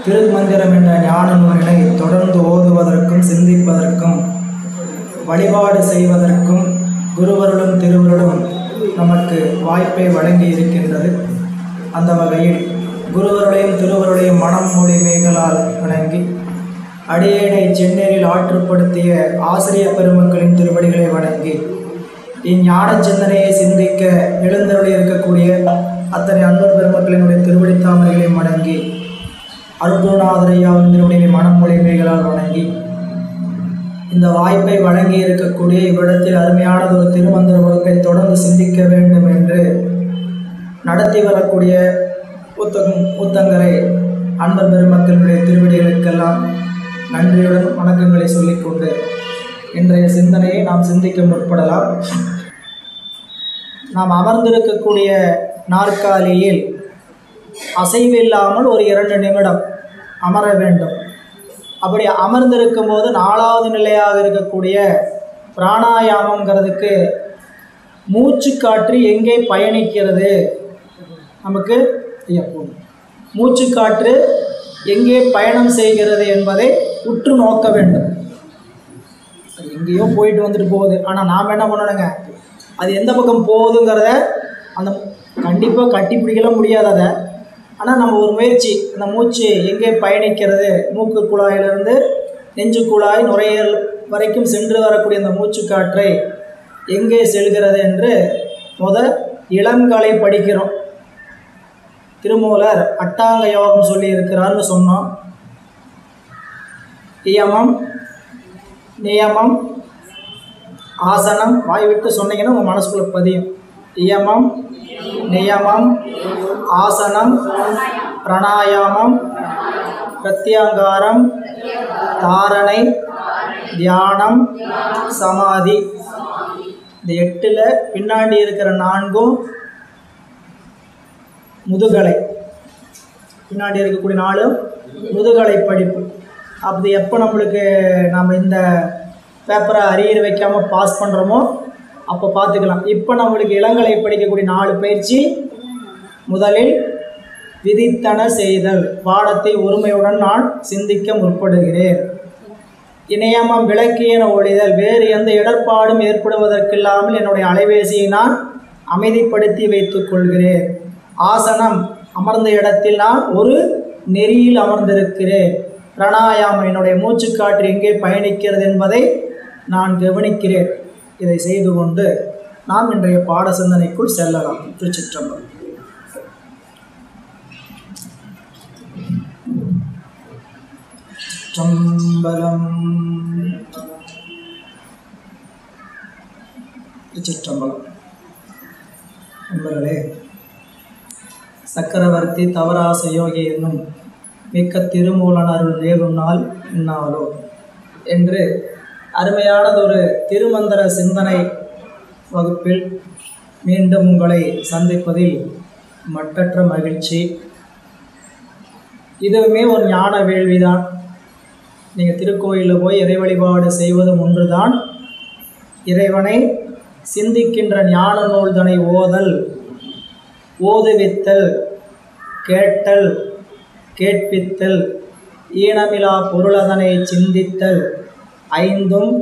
திருமந்திரம் என்ற ஞான நூலினை தொடர்ந்து ஓதுவதற்கும் சிந்திப்பதற்கும் வழிபாடு செய்வதற்கும் குருவருளும் திருவருளும் நமக்கு வாய்ப்பை வழங்கி இருக்கின்றது. அந்த வகையில் குருவருளையும் திருவருளையும் மனம் மொழி மேகலால் வணங்கி அடியேனை சென்னேரில் ஆற்றுப்படுத்திய ஆசிரியர் பெருமக்களின் திருவடிகளை வணங்கி இஞ்ஞான சிந்தனையை சிந்திக்க எழுந்தருளி இருக்கக்கூடிய அத்தனை அன்பர் பெருமக்களினுடைய திருவடி தாமரைகளை வணங்கி அருள்குருநாதரையாவின் திருவடிகளை மனம் மொழி மேகலால் வணங்கி இந்த வாய்ப்பை வழங்கி இருக்கக்கூடிய இவ்விடத்தில் அருமையானது ஒரு திருமந்திர வகுப்பை தொடர்ந்து சிந்திக்க வேண்டும் என்று நடத்தி வரக்கூடிய புத்தங்கரை அன்பர் பெருமக்களுடைய திருவடிகளுக்கெல்லாம் நன்றியுடன் வணக்கங்களை சொல்லிக்கொண்டு இன்றைய சிந்தனையை நாம் சிந்திக்க முற்படலாம். நாம் அமர்ந்திருக்கக்கூடிய நாற்காலியில் அசைவில்லாமல் ஒரு 2 நிமிடம் அமர வேண்டும். அப்படி அமர்ந்திருக்கும் போது 4வது நிலையாக இருக்கக்கூடிய பிராணாயாமங்கிறதுக்கு மூச்சு காற்று எங்கே பயணிக்கிறது, நமக்கு மூச்சு காற்று எங்கே பயணம் செய்கிறது என்பதை உற்று நோக்க வேண்டும். அது எங்கேயோ போயிட்டு வந்துட்டு போகுது, ஆனால் நாம் என்ன பண்ணணுங்க, அது எந்த பக்கம் போகுதுங்கிறத அந்த கண்டிப்பாக கட்டி பிடிக்கலாம் முடியாது. அதை ஆனால் நம்ம ஒரு முயற்சி, அந்த மூச்சு எங்கே பயணிக்கிறது, மூக்கு குழாயிலிருந்து நெஞ்சு குழாய் நுரையீரல் வரைக்கும் சென்று வரக்கூடிய அந்த மூச்சு காற்றை எங்கே செல்கிறது என்று இளங்கலை படிக்கிறோம். திருமூலர் அட்டாங்க யோகம் சொல்லி இருக்கிறார்னு சொன்னோம். இயமம் நியமம் ஆசனம், வாய் விட்டு சொன்னீங்கன்னா உங்கள் மனசுக்குள்ள பதியும். இயமம் நியமம் ஆசனம் பிராணாயாமம் பிரத்யங்காரம் தாரணை தியானம் சமாதி. இந்த 8ல் பின்னாடி இருக்கிற 4ம் முதுகலை, பின்னாடி இருக்கக்கூடிய 4 முதுகலை படிப்பு. அப்படி எப்போ நம்மளுக்கு நம்ம இந்த பேப்பரை அரியர் வைக்காமல் பாஸ் பண்ணுறோமோ அப்போ பார்த்துக்கலாம். இப்போ நம்மளுக்கு இளங்கலை படிக்கக்கூடிய 4 பயிற்சி. முதலில் விதித்தன செய்தல், பாடத்தை ஒருமையுடன் நான் சிந்திக்க முற்படுகிறேன். இணையமம் விளக்கியன ஒழிதல், வேறு எந்த இடர்பாடும் ஏற்படுவதற்கில்லாமல் என்னுடைய அலைபேசியை நான் அமைதிப்படுத்தி வைத்துக் கொள்கிறேன். ஆசனம், அமர்ந்த இடத்தில் நான் ஒரு நெறியில் அமர்ந்திருக்கிறேன். பிராணாயாமம், என்னுடைய மூச்சுக்காற்று எங்கே பயணிக்கிறது என்பதை நான் கவனிக்கிறேன். இதை செய்து கொண்டு நாம் இன்றைய பாட சிந்தனைக்குள் செல்லலாம். திருச்சிற்றம்பலம். திருச்சிற்றம்பலம். நண்பர்களே, சக்கரவர்த்தி தவராச யோகி என்னும் மிக்க திருமூலன் அருள் வேகும் நாள் இந்நாளோ என்று அருமையானதொரு திருமந்திர சிந்தனை வகுப்பில் மீண்டும் உங்களை சந்திப்பதில் மட்டற்ற மகிழ்ச்சி. இதுவுமே ஒரு ஞான வேள்விதான். நீங்கள் திருக்கோயிலில் போய் இறை வழிபாடு செய்வதும் ஒன்றுதான். இறைவனை சிந்திக்கின்ற ஞான நூல்தனை ஓதல், ஓதுவித்தல், கேட்டல், கேட்பித்தல், ஈனமிலா பொருளதனை சிந்தித்தல், 5ம்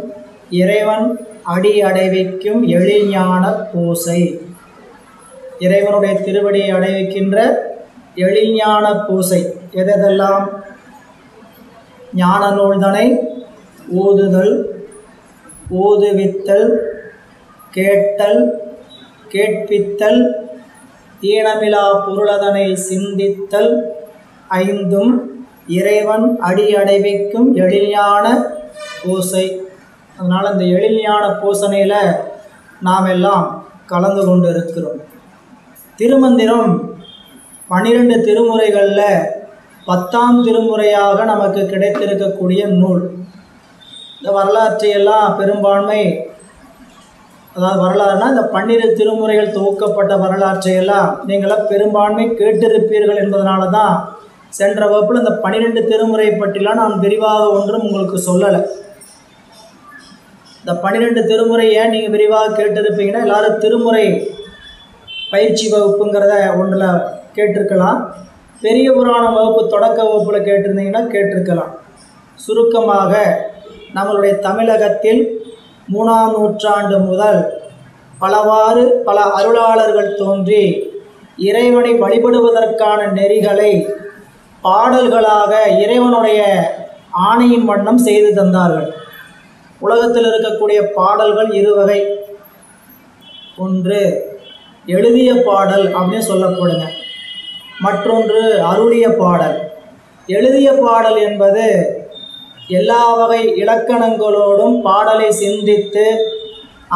இறைவன் அடி அடைவிக்கும் எழில்ஞான பூசை. இறைவனுடைய திருவடியை அடைவிக்கின்ற எழில்ஞான பூசை எதெல்லாம்? ஞான நூல்தனை ஓதுதல், ஓதுவித்தல், கேட்டல், கேட்பித்தல், ஈனமிலா பொருளதனை சிந்தித்தல், 5ம் இறைவன் அடி அடைவிக்கும் எழில்ஞான பூசை. அதனால் அந்த எழில்ஞான பூசனையில் நாம் எல்லாம் கலந்து கொண்டு இருக்கிறோம். திருமந்திரம் 12 திருமுறைகளில் 10ஆம் திருமுறையாக நமக்கு கிடைத்திருக்கக்கூடிய நூல். இந்த வரலாற்றையெல்லாம் பெரும்பான்மை, அதாவது வரலாறுனா இந்த 12 திருமுறைகள் தொகுக்கப்பட்ட வரலாற்றையெல்லாம் நீங்களாம் பெரும்பான்மை கேட்டிருப்பீர்கள் என்பதனால தான் சென்ற வகுப்பில் இந்த 12 திருமுறை பற்றிலாம் நான் விரிவாக ஒன்றும் உங்களுக்கு சொல்லலை. இந்த 12 திருமுறை ஏன் நீங்கள் விரிவாக கேட்டிருப்பீங்கன்னா, எல்லோரும் திருமுறை பயிற்சி வகுப்புங்கிறத ஒன்றில் கேட்டிருக்கலாம். பெரிய புராணம் வகுப்பு தொடக்க வகுப்பில் கேட்டிருந்தீங்கன்னா கேட்டிருக்கலாம். சுருக்கமாக நம்மளுடைய தமிழகத்தில் 3ஆம் நூற்றாண்டு முதல் பல அருளாளர்கள் தோன்றி இறைவனை வழிபடுவதற்கான நெறிகளை பாடல்களாக இறைவனுடைய ஆணையின் வண்ணம் செய்து தந்தார்கள். உலகத்தில் இருக்கக்கூடிய பாடல்கள் இருவகை. ஒன்று எழுதிய பாடல் அப்படின்னு சொல்லப்படுங்க, மற்றொன்று அருளிய பாடல். எழுதிய பாடல் என்பது எல்லா வகை இலக்கணங்களோடும் பாடலை சிந்தித்து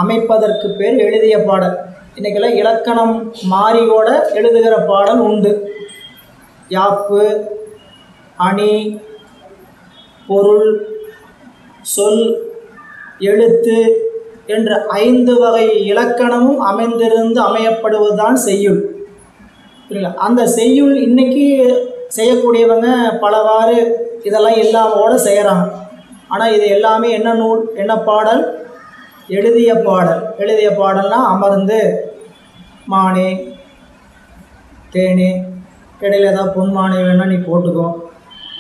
அமைப்பதற்கு பேர் எழுதிய பாடல். இன்றைக்கெல்லாம் இலக்கணம் மாறியோட எழுதுகிற பாடல் உண்டு. யாப்பு, அணி, பொருள், சொல், எழுத்து என்ற 5 வகை இலக்கணமும் அமையப்படுவதுதான் செய்யுள். புரியல? அந்த செய்யுள் இன்னைக்கு செய்யக்கூடியவங்க பலவாறு இதெல்லாம் எல்லாமோட செய்கிறாங்க. ஆனால் இது எல்லாமே என்ன நூல், என்ன பாடல்? எழுதிய பாடல். எழுதிய பாடல்னா அமர்ந்து மானே தேனே இடையில ஏதாவது பொன்மானே வேணால் நீ போட்டுக்கோ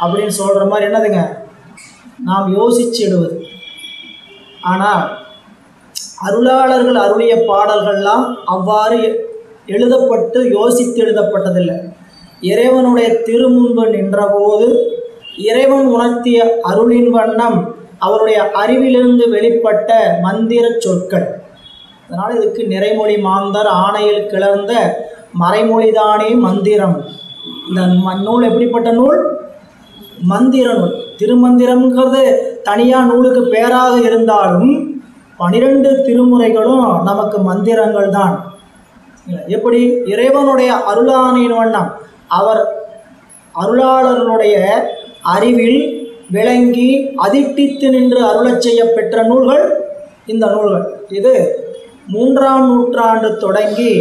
அப்படின்னு சொல்கிற மாதிரி என்னதுங்க, நாம் யோசிச்சு எழுவது. ஆனால் அருளாளர்கள் அருளிய பாடல்கள்லாம் அவ்வாறு எழுதப்பட்டு யோசித்து எழுதப்பட்டதில்லை. இறைவனுடைய திருமுன்பு நின்றபோது இறைவன் உணர்த்திய அருளின் வண்ணம் அவருடைய அறிவிலிருந்து வெளிப்பட்ட மந்திர சொற்கள். அதனால் இதுக்கு நிறைமொழி மாந்தர் ஆணையில் கிளர்ந்த மறைமொழிதானே மந்திரம். இந்த நூல் எப்படிப்பட்ட நூல்? மந்திர நூல். திருமந்திரம்ங்கிறது தனியாக நூலுக்கு பேராக இருந்தாலும் 12 திருமுறைகளும் நமக்கு மந்திரங்கள் தான். எப்படி? இறைவனுடைய அருளாணையின் வண்ணம் அவர் அருளாளர்களுடைய அறிவில் விளங்கி அதிட்டித்து நின்று அருளச் செய்ய பெற்ற நூல்கள் இந்த நூல்கள். இது 3ஆம் நூற்றாண்டு தொடங்கி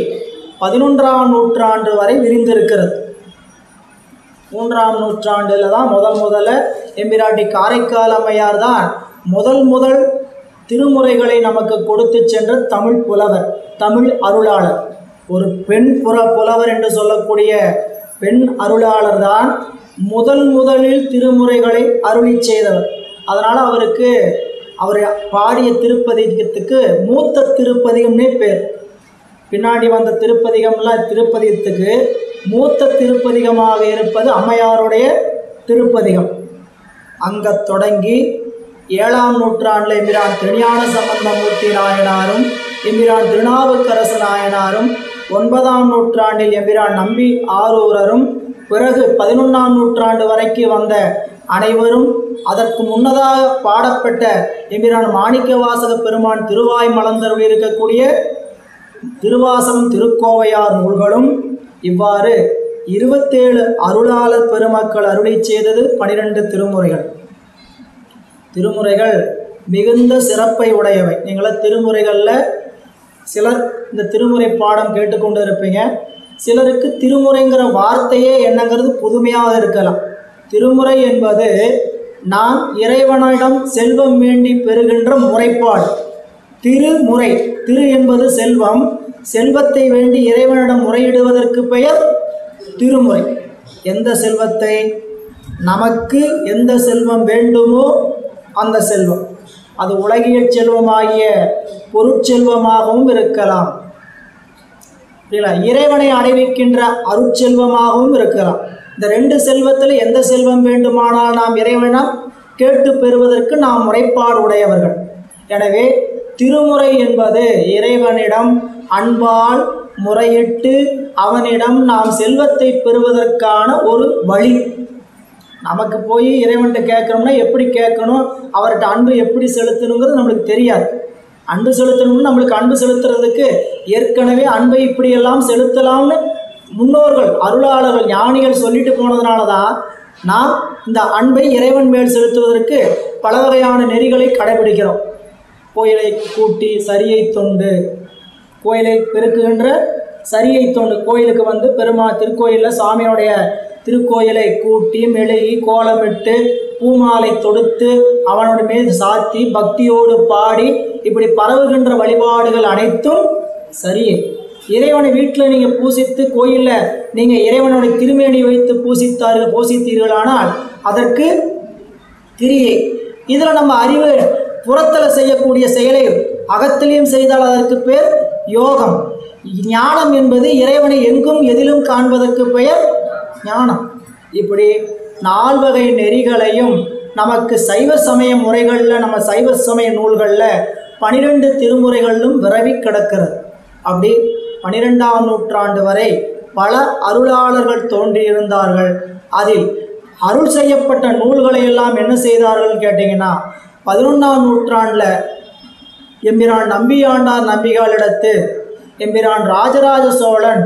11ஆம் நூற்றாண்டு வரை விரிந்திருக்கிறது. 3ஆம் நூற்றாண்டில் தான் முதல்ல எம்பிராட்டி காரைக்கால் அம்மையார் தான் முதல் திருமுறைகளை நமக்கு கொடுத்து சென்ற தமிழ் புலவர், தமிழ் அருளாளர். ஒரு பெண் புலவர் என்று சொல்லக்கூடிய பெண் அருளாளர் தான் முதலில் திருமுறைகளை அருளி செய்தவர். அதனால் அவர் பாடிய திருப்பதிகத்துக்கு மூத்த திருப்பதிகம்னே பேர். பின்னாடி வந்த திருப்பதிகத்துக்கு மூத்த திருப்பதிகமாக இருப்பது அம்மையாருடைய திருப்பதிகம். அங்கே தொடங்கி 7ஆம் நூற்றாண்டில் எம்பிரான் திருஞான சம்பந்தமூர்த்தி நாயனாரும் எம்பிரான் திருநாவுக்கரசு நாயனாரும், 9ஆம் நூற்றாண்டில் எம்பிரான் நம்பி ஆரூரரும், பிறகு 11ஆம் நூற்றாண்டு வரைக்கும் வந்த அனைவரும், அதற்கு முன்னதாக பாடப்பட்ட எம்பிரான் மாணிக்கவாசக பெருமான் திருவாய் மலர்ந்தருள் இருக்கக்கூடிய திருவாசகம் திருக்கோவையார் நூல்களும், இவ்வாறு 27 அருளாளர் பெருமக்கள் அருளி செய்தது 12 திருமுறைகள். திருமுறைகள் மிகுந்த சிறப்பை உடையவை. நீங்கள திருமுறைகளில் சிலர் இந்த திருமுறை பாடம் கேட்டுக்கொண்டு இருப்பீங்க. சிலருக்கு திருமுறைங்கிற வார்த்தையே என்னங்கிறது புதுமையாக இருக்கலாம். திருமுறை என்பது நாம் இறைவனிடம் செல்வம் வேண்டி பெறுகின்ற முறைப்பாடு. திருமுறை, திரு என்பது செல்வம், செல்வத்தை வேண்டி இறைவனிடம் முறையிடுவதற்கு பெயர் திருமுறை. எந்த செல்வத்தை, நமக்கு எந்த செல்வம் வேண்டுமோ அந்த செல்வம், அது உலகியல் செல்வமாகிய பொருட்செல்வமாகவும் இருக்கலாம், இறைவனை அடைவிக்கின்ற அருட்செல்வமாகவும் இருக்கலாம். இந்த 2 செல்வத்தில் எந்த செல்வம் வேண்டுமானால் நாம் இறைவனிடம் கேட்டு பெறுவதற்கு நாம் முறைப்பாடு உடையவர்கள். எனவே திருமுறை என்பது இறைவனிடம் அன்பால் முறையிட்டு அவனிடம் நாம் செல்வத்தை பெறுவதற்கான ஒரு வழி. நமக்கு போய் இறைவன்கிட்ட கேட்குறோம்னா எப்படி கேட்கணும், அவர்கிட்ட அன்பு எப்படி செலுத்தணுங்கிறது நம்மளுக்கு தெரியாது. அன்பு செலுத்தணும்னு நம்மளுக்கு அன்பு செலுத்துறதுக்கு ஏற்கனவே அன்பை இப்படியெல்லாம் செலுத்தலாம்னு முன்னோர்கள் அருளாளர்கள் ஞானிகள் சொல்லிட்டு போனதுனால தான் நாம் இந்த அன்பை இறைவன் மேல் செலுத்துவதற்கு பல வகையான நெறிகளை கடைபிடிக்கிறோம். கோயிலை கூட்டி சரியை தொண்டு, கோயிலை பெருக்குகின்ற சரியை தொண்டு, கோயிலுக்கு வந்து திருக்கோயிலில் சாமியோடைய திருக்கோயிலை கூட்டி மெழுகி கோலமிட்டு பூமாலை தொடுத்து அவனோட மேல் சாத்தி பக்தியோடு பாடி இப்படி பரவுகின்ற வழிபாடுகள் அனைத்தும் சரியை. இறைவனை வீட்டில் நீங்கள் பூசித்து கோயிலில் நீங்கள் இறைவனுடைய திருமேனி வைத்து பூசித்தீர்களானால் அதற்கு கிரியை. இதில் நம்ம அறிவு புறத்தில் செய்யக்கூடிய செயலை அகத்திலையும் செய்தால் அதற்கு பேர் யோகம். ஞானம் என்பது இறைவனை எங்கும் எதிலும் காண்பதற்கு பெயர் ஞானம். இப்படி 4 வகை நெறிகளையும் நமக்கு சைவ சமய முறைகளில், நம்ம சைவ சமய நூல்களில் 12 திருமுறைகளிலும் விரவி கிடக்கிறது. அப்படி 12ஆம் நூற்றாண்டு வரை பல அருளாளர்கள் தோன்றியிருந்தார்கள். அதில் அருள் செய்யப்பட்ட நூல்களை எல்லாம் என்ன செய்தார்கள் கேட்டிங்கன்னா, 11ஆம் நூற்றாண்டில் எம்பிரான் நம்பியாண்டார் நம்பிகளிடத்து எம்பிரான் ராஜராஜ சோழன்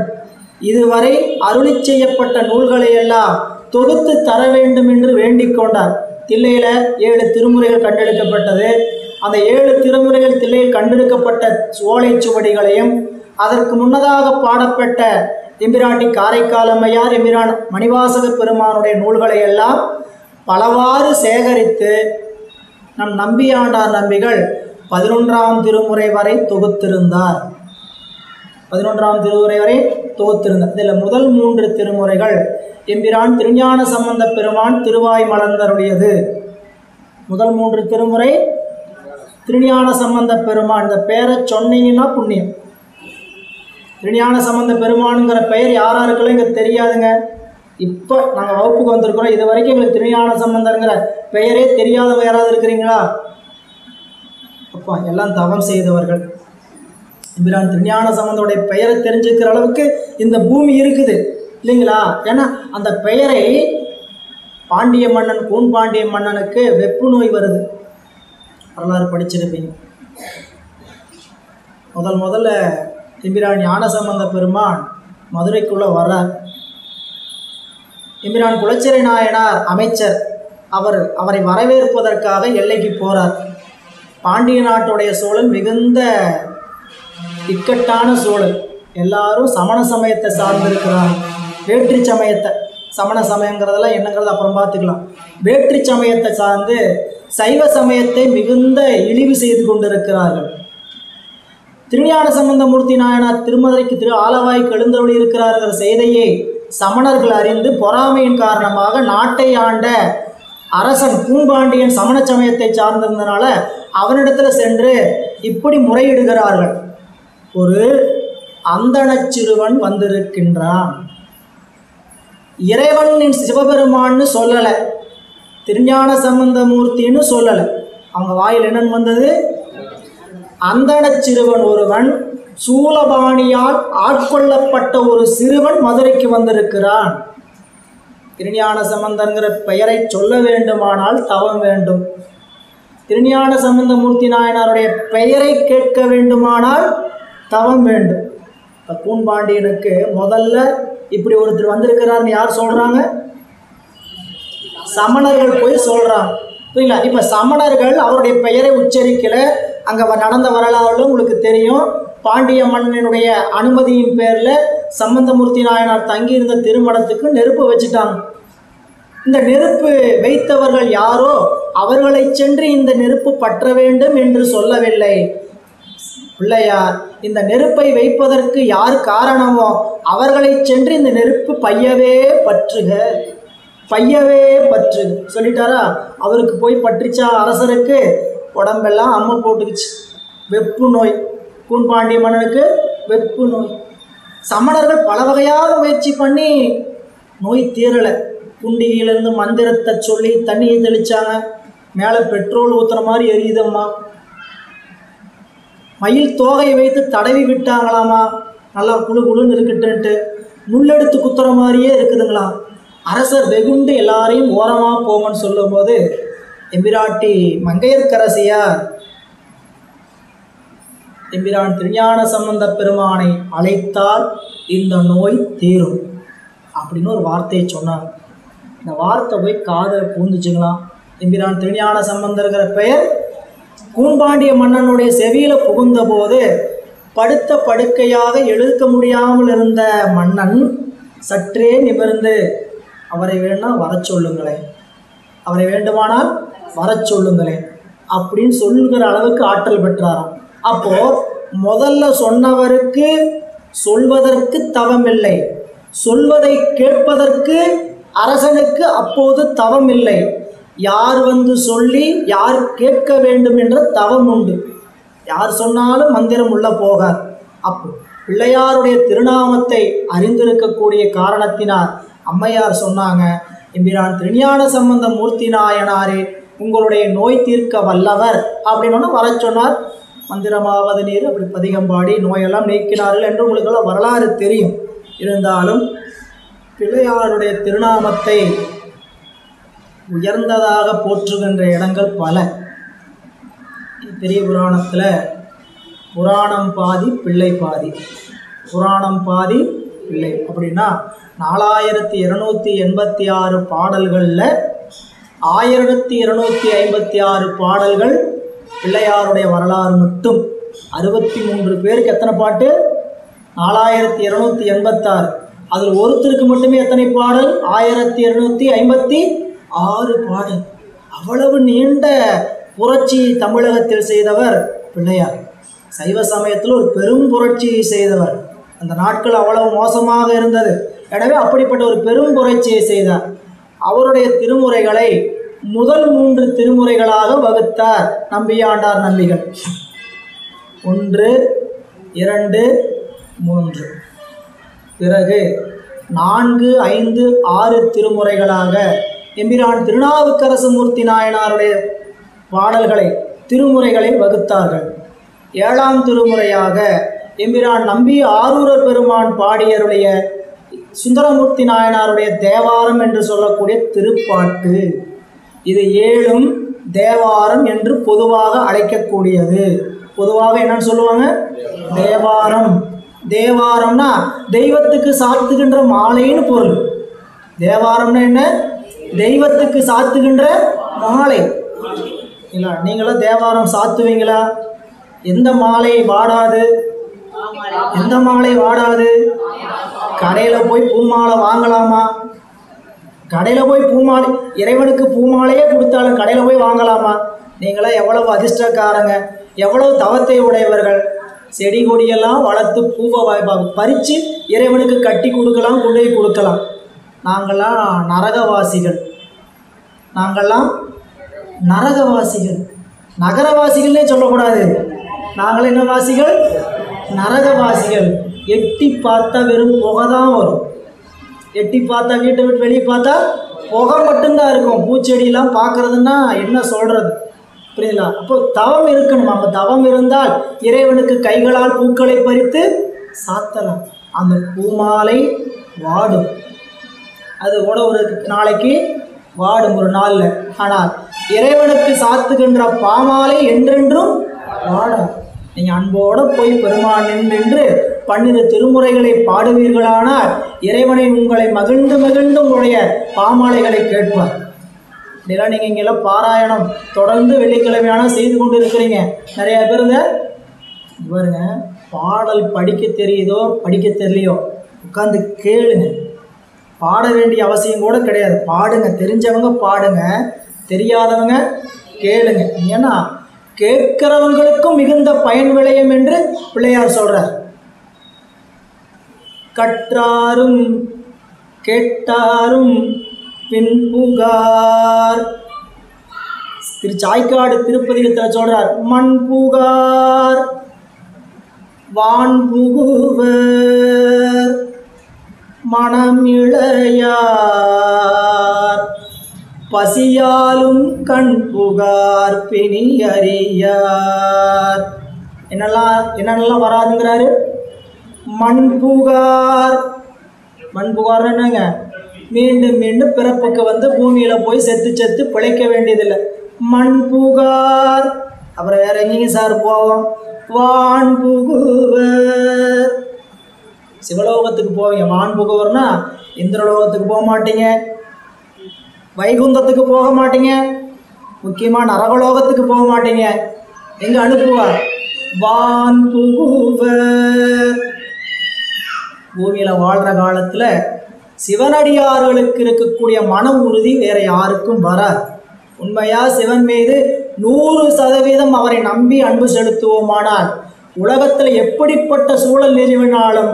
இதுவரை அருளி செய்யப்பட்ட நூல்களை எல்லாம் தொகுத்து தர வேண்டும் என்று வேண்டிக் கொண்டார். தில்லையில் 7 திருமுறைகள் கண்டெடுக்கப்பட்டது. அந்த 7 திருமுறைகள் தில்லையில் கண்டெடுக்கப்பட்ட ஓலைச்சுவடிகளையும் அதற்கு முன்னதாக பாடப்பட்ட எம்பிராட்டி காரைக்காலம்மையார் எம்பிரான் மணிவாசக பெருமானுடைய நூல்களை எல்லாம் பலவாறு சேகரித்து நம் நம்பியாண்டார் நம்பிகள் 11ஆம் திருமுறை வரை தொகுத்திருந்தார். 11ஆம் திருமுறை வரை தொகுத்திருந்தார். இதில் முதல் 3 திருமுறைகள் எம்பிரான் திருஞான சம்பந்த பெருமான் திருவாய் மலர்ந்தருடையது. முதல் 3 திருமுறை திருஞான சம்பந்த பெருமான். இந்த பெயரை சொன்னீங்கன்னா புண்ணியம். திருஞான சம்பந்த பெருமானுங்கிற பெயர் யாராருக்கெல்லாம் இங்கே தெரியாதுங்க. இப்போ நாங்கள் வகுப்புக்கு வந்திருக்கிறோம். இது வரைக்கும் எங்களுக்கு திருஞான சம்பந்தங்கிற பெயரே தெரியாதவங்க யாராவது இருக்கிறீங்களா? அப்பா எல்லாம் தவம் செய்தவர்கள். எம்பிரான் திருஞான சம்பந்தோடைய பெயரை தெரிஞ்சுக்கிற அளவுக்கு இந்த பூமி இருக்குது இல்லைங்களா? ஏன்னா அந்த பெயரை பாண்டிய மன்னன் கூன் பாண்டிய மன்னனுக்கு வெப்பு நோய் வருது. வரலாறு படிச்சிருப்பீங்க. முதல்ல எம்பிரான் ஞான சம்பந்த பெருமான் மதுரைக்குள்ளே வர்றார். எம்பிரான் குலச்சிறை நாயனார் அமைச்சர் அவரை வரவேற்பதற்காக எல்லைக்கு போகிறார். பாண்டிய நாட்டுடைய சூழல் மிகுந்த இக்கட்டான சூழல். எல்லாரும் சமண சமயத்தை சார்ந்திருக்கிறாங்க. வேற்று சமயத்தை, சமண சமயங்கிறதெல்லாம் என்னங்கிறது அப்புறம் பார்த்துக்கலாம். வேற்று சமயத்தை சார்ந்து சைவ சமயத்தை மிகுந்த இழிவு செய்து கொண்டிருக்கிறார்கள். திருஞான சம்பந்தமூர்த்தி நாயனார் திருமதுரைக்கு ஆலவாய்க்கு எழுந்தருளி இருக்கிறார்கள் செய்தியை சமணர்கள் அறிந்து பொறாமையின் காரணமாக நாட்டை ஆண்ட அரசன் பூம்பாண்டியன் சமண சமயத்தை சார்ந்திருந்தனால அவனிடத்தில் சென்று இப்படி முறையிடுகிறார்கள். ஒரு அந்தணச் சிறுவன் வந்திருக்கின்றான். இறைவன் சிவபெருமான்னு சொல்லலை, திருஞான சம்பந்தமூர்த்தின்னு சொல்லலை. அவங்க வாயில் என்னன்னு வந்தது? அந்தணச் சிறுவன் ஒருவன், சூலபாணியால் ஆட்கொள்ளப்பட்ட ஒரு சிறுவன் மதுரைக்கு வந்திருக்கிறான். திருஞான சம்பந்தங்கிற பெயரை சொல்ல வேண்டுமானால் தவம் வேண்டும். திருஞான சம்பந்தமூர்த்தி நாயனாருடைய பெயரை கேட்க வேண்டுமானால் தவம் வேண்டும். இப்போ கூன்பாண்டியனுக்கு முதல்ல இப்படி ஒருத்தர் வந்திருக்கிறார்னு யார் சொல்கிறாங்க? சமணர்கள் போய் சொல்கிறாங்க. புரியல? இப்போ சமணர்கள் அவருடைய பெயரை உச்சரிக்கலை. அங்கே நடந்த வரலாறுகளும் உங்களுக்கு தெரியும். பாண்டிய மன்னனுடைய அனுமதியின் பேரில் சம்பந்தமூர்த்தி நாயனார் தங்கியிருந்த திருமணத்துக்கு நெருப்பு வச்சுட்டாங்க. இந்த நெருப்பு வைத்தவர்கள் யாரோ அவர்களை சென்று இந்த நெருப்பு பற்ற வேண்டும் என்று சொல்லவில்லை. பிள்ளையார் இந்த நெருப்பை வைப்பதற்கு யார் காரணமோ அவர்களை சென்று இந்த நெருப்பு பையவே பற்றுக, பையவே பற்றுக சொல்லிட்டாரா? அவருக்கு போய் பற்றிச்சா? அரசருக்கு உடம்பெல்லாம் அம்மை போட்டுக்குச்சு. வெப்பு நோய். கூன்பாண்டிய மன்னனுக்கு வெப்பு நோய். சமணர்கள் பல வகையாக முயற்சி பண்ணி நோய் தீரலை. குண்டியிலேருந்து மந்திரத்தை சொல்லி தண்ணியை தெளித்தாங்க. மேலே பெட்ரோல் ஊற்றுற மாதிரி எரியுதம்மா. மயில் தோகையை வைத்து தடவி விட்டாங்களாமா, நல்லா குழு குழுன்னு இருக்குன்ட்டு. முள்ளெடுத்து குத்துற மாதிரியே இருக்குதுங்களாம். அரசர் வெகுண்டு எல்லாரையும் ஓரமாக போங்கன்னு சொல்லும்போது எம்பிராட்டி மங்கையர்க்கரசியார் எம்பிரான் திருஞான சம்பந்த பெருமானை அழைத்தால் இந்த நோய் தீரும் அப்படின்னு ஒரு வார்த்தையை சொன்னாங்க. இந்த வார்த்தை போய் காதில் பூந்துச்சுங்களாம். எம்பிரான் திருஞான சம்பந்தர்கிற பெயர் கூன்பாண்டிய மன்னனுடைய செவியில் புகுந்த போது படுத்த படுக்கையாக எழுக்க முடியாமல் இருந்த மன்னன் சற்றே நிமிர்ந்து அவரை வேணால் வர சொல்லுங்களேன், அவரை வேண்டுமானால் வர சொல்லுங்களேன் அப்படின்னு சொல்லுகிற அளவுக்கு ஆற்றல் பெற்றாராம். அப்போது முதல்ல சொன்னவருக்கு சொல்வதற்கு தவமில்லை, சொல்வதை கேட்பதற்கு அரசனுக்கு அப்போது தவமில்லை. யார் வந்து சொல்லி யார் கேட்க வேண்டும் என்ற தவம் உண்டு. யார் சொன்னாலும் மந்திரம் உள்ள போகாது. அப்போ பிள்ளையாருடைய திருநாமத்தை அறிந்திருக்கக்கூடிய காரணத்தினால் அம்மையார் சொன்னாங்க, எம்பிரான் திருஞான சம்பந்த மூர்த்தி நாயனாரே உங்களுடைய நோய் தீர்க்க வல்லவர் அப்படின்னு வர சொன்னார். மந்திரமாவது நீர் அப்படி பதிகம்பாடி நோயெல்லாம் நீக்கினார்கள் என்று உங்களுக்கெல்லாம் வரலாறு தெரியும். இருந்தாலும் பிள்ளையாருடைய திருநாமத்தை உயர்ந்ததாக போற்றுகின்ற இடங்கள் பல. பெரிய புராணத்தில் புராணம் பாதி பிள்ளை பாதி, புராணம் பாதி பிள்ளை அப்படின்னா 4286 பாடல்களில் 1256 பாடல்கள் பிள்ளையாருடைய வரலாறு மட்டும். 63 பேருக்கு எத்தனை பாட்டு? 4286. அதில் ஒருத்தருக்கு மட்டுமே எத்தனை பாடல்? 1256 பாடல். அவ்வளவு நீண்ட புரட்சி தமிழகத்தில் செய்தவர் பிள்ளையார். சைவ சமயத்தில் ஒரு பெரும் புரட்சியை செய்தவர். அந்த நாட்கள் அவ்வளவு மோசமாக இருந்தது. எனவே அப்படிப்பட்ட ஒரு பெரும் புரட்சியை செய்தார். அவருடைய திருமுறைகளை முதல் 3 திருமுறைகளாக வகுத்தார் நம்பியாண்டார் நம்பிகள். 1, 2, 3. பிறகு 4, 5, 6 திருமுறைகளாக எம்பிரான் திருநாவுக்கரசு மூர்த்தி நாயனாருடைய பாடல்களை திருமுறைகளை வகுத்தார்கள். 7ஆம் திருமுறையாக எம்பிரான் நம்பி ஆரூரர் பெருமான் பாடியருடைய சுந்தரமூர்த்தி நாயனாருடைய தேவாரம் என்று சொல்லக்கூடிய திருப்பாட்டு. இது 7ம் தேவாரம் என்று பொதுவாக அழைக்கக்கூடியது. பொதுவாக என்னன்னு சொல்லுவாங்க? தேவாரம். தேவாரம்னா தெய்வத்துக்கு சாத்துகின்ற மாலைன்னு பொருள். தேவாரம்னா என்ன? தெய்வத்துக்கு சாத்துகின்ற மாலை. இல்லை, நீங்களும் தேவாரம் சாத்துவீங்களா? எந்த மாலை வாடாது? எந்த மாலை வாடாது? கடையில் போய் பூமாலை வாங்கலாமா? கடையில் போய் பூமாலை, இறைவனுக்கு பூமாலையே கொடுத்தாலும் கடையில் போய் வாங்கலாமா? நீங்களாம் எவ்வளவு அதிர்ஷ்டக்காரங்க, எவ்வளவு தவத்தை உடையவர்கள். செடி கொடியெல்லாம் வளர்த்து பூவை பறித்து இறைவனுக்கு கட்டி கொடுக்கலாம், கொண்டு போய் கொடுக்கலாம். நாங்கள்லாம் நரகவாசிகள். நாங்கள்லாம் நரகவாசிகள். நகரவாசிகள்னே சொல்லக்கூடாது. நாங்கள் என்ன வாசிகள்? நரகவாசிகள். எட்டி பார்த்தா வெறும் புகை தான் வரும். எட்டி பார்த்தா, வீட்டை விட்டு வெளியே பார்த்தா புகை மட்டும்தான் இருக்கும். பூச்செடியெல்லாம் பார்க்குறதுன்னா என்ன சொல்கிறது? புரியுதுங்களா? அப்போ தவம் இருக்கணும். நம்ம தவம் இருந்தால் இறைவனுக்கு கைகளால் பூக்களை பறித்து சாத்தலாம். அந்த பூமாலை வாடும். அது கூட ஒரு நாளைக்கு வாடும், ஒரு நாளில். ஆனால் இறைவனுக்கு சாத்துகின்ற பாமாலை என்றென்றும் வாடும். நீங்கள் அன்போடு போய் பெருமான் நின்று 12 திருமுறைகளை பாடுவீர்களானால் இறைவனை உங்களை மகிழ்ந்து மகிழ்ந்து உங்களுடைய பாமாலைகளை கேட்பார். இதெல்லாம் நீங்கள் இங்கெல்லாம் பாராயணம் தொடர்ந்து வெள்ளிக்கிழமையான செய்து கொண்டு இருக்கிறீங்க. நிறையா பேர் பாருங்க, பாடல் படிக்க தெரியுதோ படிக்க தெரியலையோ உட்காந்து கேளுங்க. பாட வேண்டிய அவசியம் கூட கிடையாது. பாடுங்க. தெரிஞ்சவங்க பாடுங்க, தெரியாதவங்க கேளுங்க. ஏன்னா கேட்கிறவங்களுக்கும் மிகுந்த பயன் விளையும் என்று பிள்ளையார் சொல்றார். கற்றாரும் கேட்டாரும் பின் புகார். சாய்க்காடு திருப்பதிகத்தில் சொல்றார், மண் புகார் வான் புகுவர் மனம் இளையார் பசியாலும் கண் புகார் பிணி அறியார். என்னென்னலாம் வராதுங்கிறாரு? மண் புகார். மண் புகார் என்னங்க? மீண்டும் மீண்டும் பிறப்புக்கு வந்து பூமியில் போய் செத்து செத்து பிழைக்க வேண்டியதில்லை. மண் புகார். அப்புறம் வேற எங்கேங்க சார் போவோம்? வான் புகுவர். சிவலோகத்துக்கு போவீங்க. வான் புகுவர்னா இந்திரலோகத்துக்கு போக மாட்டீங்க, வைகுந்தத்துக்கு போக மாட்டீங்க, முக்கியமாக நரகலோகத்துக்கு போக மாட்டீங்க. எங்கே அனுப்புவார்? வான் புகுவர். பூமியில் வாழ்கிற காலத்தில் சிவனடியார்களுக்கு இருக்கக்கூடிய மன உறுதி வேற யாருக்கும் வராது. உண்மையாக சிவன் மீது 100% அவரை நம்பி அன்பு செலுத்துவோமானால் உலகத்தில் எப்படிப்பட்ட சூழல் நிறுவினாலும்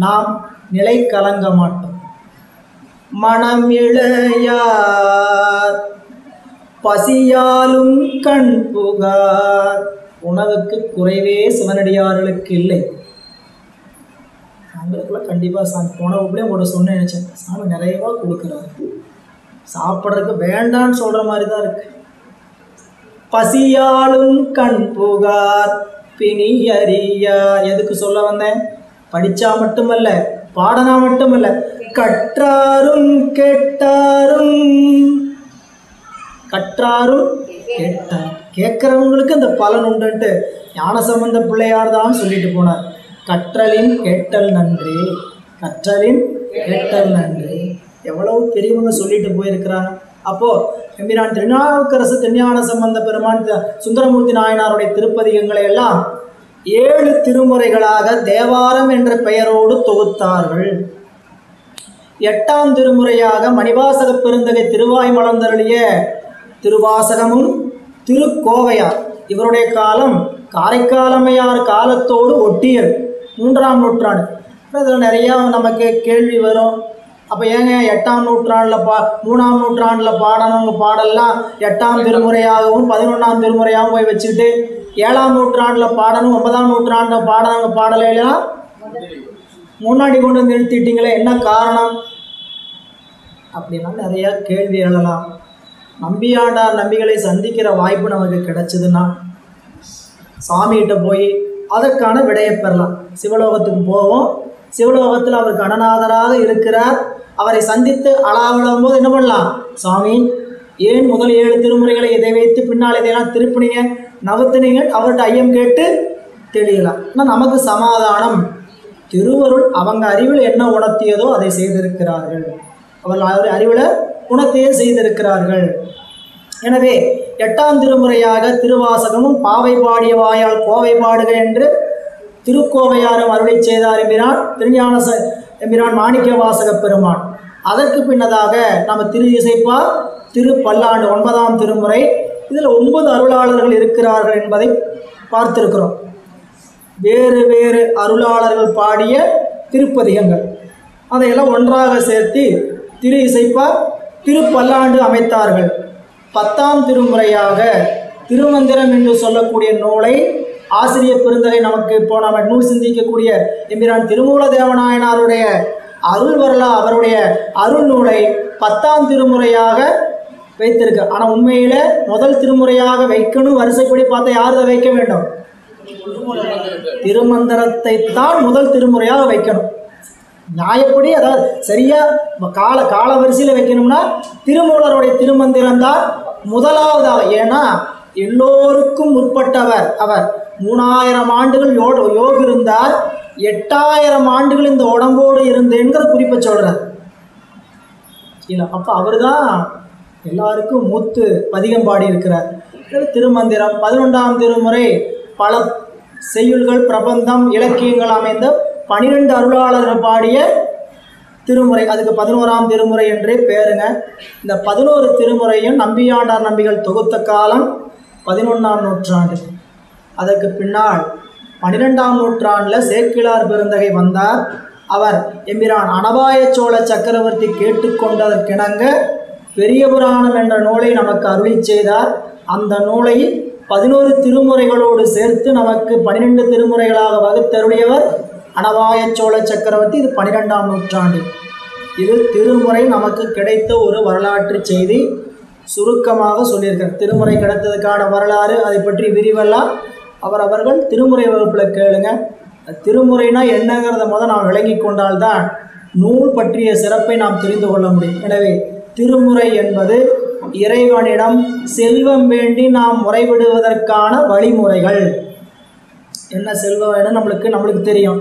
நாம் நிலை கலங்க மாட்டோம். மனம் இளையார் பசியாலும் கண் புகார். உணவுக்கு குறைவே சிவனடியார்களுக்கு இல்லை. அவங்களுக்குலாம் கண்டிப்பாக சாமி உணவுக்குள்ளே உங்களோட சொன்ன நினச்சேன். சாமி நிறையவா கொடுக்குறாரு. சாப்பிட்றதுக்கு வேண்டான்னு சொல்கிற மாதிரி தான் இருக்கு. பசியாலும் கண் புகார் பிணி அறியார். எதுக்கு சொல்ல வந்தேன்? படித்தா மட்டுமல்ல, பாடனா மட்டுமல்ல, கற்றாரும் கேட்டாரும். கற்றாரும் கேட்டார். கேட்குறவங்களுக்கு அந்த பலன் உண்டுன்ட்டு ஞானசம்பந்த பிள்ளையார் தான் சொல்லிட்டு போனார். கற்றலின் கேட்டல் நன்றி, கற்றலின் கேட்டல் நன்றி. எவ்வளவு பெரியவங்க சொல்லிட்டு போயிருக்கிறாங்க. அப்போது எம்பிரான் திருநாவுக்கரசு திருஞான சம்பந்த பெருமான் சுந்தரமூர்த்தி நாயனாருடைய திருப்பதிகங்களை எல்லாம் 7 திருமுறைகளாக தேவாரம் என்ற பெயரோடு தொகுத்தார்கள். 8ஆம் திருமுறையாக மணிவாசக பெருந்தகை திருவாய் மலர்ந்தருளிய திருவாசகமும் திருக்கோவையார். இவருடைய காலம் காரைக்காலமையார் காலத்தோடு ஒட்டியது, 3ஆம் நூற்றாண்டு. இதில் நிறையா நமக்கு கேள்வி வரும். அப்போ ஏங்க 8ஆம் நூற்றாண்டில் 3ஆம் நூற்றாண்டில் பாடணுங்க பாடலாம் 8ஆம் திருமுறையாகவும் 11ஆம் திருமுறையாகவும் போய் வச்சுக்கிட்டு 7ஆம் நூற்றாண்டில் பாடணும் 9ஆம் நூற்றாண்டில் பாடணுங்க பாடலாம் முன்னாடி கொண்டு வந்து நிறுத்திட்டீங்களே, என்ன காரணம்? அப்படின்னா நிறையா கேள்வி எழலாம். நம்பியாண்டார் நம்பிகளை சந்திக்கிற வாய்ப்பு நமக்கு கிடைச்சதுன்னா சாமிகிட்ட போய் அதற்கான விடையை பெறலாம். சிவலோகத்துக்கு போவோம், சிவலோகத்தில் அவர் கணநாதராக இருக்கிறார். அவரை சந்தித்து அளாவிடும் போது என்ன பண்ணலாம்? சாமி, ஏன் முதல் 7 திருமுறைகளை இதை வைத்து பின்னால் இதையெல்லாம் திருப்பினீங்க, நவத்தினீங்க, அவர்கிட்ட ஐயம் கேட்டு தெளியலாம். ஆனால் நமக்கு சமாதானம். திருவருள் அவங்க அறிவில் என்ன உணர்த்தியதோ அதை செய்திருக்கிறார்கள். அவர்கள் அறிவில் உணர்த்தியே செய்திருக்கிறார்கள். எனவே 8ஆம் திருமுறையாக திருவாசகமும் பாவை பாடிய வாயால் கோவை பாடுக என்று திருக்கோவையாரும் அருளை செய்தார் எம்பிரான் திருஞான எம்பிரான் மாணிக்க வாசக பெருமான். அதற்கு பின்னதாக நம்ம திரு இசைப்பா திருப்பல்லாண்டு 9ஆம் திருமுறை. இதில் 9 அருளாளர்கள் இருக்கிறார்கள் என்பதை பார்த்திருக்கிறோம். வேறு வேறு அருளாளர்கள் பாடிய திருப்பதிகங்கள் அதையெல்லாம் ஒன்றாக சேர்த்து திரு இசைப்பா திருப்பல்லாண்டு அமைத்தார்கள். 10ஆம் திருமுறையாக திருமந்திரம் என்று சொல்லக்கூடிய நூலை ஆசிரியர் பெருந்தகை நமக்கு இப்போ நம்ம நூல் சிந்திக்கக்கூடிய எம்பிரான் திருமூல தேவநாயனாருடைய அருள் வரலாறு அவருடைய அருள் நூலை 10ஆம் திருமுறையாக வைத்திருக்கு. ஆனால் உண்மையில் முதல் திருமுறையாக வைக்கணும் வரிசைப்படி பார்த்தா யார் அதை வைக்க வேண்டும்? திருமந்திரத்தை தான் முதல் திருமுறையாக வைக்கணும். நியாயப்படி அதாவது சரியாக கால வரிசையில் வைக்கணும்னா திருமூலருடைய திருமந்திரம் தான் முதலாவதாக. ஏன்னா எல்லோருக்கும் முற்பட்டவர் அவர். 3000 ஆண்டுகள் யோக இருந்தார், 8000 ஆண்டுகள் இந்த உடம்போடு இருந்தேங்கிற குறிப்பை சொல்கிறார். இல்லை, அப்போ அவர் தான் எல்லாருக்கும் மூத்து பதிகம் பாடி இருக்கிறார். திருமந்திரம் 11ஆம் திருமுறை பல செய்யுள்கள் பிரபந்தம் இலக்கியங்கள் அமைந்த 12 அருளாளர்கள் பாடிய திருமுறை. அதுக்கு 11ஆம் திருமுறை என்றே பேருங்க. இந்த 11 திருமுறையும் நம்பியாண்டார் நம்பிகள் தொகுத்த காலம் 11ஆம் நூற்றாண்டு. அதற்கு பின்னால் 12ஆம் நூற்றாண்டில் சேக்கிழார் பெருந்தகை வந்தார். அவர் எம்பிரான் அனபாய சோழ சக்கரவர்த்தி கேட்டுக்கொண்டதற்கிணங்க பெரிய புராணம் என்ற நூலை நமக்கு அருளி செய்தார். அந்த நூலை 11 திருமுறைகளோடு சேர்த்து நமக்கு 12 திருமுறைகளாக வகுத்தருளியவர் அனபாய சோழ சக்கரவர்த்தி. இது 12ஆம் நூற்றாண்டு. இது திருமுறை நமக்கு கிடைத்த ஒரு வரலாற்று செய்தி. சுருக்கமாக சொல்லியிருக்கார். திருமுறை கிடைத்ததுக்கான வரலாறு அதை பற்றி விரிவெல்லாம் அவர்கள் திருமுறை வகுப்பில் கேளுங்க. திருமுறைனா என்னங்கிறத நாம் விளங்கி கொண்டால்தான் நூல் பற்றிய சிறப்பை நாம் தெரிந்து கொள்ள முடியும். எனவே திருமுறை என்பது இறைவனிடம் செல்வம் வேண்டி நாம் முறைவிடுவதற்கான வழிமுறைகள். என்ன செல்வம் வேணும் நம்மளுக்கு தெரியும்,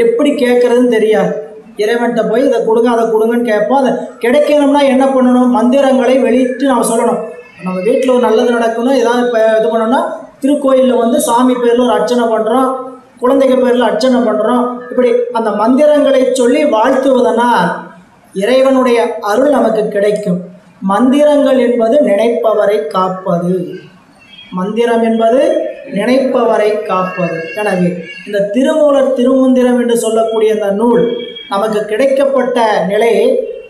எப்படி கேட்குறதுன்னு தெரியாது. இறைவன்கிட்ட போய் இதை கொடுங்க அதை கொடுங்கன்னு கேட்போம். அதை கிடைக்கணும்னா என்ன பண்ணணும்? மந்திரங்களை வெளியிட்டு நாம் சொல்லணும். நம்ம வீட்டில் ஒரு நல்லது நடக்கணும், ஏதாவது இப்போ இது பண்ணோம்னா திருக்கோயிலில் சாமி பேரில் ஒரு அர்ச்சனை பண்ணுறோம், குழந்தைங்க பேரில் அர்ச்சனை பண்ணுறோம். இப்படி அந்த மந்திரங்களை சொல்லி வாழ்த்துவதனால் இறைவனுடைய அருள் நமக்கு கிடைக்கும். மந்திரங்கள் என்பது நினைப்பவரை காப்பது. மந்திரம் என்பது நினைப்பவரை காப்பது. எனவே இந்த திருமூலர் திருமந்திரம் என்று சொல்லக்கூடிய இந்த நூல் நமக்கு கிடைக்கப்பட்ட நிலை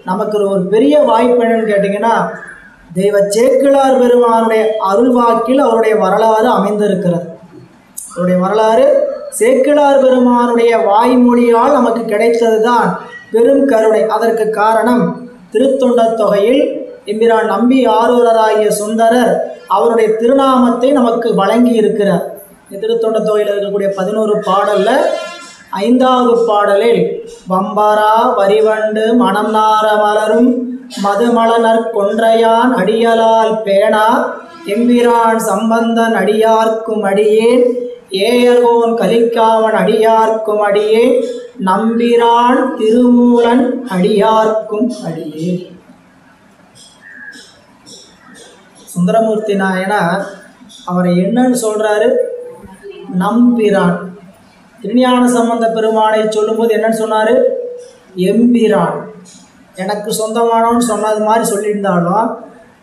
நமக்கு ஒரு பெரிய வாய்ப்பு என்னன்னு கேட்டிங்கன்னா, தெய்வ சேக்கிழார் பெருமானுடைய அருள்வாக்கில் அவருடைய வரலாறு அமைந்திருக்கிறது. அவருடைய வரலாறு சேக்கிழார் பெருமானுடைய வாய்மொழியால் நமக்கு கிடைத்தது தான் பெரும் கருணை. அதற்கு காரணம் திருத்தொண்டத் தொகையில் எம்பிரான் நம்பி ஆரூரராகிய சுந்தரர் அவருடைய திருநாமத்தை நமக்கு வழங்கி இருக்கிறார். திருத்தொண்டத் தொகையில் இருக்கக்கூடிய 11 பாடலில் 5வது பாடலில் வம்பரா வரிவண்டு மனம் நார மலரும் மதுமலனர் கொன்றையான் அடியலால் பேணா எம்பிரான் சம்பந்தன் அடியார்க்கும் அடியேன் ஏயர்கோன் கலிக்காவன் அடியார்க்கும் அடியேன் நம்பிரான் திருமூலன் அடியார்க்கும் அடியேன். சுந்தரமூர்த்தி நாயனார் அவரை என்னன்னு சொல்றாரு? நம்பிரான். திருஞான சம்பந்த பெருமானை சொல்லும்போது என்னன்னு சொன்னாரு? எம்பிரான், எனக்கு சொந்தமானவன்னு சொன்னது மாதிரி சொல்லியிருந்தாலும்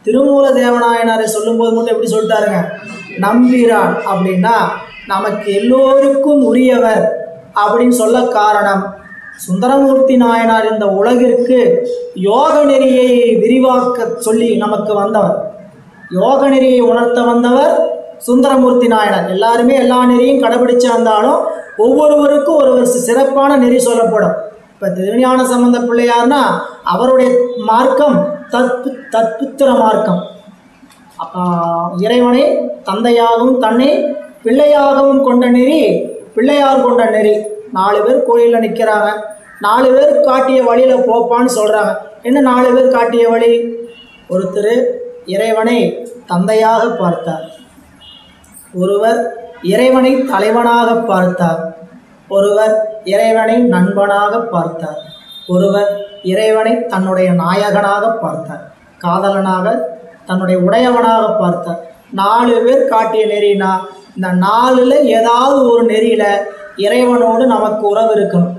திருமூல தேவநாயனாரை சொல்லும்போது மட்டும் எப்படி சொல்லிட்டாருங்க? நம்பிரான். அப்படின்னா நமக்கு எல்லோருக்கும் உரியவர் அப்படின்னு சொல்ல காரணம், சுந்தரமூர்த்தி நாயனார் இந்த உலகிற்கு யோக நெறியை விரிவாக்க சொல்லி நமக்கு வந்தவர், யோக நெறியை உணர்த்த வந்தவர் சுந்தரமூர்த்தி நாயனார். எல்லாருமே எல்லா நெறியும் கடைபிடிச்சு வந்தாலும் ஒவ்வொருவருக்கும் ஒரு சிறப்பான நெறி சொல்லப்படும். இப்போ திருஞான சம்பந்த பிள்ளையார்னா அவருடைய மார்க்கம் தத்புத்திர மார்க்கம். இறைவனை தந்தையாகவும் தன்னை பிள்ளையாகவும் கொண்ட நெறி பிள்ளையார் கொண்ட நெறி. 4 பேர் கோயிலில் நிற்கிறாங்க, 4 பேர் காட்டிய வழியில் போப்பான்னு சொல்கிறாங்க. என்ன 4 பேர் காட்டிய வழி? ஒருத்தர் இறைவனை தந்தையாக பார்த்தார், ஒருவர் இறைவனை தலைவனாக பார்த்தார், ஒருவர் இறைவனை நண்பனாக பார்த்தார், ஒருவர் இறைவனை தன்னுடைய நாயகனாக பார்த்தார், காதலனாக தன்னுடைய உடையவனாக பார்த்தார். 4 பேர் காட்டிய நெறினா இந்த 4ல் ஏதாவது ஒரு நெறியில் இறைவனோடு நமக்கு உறவு இருக்கணும்.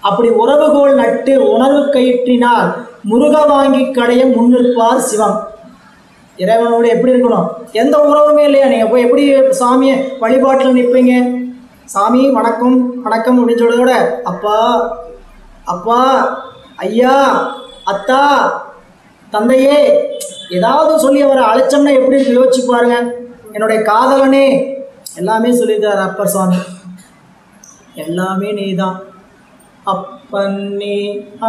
அப்படி உறவுகோள் நட்டு உணர்வு கயிற்றினால் முருக வாங்கி கடைய முன்னிற்பார் சிவம். இறைவனோடு எப்படி இருக்கணும்? எந்த உறவுமே இல்லையா? நீங்கள் போய் எப்படி சாமியை வழிபாட்டில் நிற்பீங்க? சாமி வணக்கம் வணக்கம் அப்படின்னு சொல்றதோட அப்பா அப்பா ஐயா அத்தா தந்தையே ஏதாவது சொல்லி அவரை அழைச்சோம்னா எப்படி யோசிச்சு பாருங்க. என்னுடைய காதலனே எல்லாமே சொல்லியிருக்காரு அப்பர் சுவாமி. எல்லாமே நீ தான், அப்பன் நீ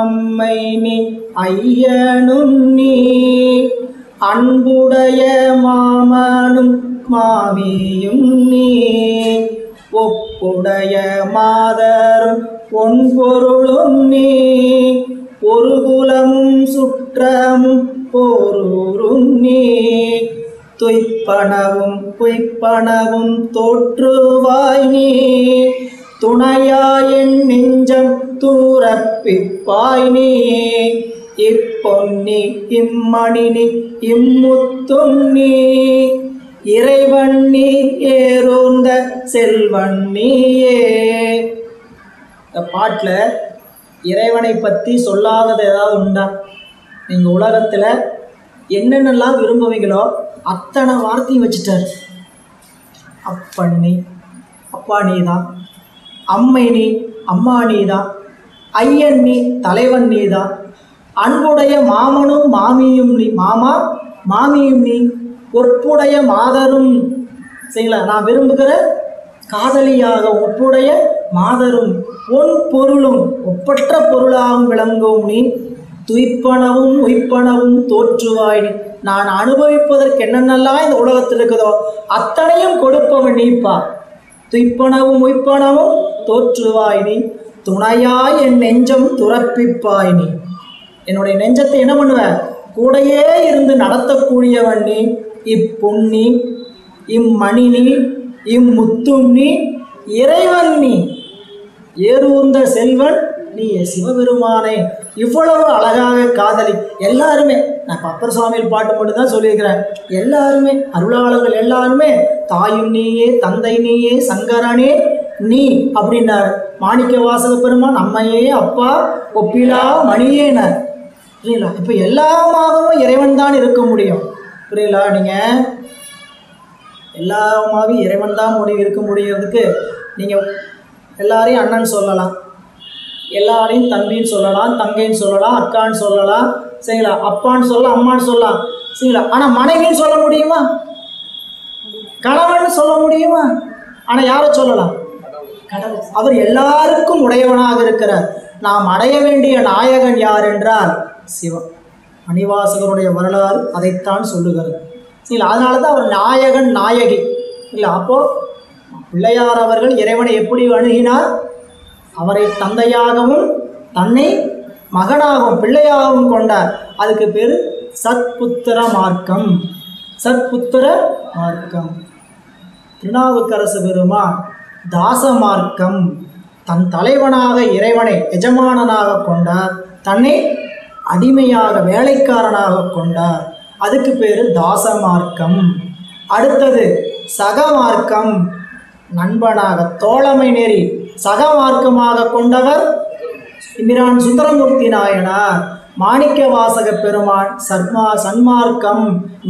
அம்மை நீ ஐயனும் நீ அன்புடைய மாமனும் மாமியும் நீ ஒப்புடைய மாதரும் பொன்பொருளும் நீ ஒரு குலமும் சுற்றமும் போரூரும் நீ துய்ப்பனவும் பொய்ப்பனவும் தோற்றுவாய் நீ துணையாயின் நெஞ்சம் தூரப்பிப்பாய் நீ இப்பொன்னி இம்மணினி இம்முத்தும் நீ இறைவன் நீ ஏறோந்த செல்வன் நீயே. இந்த பாட்டில் இறைவனை பற்றி சொல்லாதது ஏதாவது உண்டா? நீங்கள் உலகத்தில் என்னென்னலாம் விரும்புவீங்களோ அத்தனை வார்த்தையும் வச்சுட்டார். அப்பன் நீ அப்பா நீ தான், அம்மை நீ அம்மா நீ தான், ஐயன் நீ தலைவன் நீ தான், அன்புடைய மாமனும் மாமியும் நீ மாமா மாமியும் நீ ஒப்புடைய மாதரும் சரிங்களா நான் விரும்புகிற காதலியாக ஒப்புடைய மாதரும் ஒன் பொருளும் ஒப்பற்ற பொருளாகவும் விளங்கும் நீ துய்ப்பனவும் உய்ப்பனவும் தோற்றுவாய் நீ. நான் அனுபவிப்பதற்கு என்னென்னலாம் இந்த உலகத்தில் இருக்குதோ அத்தனையும் கொடுப்பவன் நீப்பா. துய்ப்பனவும் உய்ப்பனவும் தோற்றுவாய் நீ துணையாய் என் நெஞ்சம் துறப்பிப்பாய் நீ. என்னுடைய நெஞ்சத்தை என்ன பண்ணுவ? கூடையே இருந்து நடத்தக்கூடியவன் நீ. இப்புண்ணி இம்மணி நீ இம்முத்தும் நீ இறைவன் நீ ஏறூர்ந்த செல்வன் நீ சிவபெருமானே. இவ்வளவு அழகாக காதலி எல்லாருமே, நான் அப்பர் சுவாமியில் பாட்டு மட்டும் தான் சொல்லியிருக்கிறேன், எல்லாருமே அருளாளர்கள் எல்லாருமே தாயும் நீயே தந்தை நீயே சங்கரனே நீ அப்படின்னார். மாணிக்க வாசக பெருமான் அம்மையே அப்பா ஒப்பிலா மணியேனார். புரியலா? இப்போ எல்லாமாகவும் இறைவன் தான் இருக்க முடியும். புரியலா? நீங்கள் எல்லாமாவே இறைவன் தான் இருக்க முடியறதுக்கு நீங்கள் எல்லாரையும் அண்ணன் சொல்லலாம், எல்லாரையும் தம்பின்னு சொல்லலாம், தங்கைன்னு சொல்லலாம், அக்கான்னு சொல்லலாம், சரிங்களா, அப்பான்னு சொல்லலாம், அம்மான்னு சொல்லலாம், சரிங்களா. ஆனால் மனைவின்னு சொல்ல முடியுமா? கணவன் சொல்ல முடியுமா? ஆனால் யாரை சொல்லலாம்? கடவுள். அவர் எல்லாருக்கும் உடையவனாக இருக்கிறார். நாம் அடைய வேண்டிய நாயகன் யார் என்றால் சிவன். மணிவாசகருடைய வரலாறு அதைத்தான் சொல்லுகிறது. சரிங்களா. அதனால தான் அவர் நாயகன் நாயகி இல்லை. அப்போது பிள்ளையார் அவர்கள் இறைவனை எப்படி அணுகினார்? அவரை தந்தையாகவும் தன்னை மகனாகவும் பிள்ளையாகவும் கொண்டார். அதுக்கு பேர் சத்புத்திர மார்க்கம். சத்புத்திர மார்க்கம். திருநாவுக்கரசு பெருமான் தாச மார்க்கம். தன் தலைவனாக இறைவனை எஜமானனாக கொண்டார், தன்னை அடிமையாக வேலைக்காரனாக கொண்டார். அதுக்கு பேர் தாச மார்க்கம். அடுத்தது சக மார்க்கம். நண்பனாக தோழமை நெறி சக மார்க்கமாக கொண்டவர் இம்பிரான் சுந்தரமூர்த்தி நாயனார். மாணிக்க வாசக பெருமான் சன்மார்க்கம்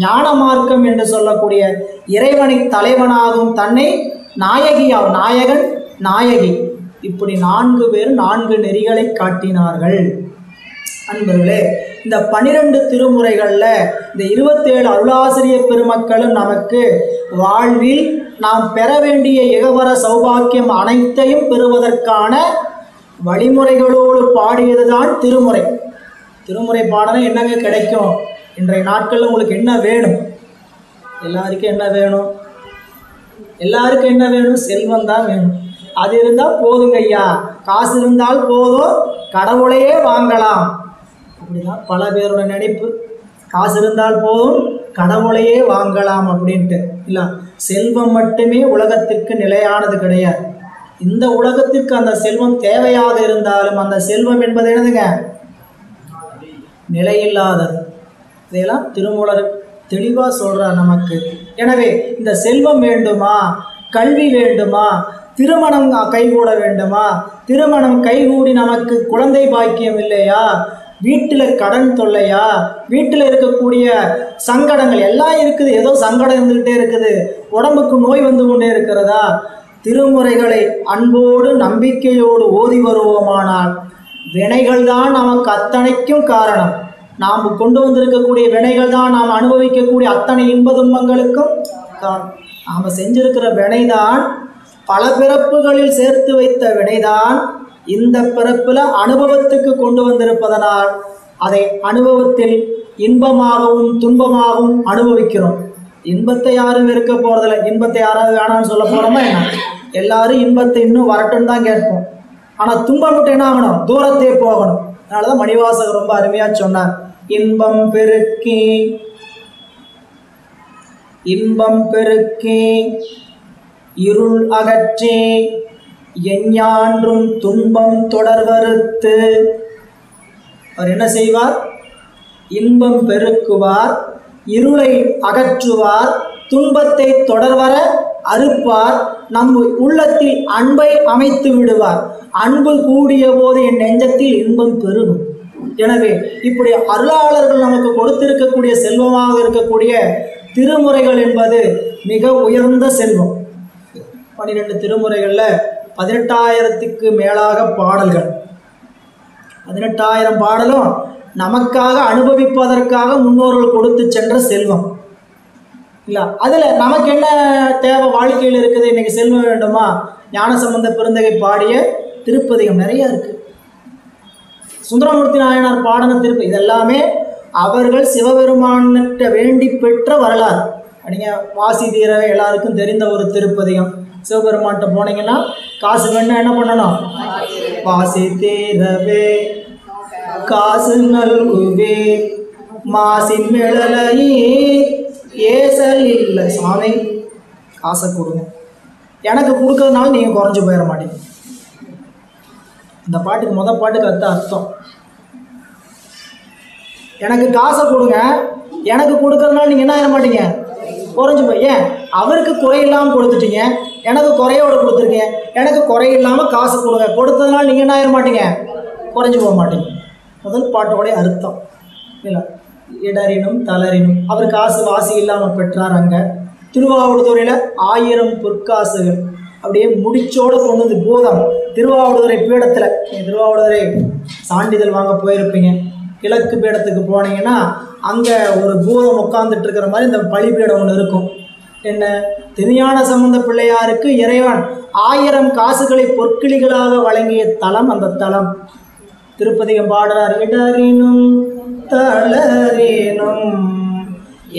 ஞான மார்க்கம் என்று சொல்லக்கூடிய இறைவனை தலைவனாகவும் தன்னை நாயகியாகும், நாயகன் நாயகி, இப்படி 4 பேர் 4 நெறிகளை காட்டினார்கள். அன்பர்களே, இந்த 12 திருமுறைகளில் இந்த 27 அருளாசிரியர் பெருமக்களும் நமக்கு வாழ்வில் நாம் பெற வேண்டிய இகவர சௌபாக்கியம் அனைத்தையும் பெறுவதற்கான வழிமுறைகளோடு பாடியதுதான் திருமுறை. திருமுறை பாடணும் என்னங்க கிடைக்கும்? இன்றைய நாட்களில் உங்களுக்கு என்ன வேணும்? எல்லாருக்கும் என்ன வேணும்? எல்லாருக்கும் என்ன வேணும்? செல்வம் தான் வேணும். அது இருந்தால் போதுங்க ஐயா, காசு இருந்தால் போதும், கடவுளையே வாங்கலாம். அப்படிதான் பல பேரோட நினைப்பு. காசு இருந்தால் போதும், கடவுளையே வாங்கலாம் அப்படின்ட்டு. இல்லை, செல்வம் மட்டுமே உலகத்திற்கு நிலையானது கிடையாது. இந்த உலகத்திற்கு அந்த செல்வம் தேவையாக இருந்தாலும் அந்த செல்வம் என்பது என்னதுங்க? நிலையில்லாதது. இதையெல்லாம் திருமூலர் தெளிவாக சொல்கிறார் நமக்கு. எனவே இந்த செல்வம் வேண்டுமா, கல்வி வேண்டுமா, திருமணம் கைகூட வேண்டுமா, திருமணம் கைகூடி நமக்கு குழந்தை பாக்கியம் இல்லையா, வீட்டில் கடன் தொல்லையா, வீட்டில் இருக்கக்கூடிய சங்கடங்கள் எல்லாம் இருக்குது, ஏதோ சங்கடம் இருந்துக்கிட்டே இருக்குது, உடம்புக்கு நோய் வந்து கொண்டே இருக்கிறதா, திருமுறைகளை அன்போடு நம்பிக்கையோடு ஓதி வருவோமானால் வினைகள் தான் நமக்கு அத்தனைக்கும் காரணம். நாம் கொண்டு வந்திருக்கக்கூடிய வினைகள் தான் நாம் அனுபவிக்கக்கூடிய அத்தனை இன்ப துன்பங்களுக்கும் காரணம். நாம் செஞ்சிருக்கிற வினைதான், பல பிறப்புகளில் சேர்த்து வைத்த வினைதான் இந்த பிறப்பில் அனுபவத்துக்கு கொண்டு வந்திருப்பதனால் அதை அனுபவத்தில் இன்பமாகவும் துன்பமாகவும் அனுபவிக்கிறோம். இன்பத்தை யாரும் இருக்க போகிறதில்ல. இன்பத்தை யாராவது வேணாம்னு சொல்ல போகிறோமா என்ன? எல்லாரும் இன்பத்தை இன்னும் வரட்டுன்னு தான் கேட்போம். ஆனால் துன்பம் மட்டும் என்ன ஆகணும்? தூரத்தே போகணும். அதனால தான் மணிவாசகர் ரொம்ப அருமையாக சொன்னார், இன்பம் பெருக்கி இன்பம் பெருக்கி இருள் அகற்றி எஞ்ஞான்றும் துன்பம் தொடர்வறுத்து. அவர் என்ன செய்வார்? இன்பம் பெருக்குவார், இருளை அகற்றுவார், துன்பத்தை தொடர்வர அறுப்பார், நம் உள்ளத்தில் அன்பை அமைத்து விடுவார். அன்பு கூடிய போது என் நெஞ்சத்தில் இன்பம் பெருகும். எனவே இப்படி அருளாளர்கள் நமக்கு கொடுத்திருக்கக்கூடிய செல்வமாக இருக்கக்கூடிய திருமுறைகள் என்பது மிக உயர்ந்த செல்வம். 12 திருமுறைகளில் 18,000க்கு மேலாக பாடல்கள். 18,000 பாடலும் நமக்காக அனுபவிப்பதற்காக முன்னோர்கள் கொடுத்து சென்ற செல்வம் இல்லை. அதில் நமக்கு என்ன தேவை வாழ்க்கையில் இருக்குது? இன்றைக்கி செல்வம் வேண்டுமா? ஞானசம்பந்த பெருந்தகை பாடிய திருப்பதிகம் நிறையா இருக்குது. சுந்தரமூர்த்தி நாயனார் பாடின இதெல்லாமே அவர்கள் சிவபெருமான்கிட்ட வேண்டி பெற்ற வரலாறு. நீங்கள் வாசி தீரவே எல்லாருக்கும் தெரிந்த ஒரு திருப்பதிகம். சிவபெருமான்கிட்ட போனீங்கன்னா காசு வேணும்னா என்ன பண்ணணும்? வாசி தீரவே காசு நல்குவே மாசின் மிளலையே ஏசல் இல்லை. சாமி காசை கொடுங்க, எனக்கு கொடுக்கறதுனால நீங்கள் குறைஞ்சி போயிட மாட்டீங்க. இந்த பாட்டுக்கு முதல் பாட்டுக்கு அர்த்தம், எனக்கு காசை கொடுங்க, எனக்கு கொடுக்கறதுனால நீங்கள் என்ன ஆகிட மாட்டீங்க? குறைஞ்சி போய். ஏன்? அவருக்கு குறையில்லாமல் கொடுத்துட்டீங்க, எனக்கு குறையோடு கொடுத்துருக்கீங்க. எனக்கு குறையில்லாமல் காசு கொடுங்க, கொடுத்ததுனால நீங்கள் என்ன ஆகிட மாட்டீங்க? குறைஞ்சி போக மாட்டீங்க. முதல் பாட்டோடைய அர்த்தம் இல்லை. இடறினும் தளரினும் அவர் காசு வாசி இல்லாமல் பெற்றார். அங்கே திருவாவடுதுறையில் 1000 பொற்காசுகள் அப்படியே முடிச்சோடு கொண்டு வந்து பூதம் திருவாவடுதுறை பீடத்தில், திருவாவடுதுறை சான்றிதழ் வாங்க போயிருப்பீங்க, கிழக்கு பீடத்துக்கு போனீங்கன்னா அங்கே ஒரு பூதம் உட்காந்துட்டு இருக்கிற மாதிரி இந்த பலிபீடம் ஒன்று இருக்கும். என்ன, திருஞான சம்பந்த பிள்ளையாருக்கு இறைவன் 1000 காசுகளை பொற்கிளிகளாக வழங்கிய தலம் அந்த தலம். திருப்பதிகம் பாடுறார். இடறினும் தளரினும்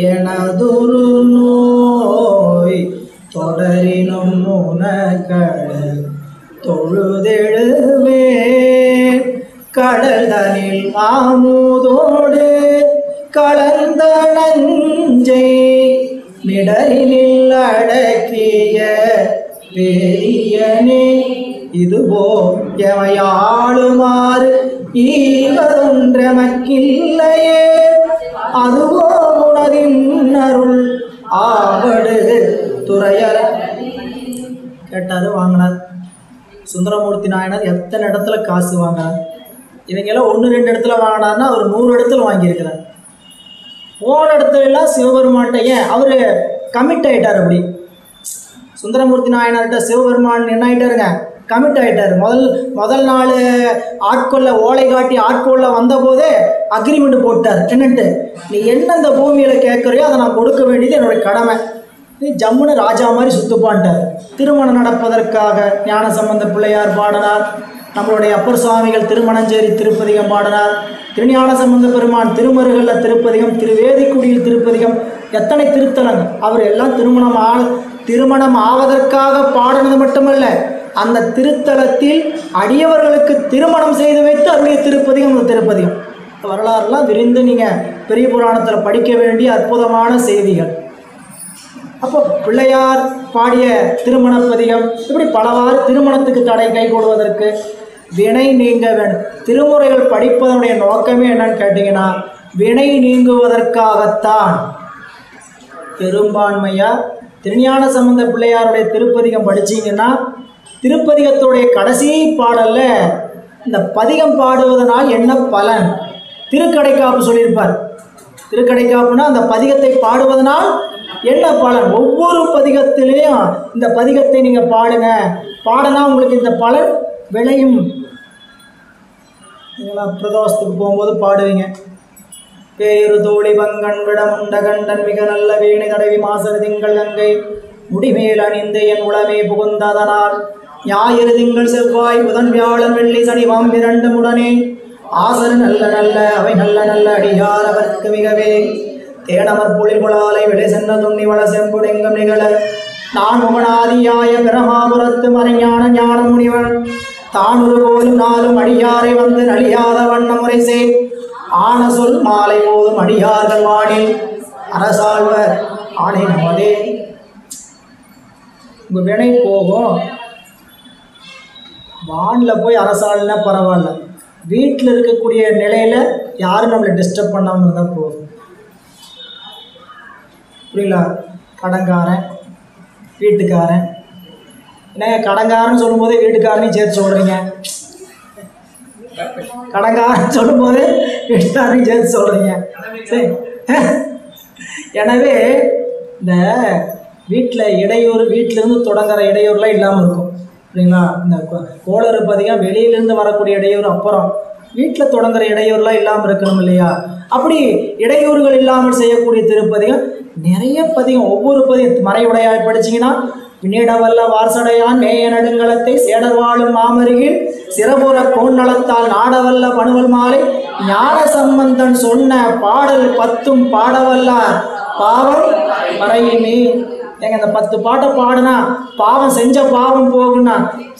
எனதுரு நோய் தொடரினும் உனக்கடல் தொழுதெழுவே கடல் தனில் ஆமுதோடு கலந்த நஞ்சை மிடரினில் அடக்கிய பெரியனே இதுவோ எவையாளுமாறு ஈவதொன்றமக்கில்லையே அதுவோ உனதின் அருள் ஆவடு துறையர. கேட்டாரு, வாங்கினார். சுந்தரமூர்த்தி நாயனார் எத்தனை இடத்துல காசு வாங்கினார்? இவங்கெல்லாம் 1-2 இடத்துல வாங்கினார்னா அவர் 100 இடத்துல வாங்கியிருக்கிறார். போன இடத்துல எல்லாம் சிவபெருமான்கிட்ட ஏன் அவர் கமிட் ஆகிட்டார். அப்படி சுந்தரமூர்த்தி நாயனார்கிட்ட சிவபெருமான் என்ன ஆகிட்டாருங்க, கமிட் ஆகிட்டார். முதல் நாள் ஆட்கொள்ள ஓலை காட்டி ஆட்கொள்ள வந்தபோதே அக்ரிமெண்ட் போட்டார். என்னன்ட்டு, நீ என்ன இந்த பூமியில் கேட்குறியோ அதை நான் கொடுக்க வேண்டியது என்னுடைய கடமை. நீ ஜம்முன்னு ராஜா மாதிரி சுத்துப்பான்ட்டார். திருமணம் நடப்பதற்காக ஞான சம்பந்த பிள்ளையார் பாடினார். நம்மளுடைய அப்பர் சுவாமிகள் திருமணஞ்சேரி திருப்பதிகம் பாடினார். திருஞான சம்பந்த பெருமான் திருமருகல்ல திருப்பதிகம், திருவேதிக்குடியில் திருப்பதிகம், எத்தனை திருத்தலங்கள். அவர் எல்லாம் திருமணம் ஆவதற்காக பாடினது மட்டுமல்ல, அந்த திருத்தலத்தில் அடியவர்களுக்கு திருமணம் செய்து வைத்து அவருடைய திருப்பதிகம் அந்த திருப்பதிகம். வரலாறுலாம் விரிந்து நீங்கள் பெரிய புராணத்தில் படிக்க வேண்டிய அற்புதமான செய்திகள். அப்போ பிள்ளையார் பாடிய திருமணப்பதிகம் இப்படி பலவாறு திருமணத்துக்கு தடை கை கொடுவதற்கு வினை நீங்க வேண்டும். திருமுறைகள் படிப்பதனுடைய நோக்கமே என்னன்னு கேட்டிங்கன்னா வினை நீங்குவதற்காகத்தான். பெரும்பான்மையாக திருஞான சம்பந்த பிள்ளையாருடைய திருப்பதிகம் படிச்சிங்கன்னா திருப்பதிகத்துடைய கடைசி பாடலில் இந்த பதிகம் பாடுவதனால் என்ன பலன் திருக்கடைக்காப்பு சொல்லியிருப்பார். திருக்கடைக்காப்புனா அந்த பதிகத்தை பாடுவதனால் என்ன பலன். ஒவ்வொரு பதிகத்திலையும் இந்த பதிகத்தை நீங்கள் பாடுங்க, பாடினா உங்களுக்கு இந்த பலன் விளையும். நீங்களாம் பிரதோஷத்துக்கு போகும்போது பாடுவீங்க. பேரு தோழி பங்கன் விடம் உண்ட கண்டன் மிக நல்ல வேணி தடவி மாசரு திங்கள் கங்கை முடிமேல் அணிந்து என் உளமே புகுந்ததனால் ஞாயிறு திங்கள் செவ்வாய் புதன் வியாழன் வெள்ளி சனிவாம் 2 உடனே ஆசரு நல்ல நல்ல அவை நல்ல நல்ல அடியார் அவருக்கு மிகவே தேனமர் பொழில்கொளாலை விளை சென்ற துண்ணி வள செம்புடெங்கம் நிகழ நான் முகனாதியாய பிரமாபுரத்து மறைஞான ஞான முனிவன் தான் ஒரு போலும் நாளும் அடியாரை வந்து நலியாத வண்ண முறை செய் ஆன சொல் மாலை போதும் அடியார்கள் வானில் அரசாழ்வர் ஆணை நமதே. உங்கள் வினை போகும். வானில் போய் அரசாள்னா பரவாயில்ல, வீட்டில் இருக்கக்கூடிய நிலையில் யாரும் நம்மளை டிஸ்டர்ப் பண்ணாமல் இருந்தால் போதும். புரியல? கடங்காரன் வீட்டுக்காரன், என்ன கடங்காரன்னு சொல்லும்போதே வீட்டுக்காரனையும் சேர்த்து சொல்கிறீங்க, கடங்காரன் சொல்லும்போது வீட்டுக்காரனையும் சேர்த்து சொல்கிறீங்க. சரி, எனவே இந்த வீட்டில் இடையூறு, வீட்டிலேருந்து தொடங்குற இடையூறுலாம் இல்லாமல் இருக்கும். சரிங்களா? இந்த கோளறு பதிகம் வெளியிலேருந்து வரக்கூடிய இடையூறு, அப்புறம் வீட்டில் தொடங்குற இடையூறுலாம் இல்லாமல் இருக்கணும் இல்லையா? அப்படி இடையூறுகள் இல்லாமல் செய்யக்கூடிய திருப்பதிகம் நிறைய பதிகம். ஒவ்வொரு பதிகம் மறையுடையாய் படிச்சிங்கன்னா விண்ணிடவல்ல வார்சடையான் மேய நடுங்களத்தை சேடர் வாழும் மாமருகில் சிறபுற கோணலத்தால் நாடவல்ல பணுவல் மாலை ஞான சம்பந்தன் சொன்ன பாடல் 10 பாடவல்லார் பாவம் மறையுமே. ஏங்க இந்த 10 பாட்டை பாடுனா பாவம், செஞ்ச பாவம் போகுன்னா,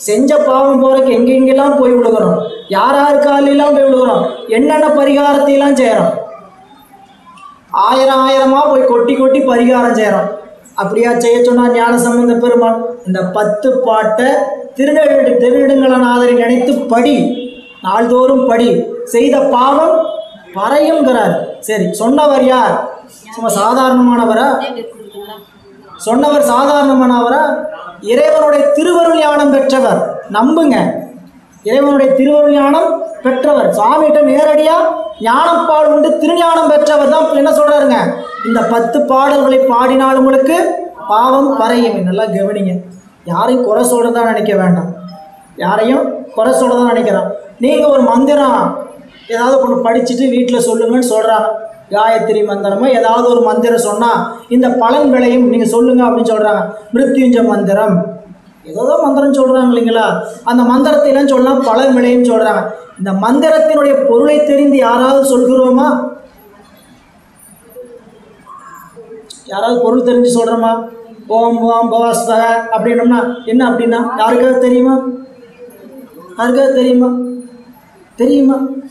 செஞ்ச பாவம் போகிறதுக்கு எங்கெங்கெல்லாம் போய் விழுகிறோம், யாராருக்காலாம் போய் விழுகிறோம், என்னென்ன பரிகாரத்தையெல்லாம் செய்கிறோம், ஆயிரமாக போய் கொட்டி கொட்டி பரிகாரம் செய்கிறோம். அப்படியா செய்ய சொன்னால் ஞான சம்பந்த பெருமான் இந்த 10 பாட்டை திருநெடுங்கலநாதரை நினைத்து படி, நாள்தோறும் படி, செய்த பாவம் பறையுங்கிறார். சரி, சொன்னவர் யார்? சும்மா சாதாரணமானவரா? சொன்னவர் சாதாரணமானவரா? இறைவனுடைய திருவருள் ஞானம் பெற்றவர். நம்புங்க, இறைவனுடைய திருவருள் ஞானம் பெற்றவர், சுவாமிகிட்ட நேரடியாக ஞானப்பால் உண்டு திருஞானம் பெற்றவர் தான் என்ன சொல்கிறாருங்க, இந்த 10 பாடல்களை பாடினால் உங்களுக்கு பாவம் பறையும். நல்லா கவனிங்க. யாரையும் குறை சொல்றதா நினைக்க வேண்டாம். யாரையும் குறை சொல்றதா நினைக்கிறான். நீங்கள் ஒரு மந்திரம் ஏதாவது ஒன்று படிச்சுட்டு வீட்டில் சொல்லுங்கன்னு சொல்கிறாங்க. காயத்ரி மந்திரமோ ஏதாவது ஒரு மந்திரம் சொன்னால் இந்த பலன் விளையும், நீங்கள் சொல்லுங்கள் அப்படின்னு சொல்கிறாங்க. மிருத்யுஞ்ச மந்திரம் ஏதோ மந்திரம் சொல்கிறாங்க இல்லைங்களா, அந்த மந்திரத்தையெல்லாம் சொன்னால் பலன் விளையும் சொல்கிறாங்க. இந்த மந்திரத்தினுடைய பொருளை தெரிந்து யாராவது சொல்கிறோமா? யாராவது பொருள் தெரிஞ்சு சொல்கிறோமா? ஓம் ஓம் பவாஸ்வக அப்படின்னோம்னா என்ன அப்படின்னா யாருக்காவது தெரியுமா? யாருக்காவது தெரியுமா?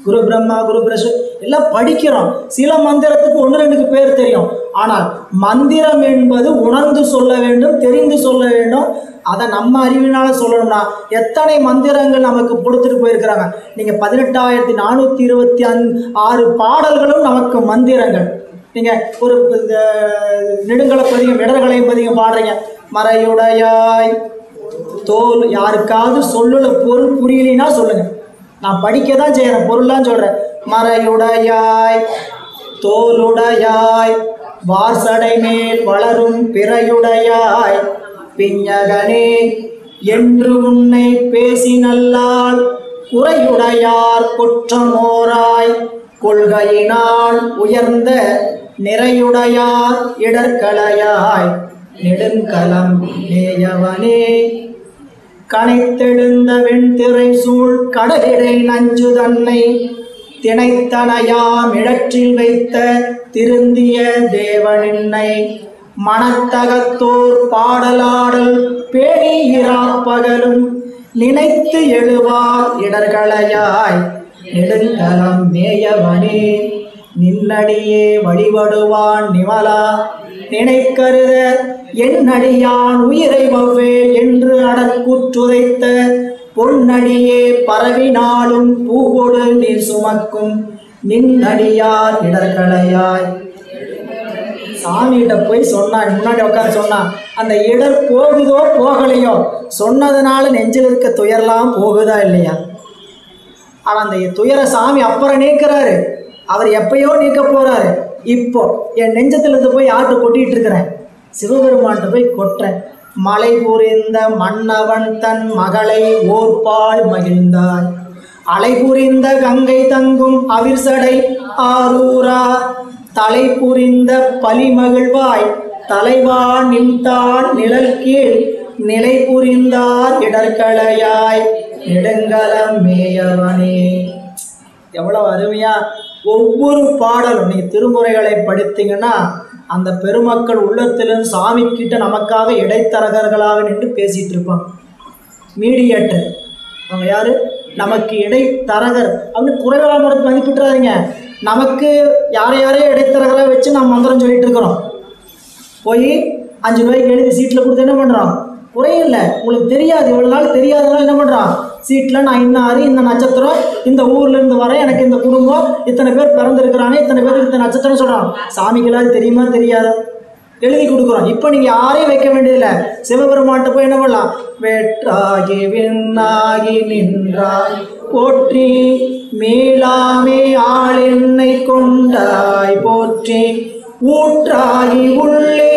குரு பிரம்மா குரு பிரசு எல்லாம் படிக்கிறோம். சில மந்திரத்துக்கு 1-2 பேர் தெரியும். ஆனால் மந்திரம் என்பது உணர்ந்து சொல்ல வேண்டும், தெரிந்து சொல்ல வேண்டும். அதை நம்ம அறிவினால் சொல்லணும்னா எத்தனை மந்திரங்கள் நமக்கு கொடுத்துட்டு போயிருக்கிறாங்க. நீங்கள் 18,426 பாடல்களும் நமக்கு மந்திரங்கள். நீங்கள் ஒரு நெடுங்கலை பதிகம் இடர்களையும் பதிகம் பாடுறீங்க. மறையுடையாய் தோல், யாருக்காவது சொல்லுல பொருள் புரியலினா சொல்லுங்க, நான் படிக்க தான் செய்கிறேன், பொருள்லாம் சொல்கிறேன். மறையுடையாய் தோலுடையாய் வார்சடை மேல் வளரும் பிறையுடையாய் பிஞகனே என்று உன்னை பேசி நல்லால் குறையுடையார் குற்றமோராய் கொள்கையினால் உயர்ந்த நிறையுடையார் இடர்களையாய் நெடுங்கலம் நேயவனே கனைத்தெழுந்த வெண்திரை சூழ் கடலிடை நஞ்சு தன்னை திணைத்தனையாம் இடற்றில் வைத்த திருந்திய தேவனின்னை மனத்தகத்தோர் பாடலாடல் பேணி இராப்பகலும் நினைத்து எழுவார் இடர்களையாய் நெடுங்கலம் மேயவனே நின்னடியே வழிபடுவான் நிமலா நினைக்கருத என்னடியான் உயிரை வவ்வே என்று அடற்குற்றுதைத்த பொன்னடியே பரவினாலும் பூகொடு நீர் சுமக்கும் நின்னடியார் இடர்களையாய். சாமிகிட்ட போய் சொன்னான், முன்னாடி உட்காந்து சொன்னான். அந்த இடர் போகுதோ போகலையோ, சொன்னதுனால நெஞ்சில் இருக்க துயரெல்லாம் போகுதா இல்லையா? ஆனால் அந்த துயர சாமி அப்புறம் நீக்கிறாரு. அவர் எப்பயோ நீக்க போறாரு. இப்போ என் நெஞ்சத்திலிருந்து போய் ஆட்டு கொட்டிட்டு இருக்கிறேன், சிவபெருமான்கிட்ட போய் கொட்டுறேன். மலை புரிந்த மன்னவன் தன் மகளை ஓர்பால் மகிழ்ந்தாய், அலை புரிந்த கங்கை தங்கும் அவிர்சடை ஆரூரா தலை புரிந்த பலிமகிழ்வாய் தலைவா நின்றாள் நிழல் கீழ் நிலை புரிந்தார் இடர்களையாய் நெடுங்கலம் மேயவனே. எவ்வளவு அருமையா ஒவ்வொரு பாடலும் நீங்கள் திருமுறைகளை படித்தீங்கன்னா அந்த பெருமக்கள் உள்ளத்திலும் சாமி கிட்ட நமக்காக இடைத்தரகர்களாக நின்று பேசிட்டு இருப்பாங்க. மீடியேட்டர் அவங்க யாரு? நமக்கு இடைத்தரகர் அப்படின்னு குறைவாக மதிப்பிட்டுறாதீங்க. நமக்கு யாரையும் இடைத்தரகராக வச்சு நம்ம மந்திரம் சொல்லிட்டு இருக்கிறோம். போய் 5 ரூபாய்க்கு எழுதி சீட்டில் கொடுத்து என்ன பண்ணுறோம்? குறையில்லை, உங்களுக்கு தெரியாது, இவ்வளோ நாள் தெரியாதனால என்ன பண்ணுறான்? சீட்டில் நான் இன்னாரு, இந்த நட்சத்திரம், இந்த ஊர்லேருந்து வரேன், எனக்கு இந்த குடும்பம், இத்தனை பேர் பிறந்திருக்கிறாங்க, இத்தனை பேருக்கு இந்த நட்சத்திரம் சொல்கிறான். சாமிக்கெல்லாம் தெரியுமா தெரியாதா? எழுதி கொடுக்குறோம். இப்போ நீங்கள் யாரையும் வைக்க வேண்டியதில்லை. சிவபெருமான்கிட்ட போய் என்ன பண்ணலாம்? வேற்றாகி விண்ணாகி நின்றாய் போற்றி மேலாமே ஆள் என்னை கொண்டாய் போற்றி ஊற்றாகி உள்ளே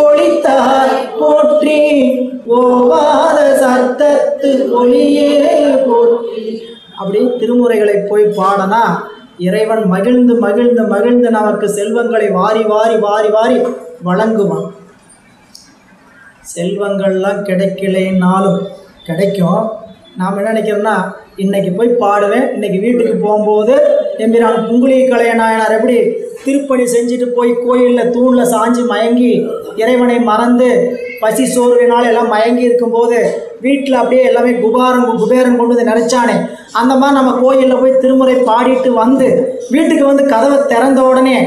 ஒளித்தாய் போற்றி ஓவாத சத்தத்து ஒளியே போற்றி. அப்படி திருமுறைகளை போய் பாடனா இறைவன் மகிழ்ந்து மகிழ்ந்து மகிழ்ந்து நமக்கு செல்வங்களை வாரி வாரி வாரி வாரி வழங்குவான். செல்வங்கள்லாம் கிடைக்கலைன்னாலும் கிடைக்கும். நாம் என்ன நினைக்கிறோம்னா, இன்றைக்கி போய் பாடுவேன், இன்றைக்கி வீட்டுக்கு போகும்போது எம்பிரான் புங்குலி கலைய நாயனார் எப்படி திருப்பணி செஞ்சுட்டு போய் கோயிலில் தூணில் சாஞ்சு மயங்கி இறைவனை மறந்து பசி சோர்வினால் எல்லாம் மயங்கி இருக்கும்போது வீட்டில் அப்படியே எல்லாமே குபேரன் கொண்டு வந்து நினச்சானே, அந்த மாதிரி நம்ம கோயிலில் போய் திருமுறை பாடிட்டு வந்து வீட்டுக்கு வந்து கதவை திறந்த உடனே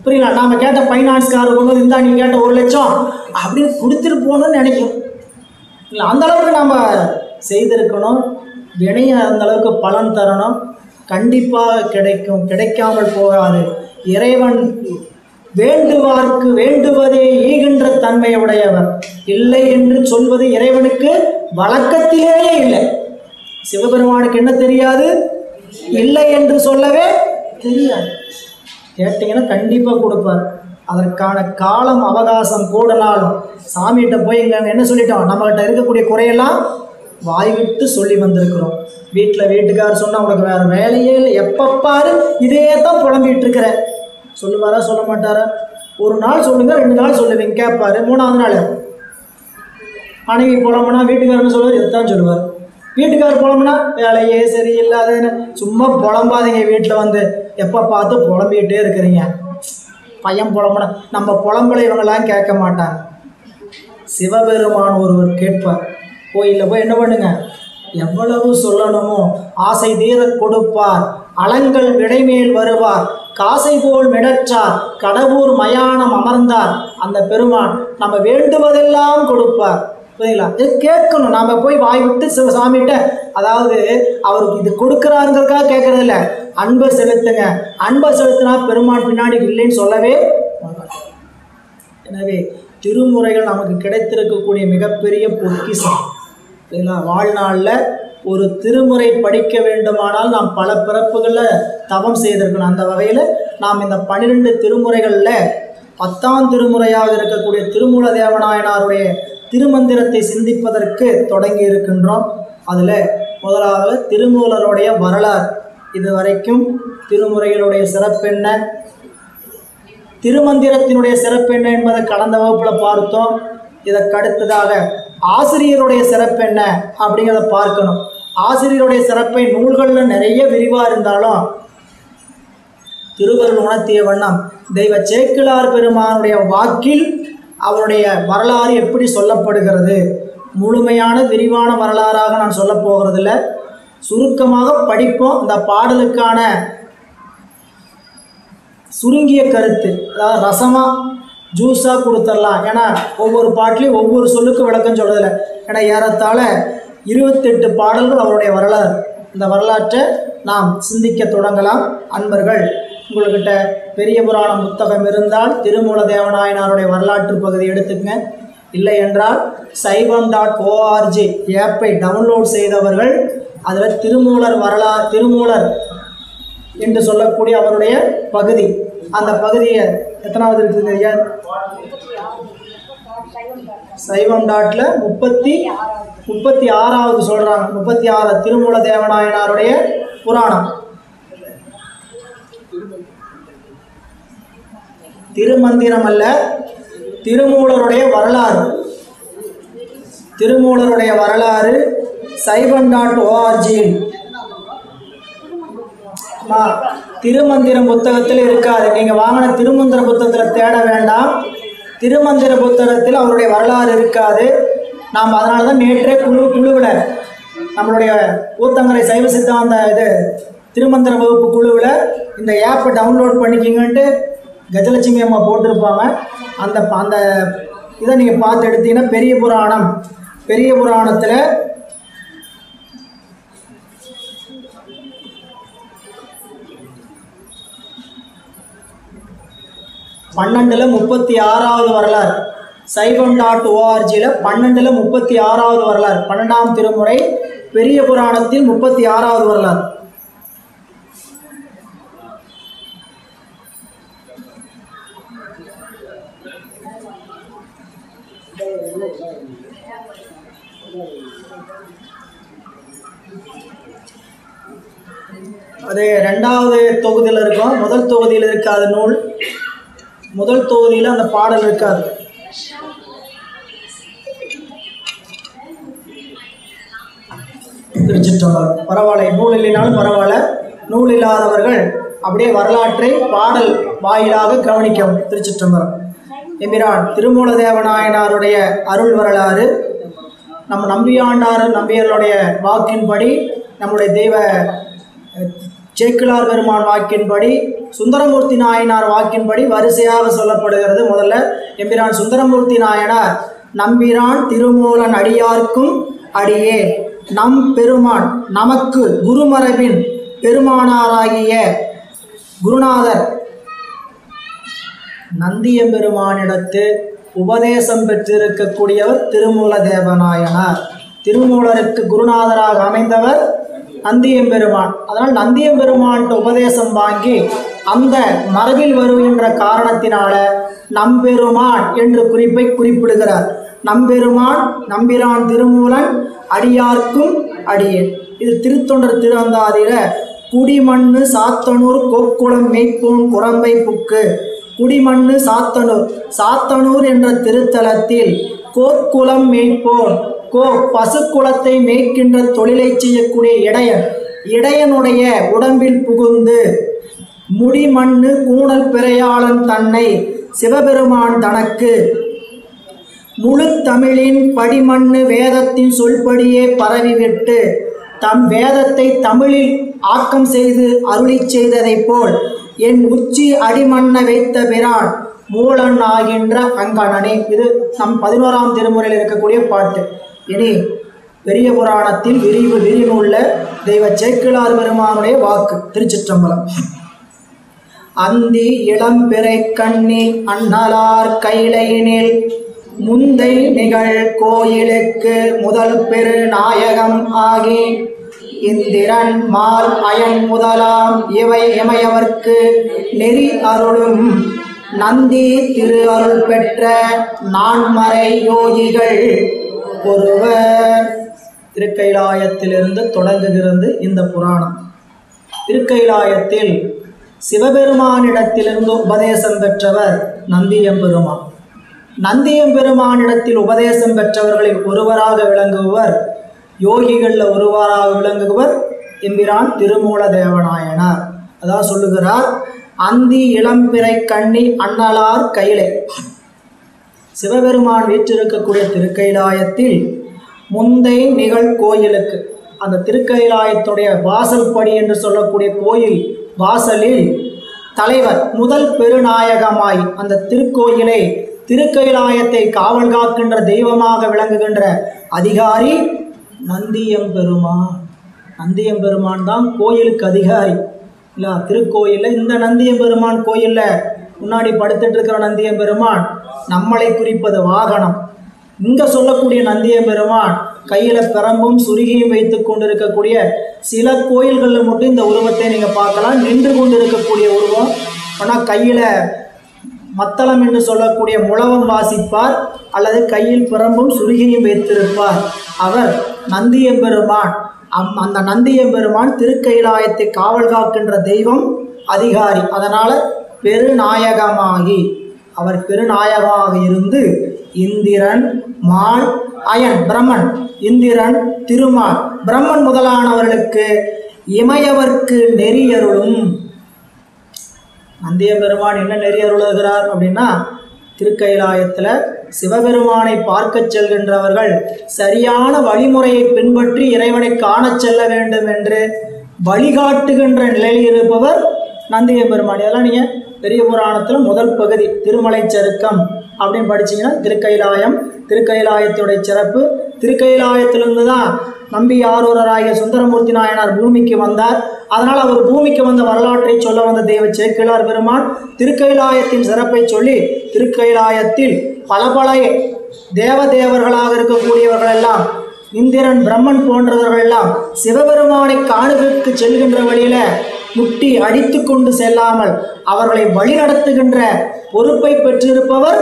புரியல, நாம் கேட்ட ஃபைனான்ஸ்காரர் கொண்டு வந்து இருந்தால் நீங்கள் கேட்ட 1 லட்சம் அப்படின்னு கொடுத்துட்டு போகணும்னு நினைக்கும். இல்லை, அந்தளவுக்கு நம்ம செய்திருக்கணும். வினையை அந்தளவுக்கு பலன் தரணும். கண்டிப்பாக கிடைக்கும், கிடைக்காமல் போகாது. இறைவன் வேண்டுவார்க்கு வேண்டுவதே ஈகின்ற தன்மை உடையவர். இல்லை என்று சொல்வது இறைவனுக்கு வழக்கத்திலேயே இல்லை. சிவபெருமானுக்கு என்ன தெரியாது? இல்லை என்று சொல்லவே தெரியாது. கேட்டிங்கன்னா கண்டிப்பாக கொடுப்பார். அதற்கான காலம் அவகாசம் கூடனாலும் சாமிகிட்ட போய் இங்கே என்ன சொல்லிட்டோம், நம்மகிட்ட இருக்கக்கூடிய குறையெல்லாம் வாய் விட்டு சொல்லி வந்திருக்கிறோம். வீட்டுக்காரர் சொன்னால் உனக்கு வேறு வேலையே இல்லை, எப்போ பாரு இதே தான் புலம்பிகிட்டு இருக்கிற. சொல்லுவாரா சொல்ல மாட்டாரா? ஒரு நாள் சொல்லுங்கள், 2 நாள் சொல்லுவீங்க, கேட்பாரு. 3ஆவது நாள் மனைவி புலம்புனா வீட்டுக்காரன்னு சொல்லுவார், இதுதான் சொல்லுவார். வீட்டுக்காரர் புலம்புனா வேலையே சரியில்லாத சும்மா புலம்பாதீங்க. வீட்டில் வந்து எப்போ பார்த்து புலம்பிக்கிட்டே இருக்கிறீங்க. பையன் புலம்புனா நம்ம புலம்பலை இவங்கெல்லாம் கேட்க மாட்டாங்க. சிவபெருமான் ஒருவர் கேட்பார். கோயிலில் போய் என்ன பண்ணுங்க, எவ்வளவு சொல்லணுமோ ஆசை தீர கொடுப்பார், அலங்கள் விடைமேல் வருவார், காசை போல் மிடற்றார், கடவுர் மயானம் அமர்ந்தார். அந்த பெருமான் நம்ம வேண்டுவதெல்லாம் கொடுப்பார். புரியுங்களா? இது கேட்கணும். நாம் போய் வாய் விட்டு சாமிகிட்ட, அதாவது அவருக்கு இது கொடுக்குறாருங்கிறதுக்காக கேட்கறது இல்லை, அன்பை செலுத்துங்க. அன்பை செலுத்தினா பெருமான் பின்னாடி இல்லைன்னு சொல்லவே. எனவே திருமுறைகள் நமக்கு கிடைத்திருக்கக்கூடிய மிகப்பெரிய பொக்கிஷம். சரிங்களா? வாழ்நாளில் ஒரு திருமுறை படிக்க வேண்டுமானால் நாம் பல பிறப்புகளில் தவம் செய்திருக்கணும். அந்த வகையில் நாம் இந்த 12 திருமுறைகளில் 10ஆம் திருமுறையாக இருக்கக்கூடிய திருமூல தேவநாயனாருடைய திருமந்திரத்தை சிந்திப்பதற்கு தொடங்கி இருக்கின்றோம். அதில் முதலாவது திருமூலருடைய வரலாறு. இதுவரைக்கும் திருமுறைகளுடைய சிறப்பென்ன, திருமந்திரத்தினுடைய சிறப்பென்ன என்பதை கடந்த வகுப்பில் பார்த்தோம். இதற்கு அடுத்ததாக ஆசிரியருடைய சிறப்பென்ன அப்படிங்கிறத பார்க்கணும். ஆசிரியருடைய சிறப்பை நூல்களில் நிறைய விரிவாக இருந்தாலும் திருவருள் உணர்த்திய வண்ணம் தெய்வ சேக்கிழார் பெருமானுடைய வாக்கில் அவருடைய வரலாறு எப்படி சொல்லப்படுகிறது, முழுமையான விரிவான வரலாறாக நான் சொல்ல போகிறதில்ல, சுருக்கமாக படிப்போம். இந்த பாடலுக்கான சுருங்கிய கருத்து, அதாவது ரசமாக ஜூஸாக கொடுத்துடலாம். ஏன்னா ஒவ்வொரு பாட்டிலையும் ஒவ்வொரு சொல்லுக்கு விளக்கம் சொல்கிறதில்ல. ஏன்னா ஏறத்தாழ 28 பாடல்கள் அவருடைய வரலாறு. இந்த வரலாற்றை நாம் சிந்திக்க தொடங்கலாம். அன்பர்கள், உங்கள்கிட்ட பெரிய புராணம் புத்தகம் இருந்தால் திருமூல தேவநாயனாருடைய வரலாற்று பகுதி எடுத்துக்கங்க. இல்லை என்றால் saivam.org ஆப்பை டவுன்லோட் செய்தவர்கள் அதில் திருமூலர் வரலாறு, திருமூலர் என்று சொல்லக்கூடிய அவருடைய பகுதி, அந்த பகுதியை எத்தனாவது இருக்குது ஐயா? சைவம்.ல 36வது சொல்கிறாங்க. 36 திருமூல தேவநாயனாருடைய புராணம். திருமந்திரம் அல்ல, திருமூலருடைய வரலாறு. திருமூலருடைய வரலாறு saivam.org. திருமந்திரம் புத்தகத்தில் இருக்காது. நீங்கள் வாங்கின திருமந்திர புத்தகத்தில் தேட வேண்டாம். திருமந்திர புத்தகத்தில் அவருடைய வரலாறு இருக்காது. நாம் அதனால தான் நேற்றே குழுவில் நம்மளுடைய ஊத்தங்கரை சைவ சித்தாந்த இது திருமந்திர வகுப்பு குழுவில் இந்த ஆப்பை டவுன்லோட் பண்ணிக்கிங்கன்ட்டு கஜலட்சுமி அம்மா போட்டிருப்பாங்க. அந்த இதை நீங்கள் பார்த்து எடுத்தீங்கன்னா பெரிய புராணத்தில் 12ல் 36வது வரலாறு. saivam.org 12ல் 36வது வரலாறு. 12ஆம் திருமுறை பெரிய புராணத்தில் 36வது வரலாறு. அது 2வது தொகுதியில் இருக்கும். முதல் தொகுதியில் இருக்காது நூல். முதல் தொகுதியில் அந்த பாடல் இருக்காது. திருச்சிற்றம்பலம். பரவாயில்ல, நூல் இல்லைனாலும் பரவாயில்ல. நூல் இல்லாதவர்கள் அப்படியே வரலாற்றை பாடல் வாயிலாக கவனிக்கவும். திருச்சிற்றம்பலம். எம்பிரான் திருமூல தேவநாயனாருடைய அருள் வரலாறு, நம் நம்பியர்களுடைய வாக்கின்படி, நம்முடைய தெய்வ சேக்கிழார் பெருமான் வாக்கின்படி, சுந்தரமூர்த்தி நாயனார் வாக்கின்படி வரிசையாக சொல்லப்படுகிறது. முதல்ல எம்பிரான் சுந்தரமூர்த்தி நாயனார், நம்பிரான் திருமூலன் அடியார்க்கும் அடியே, நம் பெருமான் நமக்கு குருமரபின் பெருமானாராகிய குருநாதர் நந்தியம்பெருமானிடத்து உபதேசம் பெற்றிருக்கக்கூடியவர் திருமூல தேவநாயனார். திருமூலருக்கு குருநாதராக அமைந்தவர் நந்தியம்பெருமான். அதனால் நந்தியம்பெருமான்கிட்ட உபதேசம் வாங்கி அந்த மரபில் வருகின்ற காரணத்தினால நம்பெருமான் என்று குறிப்பிடுகிறார். நம்பெருமான் நம்பிரான் திருமூலன் அடியார்க்கும் அடியேன். இது திருத்தொண்டர் திருவந்தாதியில குடிமண்ணு சாத்தனூர் கோக்குளம் மேய்ப்போன் குரம்பை புக்கு. குடிமண்ணு சாத்தனூர், சாத்தனூர் என்ற திருத்தலத்தில் கோக்குளம் மேய்ப்போன், பசுக்குளத்தை மேய்க்கின்ற தொழிலை செய்யக்கூடிய இடையனுடைய உடம்பில் புகுந்து முடிமண்ணு கூணல் பிறையாளன் தன்னை சிவபெருமான் தனக்கு முழு தமிழின் படிமண்ணு வேதத்தின் சொல்படியே பரவிவிட்டு தம் வேதத்தை தமிழில் ஆக்கம் செய்து அருளி செய்ததைப் போல் என் உச்சி அடிமண்ண வைத்த பிரான் மூலன் ஆகின்ற அங்கணனே. இது நம் 11ஆம் திருமுறையில் இருக்கக்கூடிய பாட்டு. இனி பெரிய புராணத்தில் விரிவுள்ள தெய்வ சேக்கிழார் பெருமானுடைய வாக்கு. திருச்சிற்றம்பலம். அந்தி இளம்பிறை கண்ணி அண்ணலார் கைலையினில் முந்தை நிகழ் கோயிலுக்கு முதல் பெரு நாயகம் ஆகி இந்திரன் மால் அயன் முதலாம் இவை இமையவர்க்கு நெறி அருளும் நந்தி திரு அருள் பெற்ற நான்மறை யோகிகள் ஒருவர். திருக்கைலாயத்திலிருந்து தொடங்குகிறது இந்த புராணம். திருக்கைலாயத்தில் சிவபெருமானிடத்திலிருந்து உபதேசம் பெற்றவர் நந்தியம்பெருமான். நந்தியம்பெருமானிடத்தில் உபதேசம் பெற்றவர்களில் ஒருவராக விளங்குபவர், யோகிகளில் ஒருவராக விளங்குபவர் எம்பிரான் திருமூல தேவநாயனார். அதான் சொல்லுகிறார், அந்தி இளம்பிறை கண்ணி அண்ணலார் கைலை. சிவபெருமான் வீற்றிருக்கக்கூடிய திருக்கைலாயத்தில் முந்தை நிகழ் கோயிலுக்கு, அந்த திருக்கைலாயத்துடைய வாசல் படி என்று சொல்லக்கூடிய கோயில் வாசலில் தலைவர் முதல் பெருநாயகமாய் அந்த திருக்கோயிலை திருக்கைலாயத்தை காவல் காக்கின்ற தெய்வமாக விளங்குகின்ற அதிகாரி நந்தியம்பெருமான். நந்தியம்பெருமான் தான் கோயிலுக்கு அதிகாரி இல்லை? திருக்கோயிலில் இந்த நந்தியம்பெருமான் கோயிலில் முன்னாடி படுத்துட்டு இருக்கிற நந்தியம்பெருமான் நம்மளை குறிப்பது வாகனம். இங்கே சொல்லக்கூடிய நந்தியம்பெருமான் கையில் பிரம்பும் சுருகியும் வைத்து கொண்டிருக்கக்கூடிய சில கோயில்களில் மட்டும் இந்த உருவத்தை நீங்கள் பார்க்கலாம். நின்று கொண்டு இருக்கக்கூடிய உருவம். ஆனால் கையில் மத்தளம் என்று சொல்லக்கூடிய முழவம் வாசிப்பார், அல்லது கையில் பிரம்பும் சுருகியும் வைத்திருப்பார். அவர் நந்தியம்பெருமான். அந்த நந்தியம்பெருமான் திருக்கைலாயத்தை காவல் காக்கின்ற தெய்வம், அதிகாரி. அதனால் பெருநாயகமாகி, அவர் பெருநாயகமாக இருந்து இந்திரன் மால் அயன் பிரம்மன், இந்திரன் திருமால் பிரம்மன் முதலானவர்களுக்கு இமையவர்க்கு நெறியருளும். நந்தியம்பெருமான் என்ன நெறி அருளுகிறார் அப்படின்னா, திருக்கைலாயத்தில் சிவபெருமானை பார்க்க செல்கின்றவர்கள் சரியான வழிமுறையை பின்பற்றி இறைவனை காண செல்ல வேண்டும் என்று வழிகாட்டுகின்ற நிலையில் இருப்பவர் நந்தியம்பெருமான். இதெல்லாம் நீங்கள் பெரிய புராணத்தில் முதல் பகுதி திருமலை சருக்கம் அப்படின்னு படிச்சிங்கன்னா திருக்கைலாயம், திருக்கைலாயத்துடைய சிறப்பு. திருக்கைலாயத்திலிருந்து தான் நம்பி ஆரூரராகிய சுந்தரமூர்த்தி நாயனார் பூமிக்கு வந்தார். அதனால் அவர் பூமிக்கு வந்த வரலாற்றை சொல்ல வந்த தெய்வ சேக்கிழார் பெருமான் திருக்கைலாயத்தின் சிறப்பை சொல்லி, திருக்கைலாயத்தில் பல தேவதேவர்களாக இருக்கக்கூடியவர்கள் எல்லாம், இந்திரன் பிரம்மன் போன்றவர்கள் எல்லாம் சிவபெருமானை காணுவதற்கு செல்கின்ற வழியில முட்டி அடித்து கொண்டு செல்லாமல் அவர்களை வழிநடத்துகின்ற பொறுப்பை பெற்றிருப்பவர்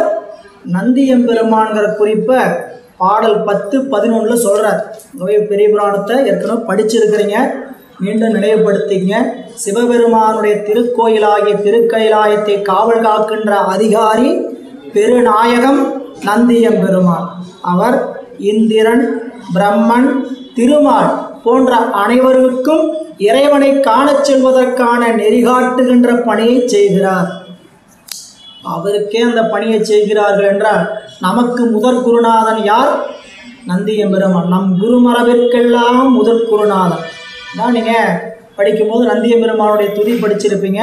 நந்தியம்பெருமான்கிற குறிப்பை பாடல் 10-11 சொல்கிறார். பெரிய புராணத்தை ஏற்கனவே படிச்சிருக்கிறீங்க, மீண்டும் நினைவுபடுத்திங்க. சிவபெருமானுடைய திருக்கோயிலாகிய திருக்கைலாயத்தை காவல் காக்கின்ற அதிகாரி பெருநாயகம் நந்தியம்பெருமான். அவர் இந்திரன் பிரம்மன் திருமால் போன்ற அனைவருக்கும் இறைவனை காணச் செல்வதற்கான நெறிகாட்டுகின்ற பணியை செய்கிறார். அவருக்கே அந்த பணியை செய்கிறார்கள் என்றால் நமக்கு முதற் குருநாதன் யார்? நந்தியம்பெருமான். நம் குருமரபிற்கெல்லாம் முதற் குருநாதன் தான். நீங்கள் படிக்கும்போது நந்தியம்பெருமானுடைய துதி படிச்சிருப்பீங்க.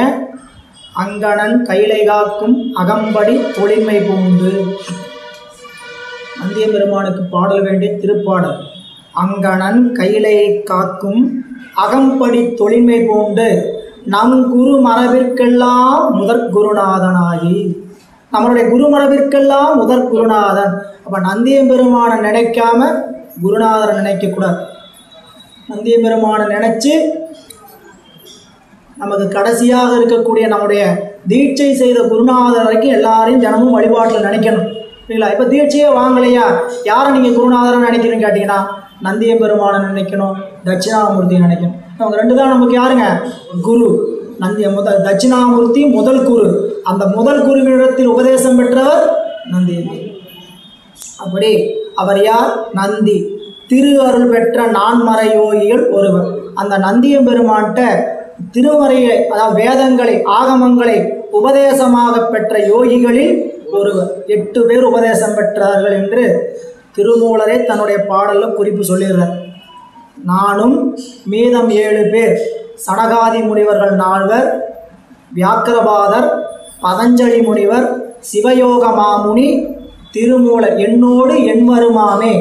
அங்கணன் கைலை காக்கும் அகம்படி தொழிமை பூண்டு. நந்தியம்பெருமானுக்கு பாடல் வேண்டிய திருப்பாடல். அங்கணன் கைலை காக்கும் அகம்படி தொழிமை பூண்டு நம் குரு மரபிற்கெல்லாம் முதற் குருநாதனாகி. நம்மளுடைய குருமரபிற்கெல்லாம் முதற் குருநாதன். அப்போ நந்தியம்பெருமானை நினைக்காம குருநாதரை நினைக்கக்கூடாது. நந்தியம்பெருமானை நினச்சி நமக்கு கடைசியாக இருக்கக்கூடிய நம்முடைய தீட்சை செய்த குருநாதர் வரைக்கும் எல்லாரையும் தினமும் வழிபாட்டில் நினைக்கணும் இல்லைங்களா. இப்போ தீட்சையே வாங்கலையா, யாரை நீங்கள் குருநாதரை நினைக்கிறீங்கன்னு கேட்டிங்கன்னா நந்திய பெருமானை நினைக்கணும், தட்சிணாமூர்த்தியை நினைக்கணும். அவங்க 2 தான் நமக்கு யாருங்க குரு. தட்சிணாமூர்த்தி முதல் குரு. அந்த முதல் குருவினிடத்தில் உபதேசம் பெற்றவர் நந்திய. அப்படி அவர் யார்? நந்தி. திரு அருள் பெற்ற நான்மறை யோகிகள் ஒருவர். அந்த நந்திய பெருமான்கிட்ட திருமறையை, அதாவது வேதங்களை, ஆகமங்களை உபதேசமாக பெற்ற யோகிகளில் ஒருவர். 8 பேர் உபதேசம் பெற்றார்கள் என்று திருமூலரே தன்னுடைய பாடலில் குறிப்பு சொல்லிடுறார். நானும் மீதம் 7 பேர், சனகாதி முனிவர்கள் 4, வியாக்கிரபாதர், பதஞ்சலி முனிவர், சிவயோக மாமுனி, திருமூலர், என்னோடு எண்மருமாமே.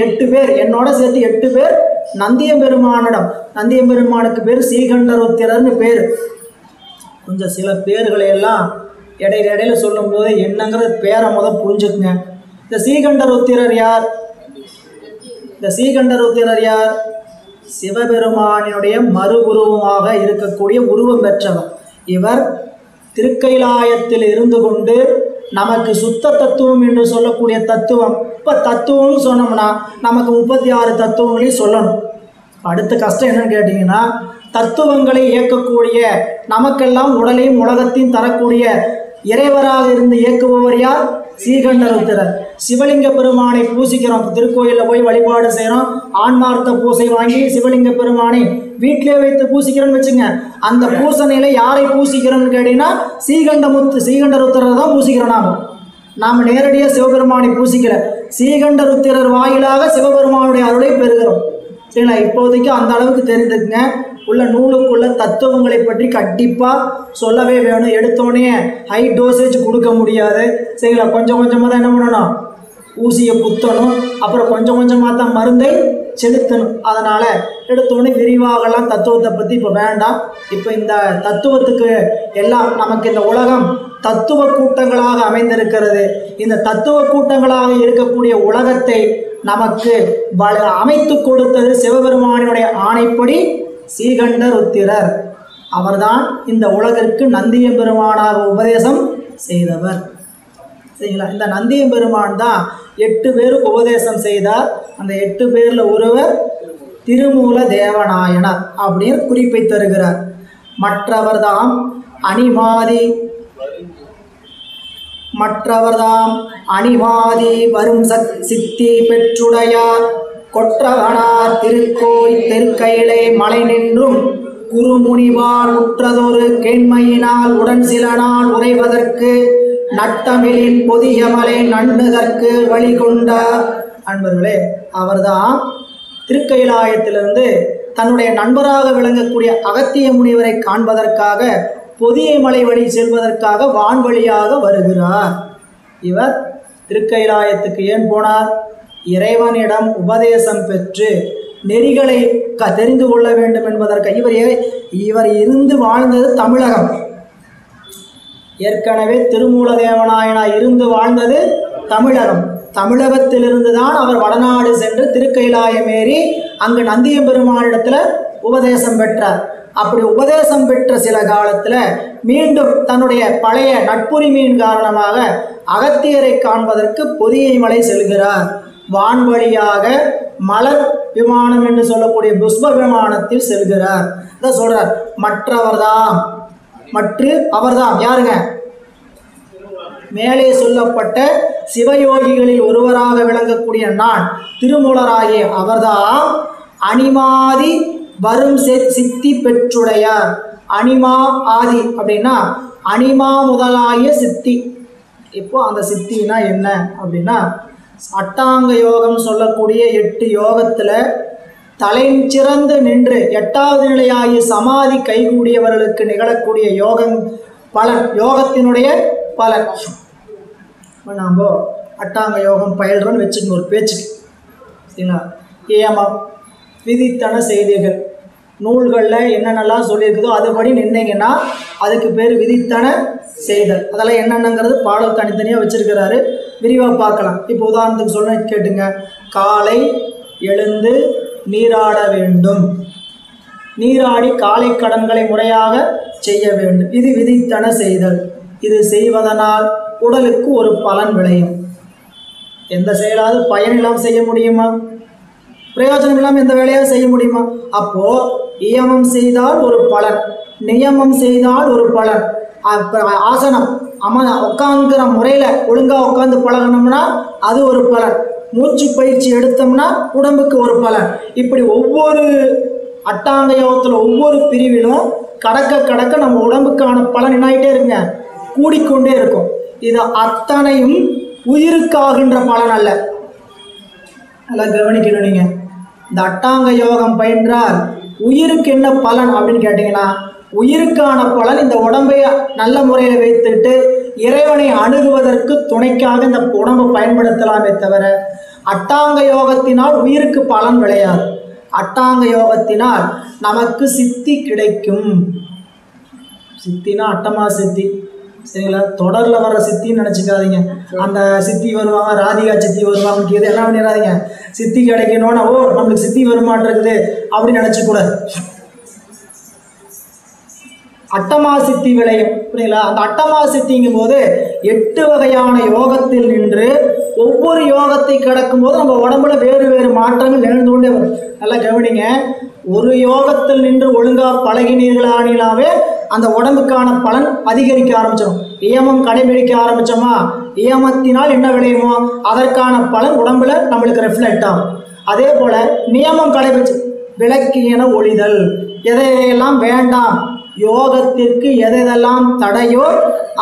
8 பேர், என்னோட சேர்த்து 8 பேர் நந்திய பெருமானிடம். நந்திய பெருமானுக்கு பேர் ஸ்ரீகண்டருத்திரர்னு பேர். கொஞ்சம் சில பேர்களை எல்லாம் இடையில சொல்லும்போது என்னங்கிறது பேரை புரிஞ்சுக்குங்க. இந்த ஸ்ரீகண்டருத்திரர் யார்? சிவபெருமானினுடைய மறுபுருவமாக இருக்கக்கூடிய உருவம் பெற்றவர். இவர் திருக்கைலாயத்தில் இருந்து கொண்டு நமக்கு சுத்த தத்துவம் என்று சொல்லக்கூடிய தத்துவம். இப்போ தத்துவம்னு சொன்னோம்னா நமக்கு 36 தத்துவங்களையும் சொல்லணும். அடுத்த கஷ்டம் என்னன்னு கேட்டிங்கன்னா, தத்துவங்களை இயக்கக்கூடிய, நமக்கெல்லாம் உடலையும் உலகத்தையும் தரக்கூடிய இறைவராக இருந்து இயக்குபவர் யார்? ஸ்ரீகண்டருத்திரர். சிவலிங்க பெருமானை பூசிக்கிறோம், திருக்கோயிலில் போய் வழிபாடு செய்கிறோம், ஆன்மார்த்த பூசை வாங்கி சிவலிங்க பெருமானை வீட்டிலே வைத்து பூசிக்கிறோன்னு வச்சுங்க. அந்த பூசணையில் யாரை பூசிக்கிறோம்னு கேட்டிங்கன்னா ஸ்ரீகண்டருத்திரர் தான் பூசிக்கிறோம். நாம் நேரடியாக சிவபெருமானை பூசிக்கிற ஸ்ரீகண்டருத்திரர் வாயிலாக சிவபெருமானுடைய அருளை பெறுகிறோம். சரிங்களா? இப்போதைக்கு அந்த அளவுக்கு தெரிந்துக்குங்க. உள்ள நூலுக்குள்ள தத்துவங்களை பற்றி கண்டிப்பாக சொல்லவே வேணும். எடுத்தோடனே ஹை டோசேஜ் கொடுக்க முடியாது. சரிங்களா? கொஞ்சம் கொஞ்சமாக தான் என்ன பண்ணணும், ஊசியை குத்தணும், அப்புறம் கொஞ்சம் கொஞ்சமாக தான் மருந்தை செலுத்தணும். அதனால் எடுத்தோடனே விரிவாகலாம் தத்துவத்தை பற்றி இப்போ வேண்டாம். இப்போ இந்த தத்துவத்துக்கு எல்லாம் நமக்கு இந்த உலகம் தத்துவ கூட்டங்களாக அமைந்திருக்கிறது. இந்த தத்துவ கூட்டங்களாக இருக்கக்கூடிய உலகத்தை நமக்கு அமைத்து கொடுத்தது சிவபெருமானுடைய ஆணைப்படி ஸ்ரீகண்டருத்திரர். அவர்தான் இந்த உலகிற்கு நந்திய பெருமானாக உபதேசம் செய்தவர். சரிங்களா? இந்த நந்திய பெருமான் தான் 8 பேருக்கு உபதேசம் செய்தார். அந்த 8 பேரில் ஒருவர் திருமூல தேவநாயனர் அப்படின்னு குறிப்பை தருகிறார். மற்றவர்தாம் அணிமாதி வரும் சித்தி பெற்றுடையார் கொற்றவனார் திருக்கோய் தெற்கையிலே மலை நின்றும் குருமுனிவால் உற்றதொரு கேண்மையினால் உடன் சில நாள் உறைவதற்கு நட்டமிழின் பொதியமலை நண்ணுதற்கு வழி கொண்டார். அன்பர்களே, அவர்தான் திருக்கைலாயத்திலிருந்து தன்னுடைய நண்பராக விளங்கக்கூடிய அகத்திய முனிவரை காண்பதற்காக பொதியை மலை வழி செல்வதற்காக வான்வழியாக வருகிறார். இவர் திருக்கைலாயத்துக்கு ஏன் போனார்? இறைவனிடம் உபதேசம் பெற்று நெறிகளை தெரிந்து கொள்ள வேண்டும் என்பதற்கு. இவர் இருந்து வாழ்ந்தது தமிழகம். ஏற்கனவே திருமூல தேவநாயனார் இருந்து வாழ்ந்தது தமிழகம். தமிழகத்திலிருந்து தான் அவர் வடநாடு சென்று திருக்கைலாயம் ஏறி அங்கு நந்திய பெருமானிடத்தில் உபதேசம் பெற்றார். அப்படி உபதேசம் பெற்ற சில காலத்தில் மீண்டும் தன்னுடைய பழைய நட்புரிமையின் காரணமாக அகத்தியரை காண்பதற்கு பொதியை மலை செல்கிறார். வான்வழியாக மலர் விமானம் என்று சொல்லக்கூடிய புஷ்ப விமானத்தில் செல்கிறார். இதை சொல்றார். அவர்தாம் யாருங்க? மேலே சொல்லப்பட்ட சிவயோகிகளில் ஒருவராக விளங்கக்கூடிய நான் திருமூலராகிய அவர்தான் அணிமாதி வரும் சித்தி பெற்றுடையார். அணிமா ஆதி அப்படின்னா அணிமா முதலாகிய சித்தி. இப்போ அந்த சித்தினா என்ன அப்படின்னா, அட்டாங்க யோகம் சொல்லக்கூடிய 8 யோகத்தில் தலைச்சிறந்து நின்று 8வது நிலையாகிய சமாதி கைகூடியவர்களுக்கு நிகழக்கூடிய பலன், யோகத்தினுடைய பலன். நாம் அட்டாங்க யோகம் பயில்றோன்னு வச்சுக்கணும் ஒரு பேச்சுக்கு. சரிங்களா? ஏமம் விதித்தன செய்திகள் நூல்களில் என்னென்னலாம் சொல்லியிருக்குதோ அதுபடி நின்றீங்கன்னா அதுக்கு பேர் விதித்தன செய்தல். அதெல்லாம் என்னென்னங்கிறது பாடல் தனித்தனியாக வச்சுருக்கிறாரு, விரிவாக பார்க்கலாம். இப்போ உதாரணத்துக்கு சொல்ல கேட்டுங்க. காலை எழுந்து நீராட வேண்டும். நீராடி காலை கடன்களை முறையாக செய்ய வேண்டும். இது விதித்தன செய்தல். இது செய்வதனால் உடலுக்கு ஒரு பலன் விளையும். எந்த செயலாவது பயன் இல்லாமல் செய்ய முடியுமா? பிரயோஜனம் இல்லாமல் எந்த வேலையாவது செய்ய முடியுமா? அப்போ நியமம் செய்தால் ஒரு பலன், நியமம் செய்தால் ஒரு பலன். ஆசனம் உட்காந்துக்கிற முறையில் ஒழுங்காக உட்காந்து பழகணும்னா அது ஒரு பலன். மூச்சு பயிற்சி எடுத்தோம்னா உடம்புக்கு ஒரு பலன். இப்படி ஒவ்வொரு அட்டாங்க யோகத்தில் ஒவ்வொரு பிரிவிலும் கடக்க கடக்க நம்ம உடம்புக்கான பலன் என்னாகிட்டே இருக்குங்க, கூடிக்கொண்டே இருக்கும். இது அத்தனையும் உயிருக்காகின்ற பலன் அல்ல. நல்லா கவனிக்கணும். நீங்கள் இந்த அட்டாங்க யோகம் பயின்றால் உயிருக்கு என்ன பலன் அப்படின்னு கேட்டிங்கன்னா, உயிருக்கான பலன் இந்த உடம்பை நல்ல முறையில் வைத்துட்டு இறைவனை அணுகுவதற்கு துணைக்காக இந்த உடம்பை பயன்படுத்தலாமே தவிர அட்டாங்க யோகத்தினால் உயிருக்கு பலன் விளையாது. அட்டாங்க யோகத்தினால் நமக்கு சித்தி கிடைக்கும். சித்தினா அட்டமா சித்தி, சரிங்களா? தொடரில் வர்ற சித்தின்னு நினச்சிக்காதீங்க. அந்த சித்தி வருவாங்க, ராதிகா சித்தி வருவாங்க, இது என்ன பண்ணிடாதீங்க. சித்தி கிடைக்கணும்னா ஓ நம்மளுக்கு சித்தி வருமாட்டிருக்குது அப்படின்னு நினச்சிக்கூடாது. அட்டமா சித்தி விளையும், புரியுங்களா? அந்த அட்டமா சித்திங்கும் போது 8 வகையான யோகத்தில் நின்று ஒவ்வொரு யோகத்தை கடக்கும் போது நம்ம உடம்புல வேறு வேறு மாற்றங்கள் நிகழ்ந்து கொண்டே வரும். நல்லா கவனிங்க. ஒரு யோகத்தில் நின்று ஒழுங்காக பழகினீர்களானாவே அந்த உடம்புக்கான பலன் அதிகரிக்க ஆரம்பிச்சிடும். நியமம் கடைபிடிக்க ஆரம்பித்தோமா, நியமத்தினால் என்ன விளையுமோ அதற்கான பலன் உடம்புல நம்மளுக்கு ரெஃப்ளெக்ட் ஆகும். அதே போல் நியமம் கடைபிடிச்சு விளக்கியன ஒழிதல், எதையெல்லாம் வேண்டாம், யோகத்திற்கு எதெல்லாம் தடையோ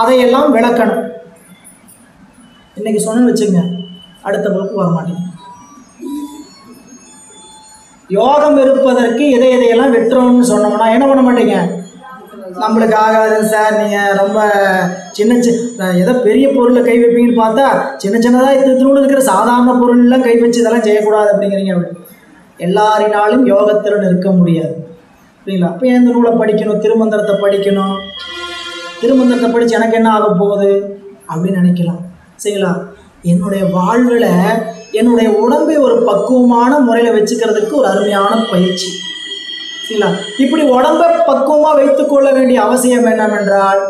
அதையெல்லாம் விளக்கணும். இன்னைக்கு சொன்னு வச்சுங்க, அடுத்த வகுப்பு வர மாட்டேங்க. யோகம் இருப்பதற்கு எதையெல்லாம் வெட்டுறோம்னு சொன்னோம்னா என்ன பண்ண மாட்டீங்க, நம்மளுக்கு ஆகாது சார், நீங்கள் ரொம்ப சின்ன ஏதோ பெரிய பொருளை கை வைப்பீங்கன்னு பார்த்தா சின்ன சின்னதாக திருத்தணுன்னு இருக்கிற சாதாரண பொருள்லாம் கை வச்சு இதெல்லாம் செய்யக்கூடாது அப்படிங்கிறீங்க. அப்படி எல்லாரினாலும் யோகத்தில் நிற்க முடியாது, சரிங்களா? அப்போ எந்த நூலை படிக்கணும், திருமந்திரத்தை படிக்கணும். திருமந்திரத்தை படித்து எனக்கு என்ன ஆக போகுது அப்படின்னு நினைக்கலாம், சரிங்களா? என்னுடைய வாழ்வில் என்னுடைய உடம்பை ஒரு பக்குவமான முறையில் வச்சுக்கிறதுக்கு ஒரு அருமையான பயிற்சி, சரிங்களா? இப்படி உடம்பை பக்குவமாக வைத்துக்கொள்ள வேண்டிய அவசியம் என்னவென்றால்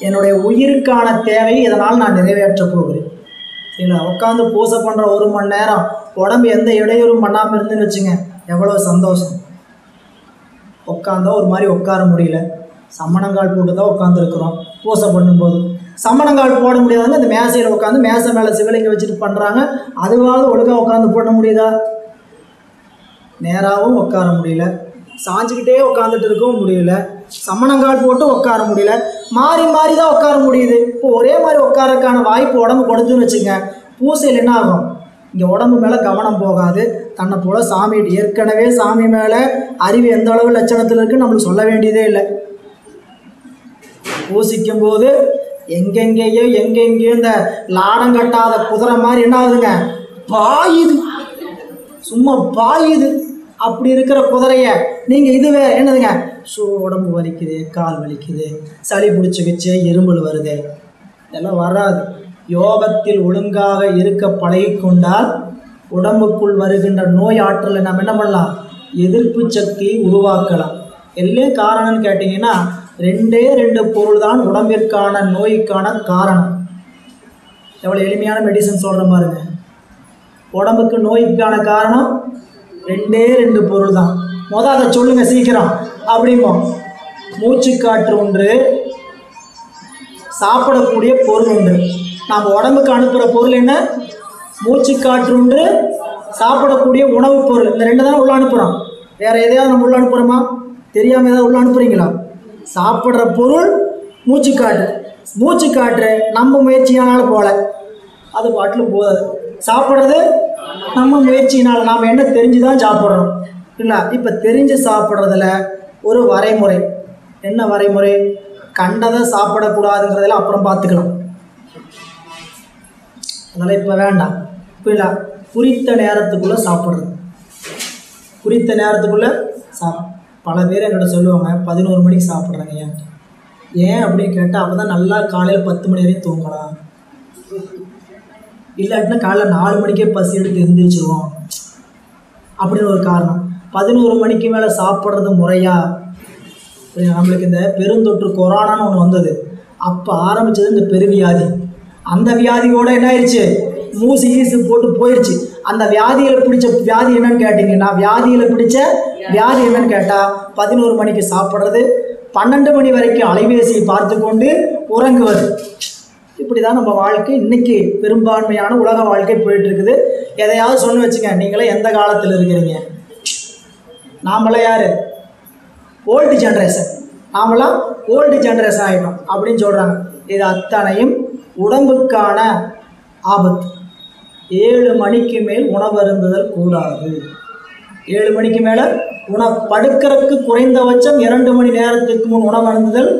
என்னுடைய உயிருக்கான தேவை இதனால் நான் நிறைவேற்ற போகிறேன், சரிங்களா? உட்காந்து பூசை பண்ணுற 1 மணி நேரம் உடம்பு எந்த இடையூறும் பண்ணாமல் இருந்துன்னு வச்சுங்க, எவ்வளோ சந்தோஷம். உட்காந்தா ஒரு மாதிரி உட்கார முடியல, சம்மணங்கால் போட்டு தான் உட்காந்துருக்குறோம். பூசை பண்ணும்போது சம்மணங்கால் போட முடியாதுன்னு அந்த மேசையில் உட்காந்து மேசை மேலே சிவலிங்க வச்சுட்டு பண்ணுறாங்க. அதுவாவது ஒழுங்காக உட்காந்து போட முடியுதா? நேராகவும் உட்கார முடியல, சாஞ்சிக்கிட்டே உட்காந்துட்டு இருக்கவும் முடியல, சம்மணங்கால் போட்டு உட்கார முடியல, மாறி மாறி தான் உட்கார முடியுது. இப்போ ஒரே மாதிரி உட்காரக்கான வாய்ப்பு உடம்பு கொடுத்துன்னு வச்சுங்க, பூசையில் என்ன ஆகும், இங்கே உடம்பு மேலே கவனம் போகாது. தன்னை போல் சாமி, ஏற்கனவே சாமி மேலே அறிவு எந்த அளவு லட்சணத்தில் இருக்குன்னு நம்மளுக்கு சொல்ல வேண்டியதே இல்லை. பூசிக்கும் போது எங்கெங்கேயோ இந்த லாடம் கட்டாத குதிரை மாதிரி என்ன ஆகுதுங்க, பாயுது, சும்மா பாயுது. அப்படி இருக்கிற குதிரைய நீங்கள் இதுவே என்னதுங்க, உடம்பு வலிக்குது, கால் வலிக்குது, சளி பிடிச்சிக்கிச்சு, இருமல் வருது, இதெல்லாம் வராது. யோகத்தில் ஒழுங்காக இருக்க பழகிக்கொண்டால் உடம்புக்குள் வருகின்ற நோய் ஆற்றலை நம்ம என்ன பண்ணலாம், எதிர்ப்பு சக்தியை உருவாக்கலாம். எல்லாம் காரணம்னு கேட்டிங்கன்னா 2 பொருள் தான் உடம்பிற்கான நோய்க்கான காரணம். எவ்வளோ எளிமையான மெடிசன் சொல்கிற பாருங்க. உடம்புக்கு நோய்க்கான காரணம் 2 பொருள் தான். அதை சொல்லுங்கள் சீக்கிரம் அப்படிம்போம். மூச்சுக்காற்று ஒன்று, சாப்பிடக்கூடிய பொருள் ஒன்று. நம்ம உடம்புக்கு அனுப்புகிற பொருள் என்ன, மூச்சுக்காற்று ஒன்று, சாப்பிடக்கூடிய உணவுப் பொருள். இந்த 2 தான் உள்ள அனுப்புகிறோம். வேறு எதையாவது நம்ம உள்ள அனுப்புகிறோமா? தெரியாமல் ஏதாவது உள்ள அனுப்புகிறீங்களா? சாப்பிட்ற பொருள் மூச்சுக்காற்று. மூச்சுக்காற்று நம்ம முயற்சியினால் போல அது பாட்டிலும் போதாது. சாப்பிட்றது நம்ம முயற்சியினால், நாம் என்ன தெரிஞ்சு தான் சாப்பிட்றோம் இல்லை. இப்போ தெரிஞ்சு சாப்பிட்றதுல ஒரு வரைமுறை. என்ன வரைமுறை? கண்டதை சாப்பிடக்கூடாதுங்கிறதெல்லாம் அப்புறம் பார்த்துக்கலாம், அதனால் இப்போ வேண்டாம். இல்லை, குறித்த நேரத்துக்குள்ளே சாப்பிட்றது, குறித்த நேரத்துக்குள்ளே பல பேர் என்னோட சொல்லுவாங்க 11 மணிக்கு சாப்பிட்றாங்க. ஏன் அப்படின்னு கேட்டால் அப்போ தான் நல்லா காலையில் 10 மணி வரையும் தூங்கலாம், இல்லாட்டினா காலைல 4 மணிக்கே பசி எடுத்து எழுந்திரிச்சிருவோம் அப்படின்னு ஒரு காரணம். 11 மணிக்கு மேலே சாப்பிட்றது முறையா நம்மளுக்கு இந்த பெருந்தொற்று கொரோனான்னு ஒன்று வந்தது. அப்போ ஆரம்பித்தது இந்த பெருவியாதி. அந்த வியாதியோட என்ன ஆயிடுச்சு, மூசி ஈசு போட்டு போயிடுச்சு. அந்த வியாதியில் பிடிச்ச வியாதி என்னன்னு கேட்டிங்கன்னா, வியாதியில் பிடிச்ச வியாதி என்னன்னு கேட்டால் 11 மணிக்கு சாப்பிட்றது, 12 மணி வரைக்கும் அலைபேசியை பார்த்து கொண்டு உறங்குவது. இப்படி தான் நம்ம வாழ்க்கை இன்றைக்கி பெரும்பான்மையான உலக வாழ்க்கை போயிட்டுருக்குது. எதையாவது சொன்னு வச்சுங்க, நீங்களே எந்த காலத்தில் இருக்கிறீங்க? நாமெல்லாம் யார்? Old generation. நாமெல்லாம் ஓல்டு ஜென்ரேஷன் ஆகிட்டோம் அப்படின்னு சொல்கிறாங்க. இது அத்தனையும் உடம்புக்கான ஆபத்து. 7 மணிக்கு மேல் உணவு அருந்துதல் கூடாது. 7 மணிக்கு மேலே படுக்கிறதுக்கு குறைந்தபட்சம் 2 மணி நேரத்துக்கு முன் உணவு அருந்துதல்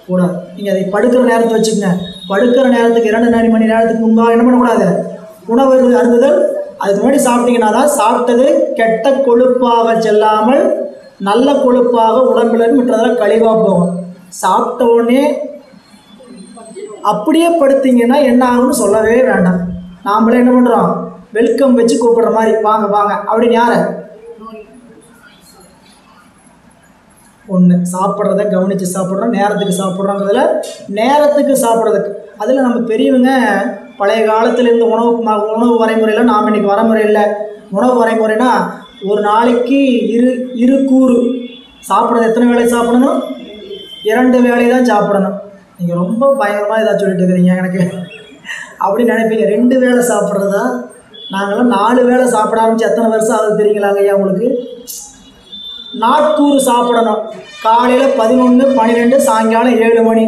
கூடாது. நீங்கள் அதை படுக்கிற நேரத்தை வச்சுக்கோங்க. படுக்கிற நேரத்துக்கு 2 மணி நேரத்துக்கு முன்பாக என்ன பண்ணக்கூடாது, உணவு அருந்துதல். அதுக்கு முன்னாடி சாப்பிட்டீங்கன்னா தான் சாப்பிட்டது கெட்ட கொழுப்பாக செல்லாமல் நல்ல கொழுப்பாக உடம்புலன்னு விட்டுறதெல்லாம் கழிவாக போகும். சாப்பிட்ட உடனே அப்படியே படுத்திங்கன்னா என்ன ஆகும்னு சொல்லவே வேண்டாம். நாமளே என்ன பண்ணுறோம், வெல்கம் வச்சு கூப்பிடுற மாதிரி, வாங்க வாங்க அப்படின்னு. யாரை? ஒன்று சாப்பிட்றத கவனித்து சாப்பிட்றோம், நேரத்துக்கு சாப்பிட்றோங்கிறதுல நேரத்துக்கு சாப்பிட்றதுக்கு. அதில் நம்ம பெரியவங்க பழைய காலத்தில் இருந்த உணவு வரைமுறையில் நாம் இன்றைக்கி வரைமுறை இல்லை. உணவு வரைமுறைனா ஒரு நாளைக்கு இரு கூறு சாப்பிட்றது. எத்தனை வேளை சாப்பிடணும்? 2 வேளை தான் சாப்பிடணும். நீங்கள் ரொம்ப பயங்கரமாக ஏதாவது சொல்லிட்டு இருக்கிறீங்க எனக்கு அப்படின்னு நினைப்பீங்க. 2 வேளை சாப்பிட்றதா? நாங்களாம் 4 வேளை சாப்பிட ஆரம்பிச்சு எத்தனை வருஷம் ஆகுது தெரியுங்களாங்க ஐயா உங்களுக்கு? நாட்கூறு சாப்பிடணும். காலையில் 11, 12, சாயங்காலம் 7 மணி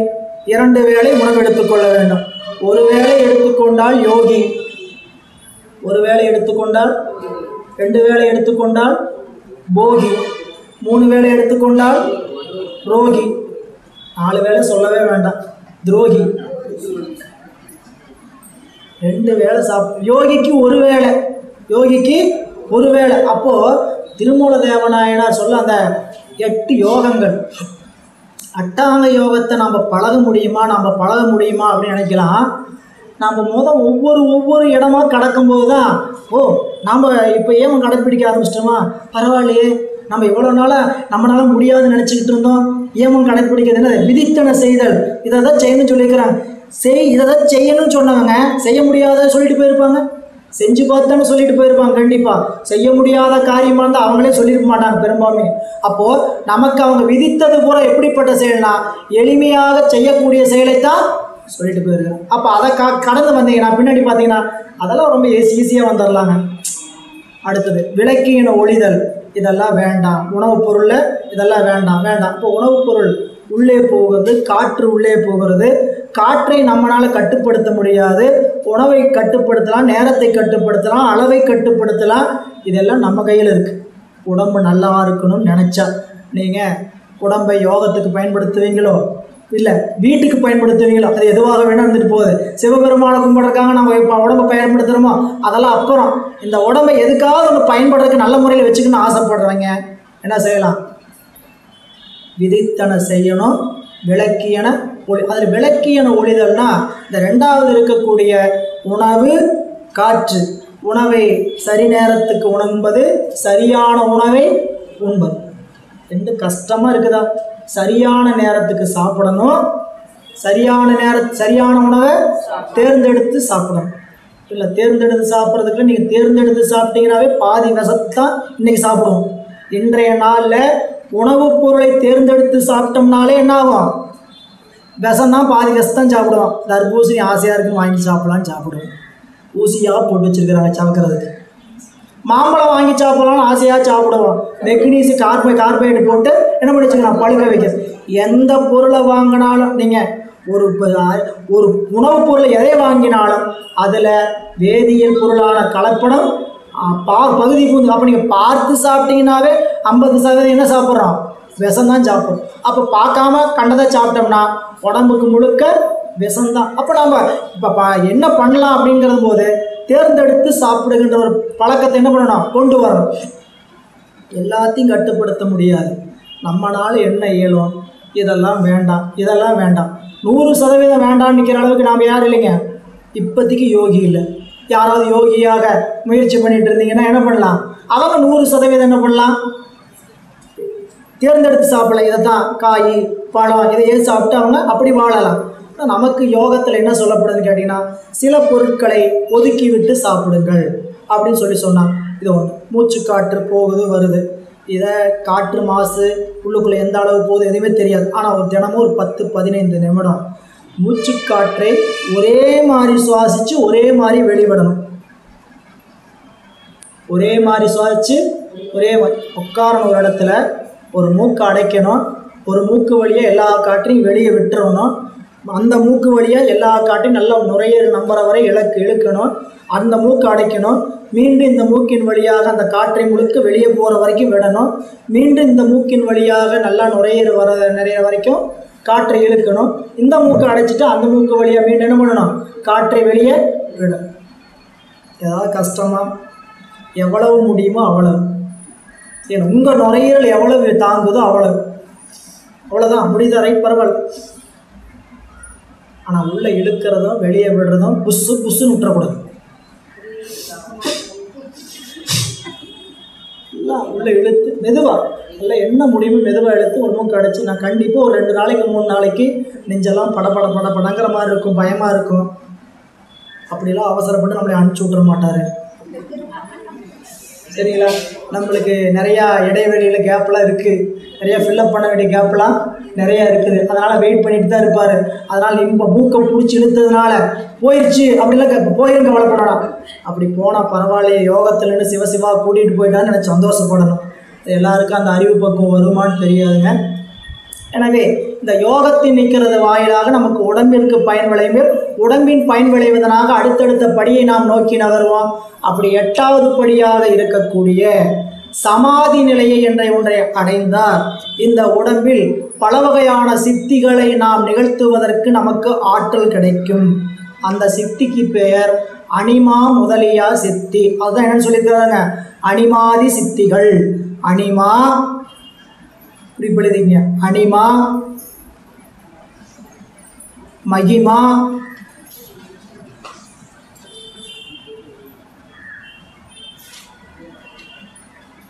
2 வேளை உணவு எடுத்துக்கொள்ள வேண்டும். ஒரு வேளை எடுத்துக்கொண்டால் யோகி, ஒரு வேளை எடுத்துக்கொண்டால், 2 வேளை எடுத்துக்கொண்டால் போகி, 3 வேளை எடுத்துக்கொண்டால் ரோகி, 4 வேளை சொல்லவே வேண்டாம் துரோகி. 2 வேளை யோகிக்கு ஒரு வேளை, யோகிக்கு ஒரு வேளை. அப்போது திருமூல தேவநாயனார் சொல்ல அந்த 8 யோகங்கள், அட்டாங்க யோகத்தை நம்ம பழக முடியுமா அப்படின்னு நினைக்கலாம். நம்ம ஒவ்வொரு இடமா கடக்கும்போது தான் நாம் இப்போ ஏன் கடைப்பிடிக்க ஆரம்பிச்சிட்டோமா, பரவாயில்லையே நம்ம எவ்வளோ நாளாக நம்மளால முடியாதுன்னு நினச்சிக்கிட்டு இருந்தோம், ஏன் கடைப்பிடிக்கிறது. விதித்தன செய்தல், இதை தான் செய்யணும்னு சொல்லியிருக்கிறாங்க. இதை தான் செய்யணும்னு சொன்னவங்க செய்ய முடியாத சொல்லிட்டு போயிருப்பாங்க, செஞ்சு பார்த்தான்னு சொல்லிட்டு போயிருப்பாங்க. கண்டிப்பாக செய்ய முடியாத காரியமாக இருந்தால் அவங்களே சொல்லியிருக்க மாட்டாங்க பெரும்பான்மை. அப்போது நமக்கு அவங்க விதித்தது பூரா எப்படிப்பட்ட செயல்னா எளிமையாக செய்யக்கூடிய செயலைத்தான் சொல்லிட்டு போயிருக்கேன். அப்போ அதை கடந்து வந்தீங்கன்னா பின்னாடி பார்த்தீங்கன்னா அதெல்லாம் ரொம்ப ஈஸியாக வந்துடலாங்க. அடுத்தது விளக்கின ஒளிதல், இதெல்லாம் வேண்டாம். உணவுப் பொருளில் இதெல்லாம் வேண்டாம். இப்போ உணவுப் பொருள் உள்ளே போகிறது, காற்று உள்ளே போகிறது. காற்றை நம்மளால் கட்டுப்படுத்த முடியாது. உணவை கட்டுப்படுத்தலாம், நேரத்தை கட்டுப்படுத்தலாம், அளவை கட்டுப்படுத்தலாம். இதெல்லாம் நம்ம கையில் இருக்குது. உடம்பு நல்லா இருக்கணும்னு நினச்சா நீங்கள் உடம்பை யோகத்துக்கு பயன்படுத்துவீங்களோ இல்லை வீட்டுக்கு பயன்படுத்துவீங்களோ, அது எதுவாக வேணால் இருந்துட்டு போகுது. சிவபெருமானை கும்பிட்றதுக்காக நம்ம இப்போ உடம்பை பயன்படுத்துகிறோமோ அதெல்லாம் அப்புறம். இந்த உடம்பை எதுக்காவது ஒன்று பயன்படுறதுக்கு நல்ல முறையில் வச்சுக்கணும்னு ஆசைப்படுறவங்க என்ன செய்யலாம்? விதித்தன செய்யணும், விளக்கியன ஒளி. அதில் விளக்கியன ஒளிதல்னா இந்த 2வது இருக்கக்கூடிய உணவு, காற்று. உணவை சரி நேரத்துக்கு உண்பது, சரியான உணவை உண்பது. 2 கஷ்டமாக இருக்குதா? சரியான நேரத்துக்கு சாப்பிடணும், சரியான உணவை தேர்ந்தெடுத்து சாப்பிடணும். இல்லை தேர்ந்தெடுத்து சாப்பிட்றதுக்குள்ள நீங்கள் தேர்ந்தெடுத்து சாப்பிட்டீங்கன்னாவே பாதி விஷத்தான் இன்றைக்கி சாப்பிடுவோம். இன்றைய நாளில் உணவுப் பொருளை தேர்ந்தெடுத்து சாப்பிட்டோம்னாலே என்ன ஆகும்? விஷம்தான், பாதி விஷத்தான் சாப்பிடுவோம். தர்பூசணி ஆசையாக இருக்குன்னு வாங்கி சாப்பிடலான்னு சாப்பிடுவோம், ஊசியாக போட்டு வச்சுருக்கிறாங்க சவக்கிறதுக்கு. மாம்பழம் வாங்கி சாப்பிடலாம்னு ஆசையாக சாப்பிடுவோம், மெக்னீஸு கார்போஹைட்ரேட் போட்டு என்ன பண்ணி வச்சுக்கலாம், பழுக்க வைக்கிறது. எந்த பொருளை வாங்கினாலும் நீங்கள் ஒரு உணவுப் பொருளை எதை வாங்கினாலும் அதில் வேதியியல் பொருளான கலப்படம் பகுதி பூந்து. அப்போ நீங்கள் பார்த்து சாப்பிட்டீங்கன்னாவே 50% என்ன சாப்பிட்றோம்? விஷம்தான் சாப்பிட்றோம். அப்போ பார்க்காம கண்டதை சாப்பிட்டோம்னா உடம்புக்கு முழுக்க விஷம்தான். அப்போ நம்ம இப்போ என்ன பண்ணலாம் அப்படிங்கிற போது தேர்ந்தெடுத்து சாப்பிடுகின்ற ஒரு பழக்கத்தை என்ன பண்ணணும்? கொண்டு வரணும். எல்லாத்தையும் கட்டுப்படுத்த முடியாது. நம்மளால் என்ன இயலும்? இதெல்லாம் வேண்டாம், இதெல்லாம் வேண்டாம். 100% வேண்டாம்னு நிற்கிற அளவுக்கு நாம் யாரும் இல்லைங்க. இப்போதைக்கு யோகி இல்லை. யாராவது யோகியாக முயற்சி பண்ணிட்டு இருந்தீங்கன்னா என்ன பண்ணலாம்? அவங்க 100% என்ன பண்ணலாம்? தேர்ந்தெடுத்து சாப்பிடலாம். இதை தான் காய் பழம் இதையே சாப்பிட்டு அவங்க அப்படி வாழலாம். ஆனால் நமக்கு யோகத்தில் என்ன சொல்லப்படுதுன்னு கேட்டிங்கன்னா, சில பொருட்களை ஒதுக்கி விட்டு சாப்பிடுங்கள் அப்படின்னு சொன்னாங்க. இது ஒன்று. மூச்சு காற்று போகுது வருது, இதை காற்று மாசு உள்ளுக்குள்ளே எந்த அளவு போகுது எதுவுமே தெரியாது. ஆனால் ஒரு தினமும் ஒரு 10-15 நிமிடம் மூச்சு காற்றை ஒரே மாதிரி சுவாசித்து ஒரே மாதிரி வெளிவிடணும். ஒரே மாதிரி சுவாசித்து ஒரே மாதிரி உட்காரணும். ஒரு இடத்துல ஒரு மூக்கு அடைக்கணும், ஒரு மூக்கு வழியாக எல்லா காற்றையும் வெளியே விட்டுறணும். அந்த மூக்கு வழியாக எல்லா காற்றையும் நல்லா நுரையீரல் நம்புற வரை இழுக்கணும். அந்த மூக்கு அடைக்கணும். மீண்டும் இந்த மூக்கின் வழியாக அந்த காற்றை முழுக்க வெளியே போகிற வரைக்கும் விடணும். மீண்டும் இந்த மூக்கின் வழியாக நல்லா நுரையீரல் நிறைய வரைக்கும் காற்றை இழுக்கணும். இந்த மூக்கை அடைச்சிட்டு அந்த மூக்கு வழியாக மீண்டும் என்ன பண்ணணும், காற்றை வெளியே விடணும். ஏதாவது கஷ்டமாக எவ்வளவு முடியுமோ அவ்வளவு. ஏன்னா உங்கள் நுரையீரல் எவ்வளவு தாங்குதோ அவ்வளோதான். முடிந்த ரைட், பரவாயில்ல. ஆனால் உள்ளே இழுக்கிறதும் வெளியே விடுறதும் புஷ்ஷுன்னு விட்டுறக்கூடாது. உள்ளே இழுத்து மெதுவாக இல்லை என்ன முடியுமோ மெதுவாக இழுத்து ஒரு மூக்கு அடைச்சி. நான் கண்டிப்பாக ஒரு 2 நாளைக்கு 3 நாளைக்கு நெஞ்செல்லாம் படங்கிற மாதிரி இருக்கும், பயமாக இருக்கும். அப்படிலாம் அவசரப்பட்டு நம்மளை அனுப்பிச்சி விட்டுற மாட்டார். சரிங்களா? நம்மளுக்கு நிறையா இடைவெளியில் கேப்லாம் இருக்குது, நிறையா ஃபில்லப் பண்ண வேண்டிய கேப்லாம் நிறையா இருக்குது. அதனால் வெயிட் பண்ணிட்டு தான் இருப்பார். அதனால் இப்போ மூக்கை பிடிச்சி இழுத்ததுனால போயிடுச்சு அப்படிலாம் போயிருந்து கவலைப்படணும். அப்படி போனால் பரவாயில்லையே, யோகத்துலேருந்து சிவசிவா கூட்டிகிட்டு போயிட்டான்னு நினச்சி சந்தோஷப்படணும். எல்லாருக்கும் அந்த அறிவு பக்குவம் வருமானு தெரியாதுங்க. எனவே இந்த யோகத்தின் நிற்கிறது வாயிலாக நமக்கு உடம்பிற்கு பயன் விளைவு, உடம்பின் பயன் விளைவதனாக அடுத்தடுத்த படியை நாம் நோக்கி நகருவோம். அப்படி 8வது படியாக இருக்கக்கூடிய சமாதி நிலையை ஒன்றை அடைந்தால் இந்த உடம்பில் பல வகையான சித்திகளை நாம் நிகழ்த்துவதற்கு நமக்கு ஆற்றல் கிடைக்கும். அந்த சித்திக்கு பெயர் அனிமா முதலியா சித்தி. அதுதான் என்னன்னு சொல்லியிருக்கிறாங்க, அனிமாதி சித்திகள். அனிமா குறிப்பிடுதீங்க, அனிமா, மகிமா,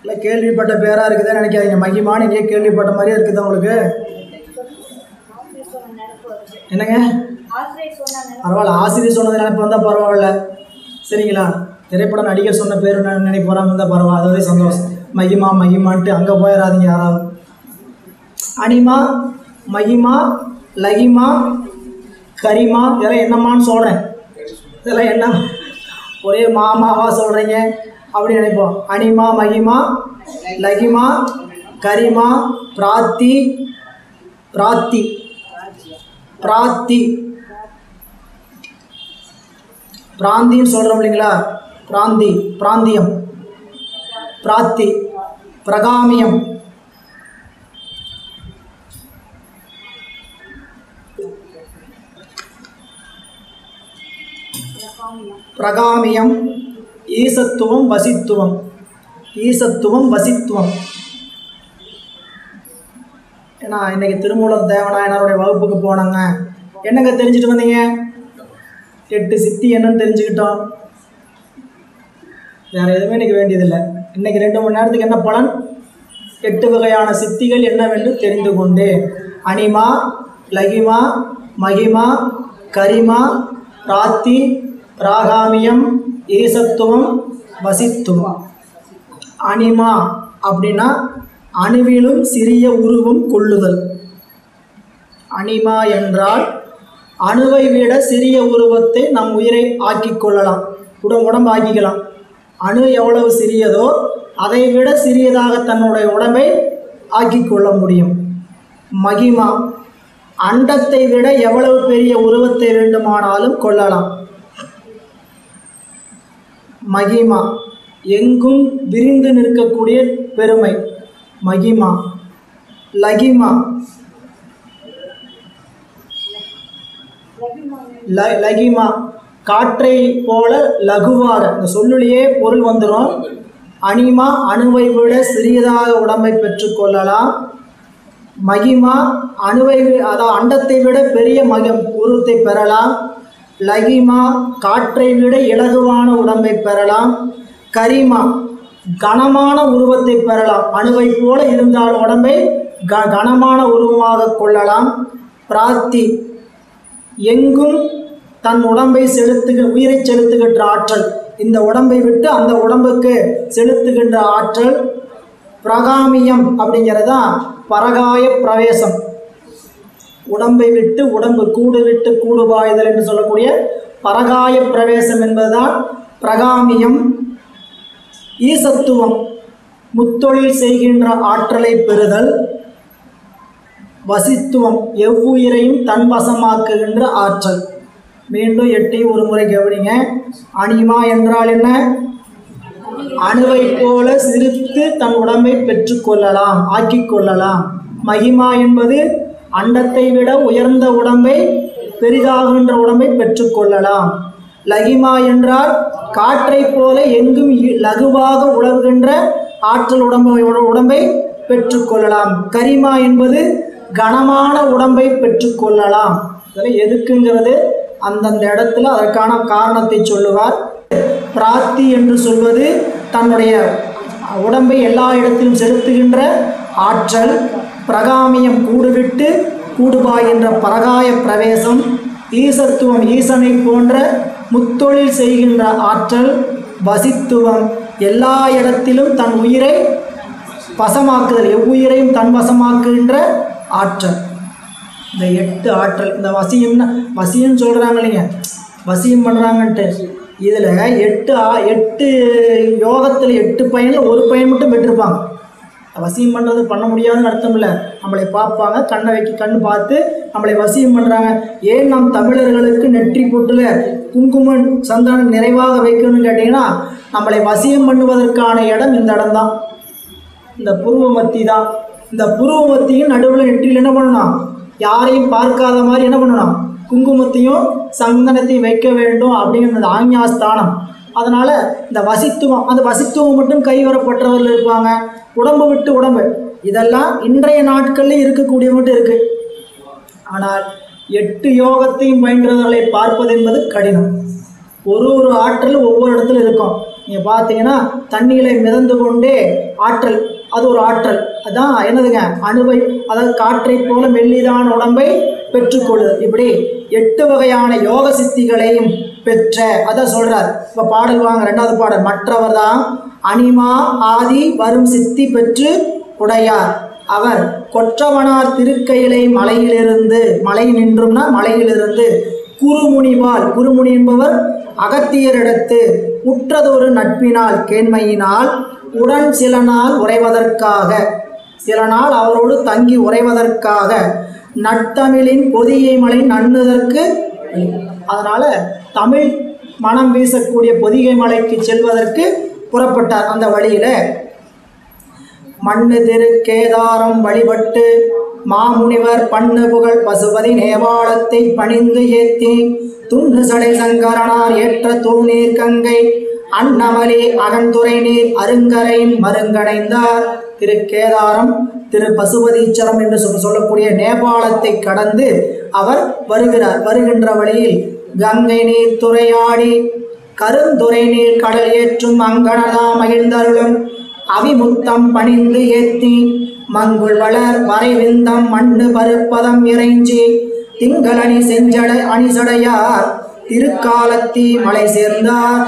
இல்லை கேள்விப்பட்ட பேராக இருக்குதுன்னு நினைக்காதீங்க. மகிமான்னு இங்கே கேள்விப்பட்ட மாதிரியே இருக்குது உங்களுக்கு. என்னங்க பரவாயில்ல, ஆசிரியர் சொன்னது நினைப்பு வந்தால் பரவாயில்ல. சரிங்களா? திரைப்பட நடிகர் சொன்ன பேர் நினைப்பு வராமல் இருந்தால் பரவாயில்ல, அதுவே சந்தோஷம். மகிமான்ட்டு அங்கே போயிடாதீங்க யாராவது. அனிமா, மகிமா, லகிமா, கரிமா, இதெல்லாம் என்னம்மான்னு சொல்கிறேன். இதெல்லாம் என்ன ஒரே மாமாவா சொல்கிறீங்க அப்படின்னு நினைப்போம். அனிமா, மகிமா, லகிமா, கரிமா, பிராத்தி, பிராத்தி, பிராத்தி, பிராந்தின்னு சொல்கிறோம் இல்லைங்களா? பிராந்தி, பிராந்தியம், பிராத்தி, பிரகாமியம், பிரகாமியம், ஈசத்துவம், வசித்துவம், ஈசத்துவம், வசித்துவம். ஏன்னா இன்றைக்கி திருமூலர் தேவநாயனாருடைய வகுப்புக்கு போனாங்க. என்னங்க தெரிஞ்சுட்டு வந்தீங்க? 8 சித்தி என்னன்னு தெரிஞ்சுக்கிட்டோம். வேறு எதுவுமே இன்றைக்கி வேண்டியதில்லை. இன்றைக்கி 2 மணி நேரத்துக்கு என்ன பலன்? 8 வகையான சித்திகள் என்னவென்று தெரிந்து கொண்டு அனிமா, லகிமா, மகிமா, கரிமா, பிராத்தி, பிராகாமியம், ஈசத்துவம், வசித்துவம். அனிமா அப்படின்னா அணுவிலும் சிறிய உருவம் கொள்ளுதல். அனிமா என்றால் அணுவை விட சிறிய உருவத்தை நம் உயிரை ஆக்கிக் கொள்ளலாம், உடம்பு ஆக்கிக்கலாம். அணு எவ்வளவு சிறியதோ அதை விட சிறியதாக தன்னுடைய உடம்பை ஆக்கிக் கொள்ள முடியும். மகிமா அண்டத்தை விட எவ்வளவு பெரிய உருவத்தை வேண்டுமானாலும் கொள்ளலாம். மகிமா எங்கும் விரிந்து நிற்கக்கூடிய பெருமை, மகிமா. லகிமா, லகிமா காற்றை போல லகுவாக, இந்த சொல்லுலேயே பொருள் வந்துடும். அனிமா அணுவை விட சிறியதாக உடம்பை பெற்றுக்கொள்ளலாம். மகிமா அணுவை, அதாவது அண்டத்தை விட பெரிய உருவத்தை பெறலாம். லகிமா காற்றை விட இலகுவான உடம்பை பெறலாம். கரிமா கனமான உருவத்தை பெறலாம். அணுவை போல இருந்தால் உடம்பை கனமான உருவமாக கொள்ளலாம். பிராத்தி எங்கும் தன் உடம்பை உயிரை செலுத்துகின்ற ஆற்றல், இந்த உடம்பை விட்டு அந்த உடம்புக்கு செலுத்துகின்ற ஆற்றல். பிரகாமியம் அப்படிங்கிறதான் பரகாய பிரவேசம், உடம்பை விட்டு உடம்பு கூடு விட்டு கூடு பாய்தல் என்று சொல்லக்கூடிய பரகாய பிரவேசம் என்பதுதான் பிரகாமியம். ஈசத்துவம் முத்தொழில் செய்கின்ற ஆற்றலை பெறுதல். வசித்துவம் எவ்வுயிரையும் தன்வசமாக்குகின்ற ஆற்றல். மீண்டும் 8 ஒரு முறை கவனிங்க. அனிமா என்றால் என்ன? அணுவை போல சிரித்து தன் உடம்பை பெற்றுக்கொள்ளலாம், ஆக்கிக் கொள்ளலாம். மகிமா என்பது அண்டத்தை விட உயர்ந்த உடம்பை, பெரிதாகின்ற உடம்பை பெற்றுக்கொள்ளலாம். லகிமா என்றால் காற்றை போல எங்கும் லகுவாக உழவுகின்ற ஆற்றல் உடம்பை பெற்றுக்கொள்ளலாம். கரிமா என்பது கனமான உடம்பை பெற்றுக்கொள்ளலாம். இதில் எதுக்குங்கிறது அந்தந்த இடத்துல அதற்கான காரணத்தை சொல்லுவார். பிராத்தி என்று சொல்வது தன்னுடைய உடம்பை எல்லா இடத்திலும் செலுத்துகின்ற ஆற்றல். பிரகாமியம் கூடுவிட்டு கூடுபாய் என்ற பரகாய பிரவேசம். ஈசத்துவம் ஈசனை போன்ற முத்தொழில் செய்கின்ற ஆற்றல். வசித்துவம் எல்லா இடத்திலும் தன் உயிரை வசமாக்குதல், எவ்வுயிரையும் தன் வசமாக்குகின்ற ஆற்றல். இந்த 8 ஆற்றல். இந்த வசியம் சொல்கிறாங்க இல்லைங்க, வசியம் பண்ணுறாங்கன்ட்டு. இதில் 8 யோகத்தில் 8 பயனில் ஒரு பயன் மட்டும் பெற்றிருப்பாங்க. வசியம் பண்ணுறது பண்ண முடியாதுன்னு அர்த்தம் இல்லை. நம்மளை பார்ப்பாங்க, கண்ணு பார்த்து நம்மளை வசியம் பண்ணுறாங்க. ஏன் நம் தமிழர்களுக்கு நெற்றி பொட்டில் குங்குமம் சந்தானம் நிறைவாக வைக்கணும்னு கேட்டிங்கன்னா, நம்மளை வசியம் பண்ணுவதற்கான இடம் இந்த இடம்தான், இந்த புருவ மத்தி தான். இந்த புருவ மத்தியும் நடுவில் நெற்றியில் என்ன பண்ணணும்? யாரையும் பார்க்காத மாதிரி என்ன பண்ணணும்? குங்குமத்தையும் சந்தனத்தையும் வைக்க வேண்டும் அப்படிங்கிறது ஆஞ்ஞாஸ்தானம். அதனால் இந்த வசித்துவம், அந்த வசித்துவம் மட்டும் கைவரப்பட்டவர்கள் இருப்பாங்க. உடம்பு விட்டு உடம்பு, இதெல்லாம் இன்றைய நாட்களில் இருக்கக்கூடிய மட்டும் இருக்குது. ஆனால் 8 யோகத்தையும் பயின்றவர்களை பார்ப்பது என்பது கடினம். ஒரு ஆற்றல் ஒவ்வொரு இடத்துல இருக்கும். நீங்கள் பார்த்தீங்கன்னா தண்ணியில் மிதந்து கொண்டே ஆற்றல், அது ஒரு ஆற்றல். அதான் என்னதுங்க? அணுவை, அதாவது காற்றை போல மெல்லிதான உடம்பை பெற்றுக்கொள்ளுது. இப்படி 8 வகையான யோக சித்திகளையும் பெற்ற, அதான் சொல்கிறார். இப்போ பாடல் வாங்க, 2வது பாடல். மற்றவர் தான் அனிமா ஆதி வரும் சித்தி பெற்று உடையார். அவர் கொற்றவனார் திருக்கையிலை மலையிலிருந்து, மலை நின்றும்னா மலையிலிருந்து, குருமுனிவால், குருமுனி என்பவர் அகத்தியரிடத்து உற்றதொரு நட்பினால் கேண்மையினால் உடன் சில நாள் உறைவதற்காக, சில நாள் அவரோடு தங்கி உறைவதற்காக நட்டமிழின் பொதிகை மலை நண்ணுதற்கு. அதனால் தமிழ் மனம் வீசக்கூடிய பொதிகை மலைக்கு செல்வதற்கு புறப்பட்டார். அந்த வழியில் மண்ணு திரு கேதாரம் வழிபட்டு மாமுனிவர் பண்ணு புகழ் பசுபதி நேவாளத்தை பணிந்து ஏத்தி துண்ணு சடை சங்கரனார் ஏற்ற தூநீர் கங்கை அன்னமலே அகந்துரை நீர் அருங்கரையின் மருங்கடைந்தார். திரு கேதாரம், திரு பசுபதீச்சரம் என்று சொல்லக்கூடிய நேபாளத்தை கடந்து அவர் வருகிறார். வருகின்ற வழியில் கங்கை நீர் துறையாடி கருந்துரை நீர் கடல் ஏற்றும் அங்கனதாம் மகிழ்ந்தருளும் அவிமுத்தம் பணிந்து ஏத்தி மங்குள் வளர் வரைவிந்தம் மண்ணு பருப்பதம் இறைஞ்சி திங்களணி செஞ்சட அணிசடையார் திருக்காலத்தி மலை சேர்ந்தார்.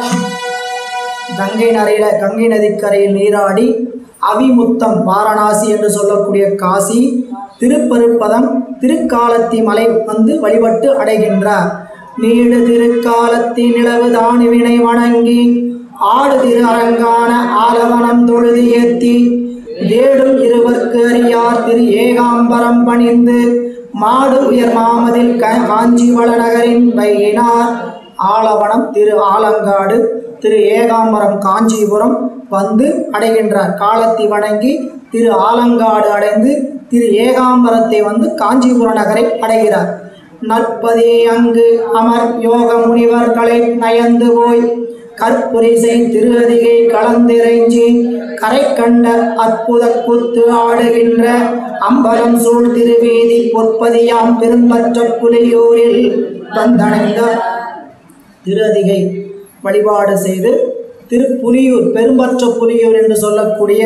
கங்கை நதிக்கரையில் நீராடி அவிமுத்தம் வாரணாசி என்று சொல்லக்கூடிய காசி, திருப்பருப்பதம் திருக்காலத்தி மலை வந்து வழிபட்டு அடைகின்றார். நீடு திருக்காலத்தி நிலவு தானுவினை வணங்கி ஆடு திரு அரங்கான ஆலவனம் தொழுது ஏத்தி வேடும் இருவர்க்கு அறியார் திரு ஏகாம்பரம் பணிந்து மாடு உயர் மாமதில் காஞ்சி வளநகரின் வையினார். ஆலவனம் திரு ஆலங்காடு, திரு ஏகாம்பரம் காஞ்சிபுரம் வந்து அடைகின்றார். காலத்தி வணங்கி திரு ஆலங்காடு அடைந்து திரு ஏகாம்பரத்தை வந்து காஞ்சிபுர நகரை அடைகிறார். நற்பதி அங்கு அமர் யோக முனிவர்களை நயந்து போய் கற்புரிசை திருஅதிகை கலந்திரைஞ்சி கரை கண்ட அற்புத கூத்து ஆடுகின்ற அம்பலம் சூழ் திருவீதி பொற்பதியாம் பெரும்பற்ற புலியூரில் வந்தடைந்த திருஅதிகை வழிபாடு செய்து திருப்புலியூர், பெரும்பற்ற புலியூர் என்று சொல்லக்கூடிய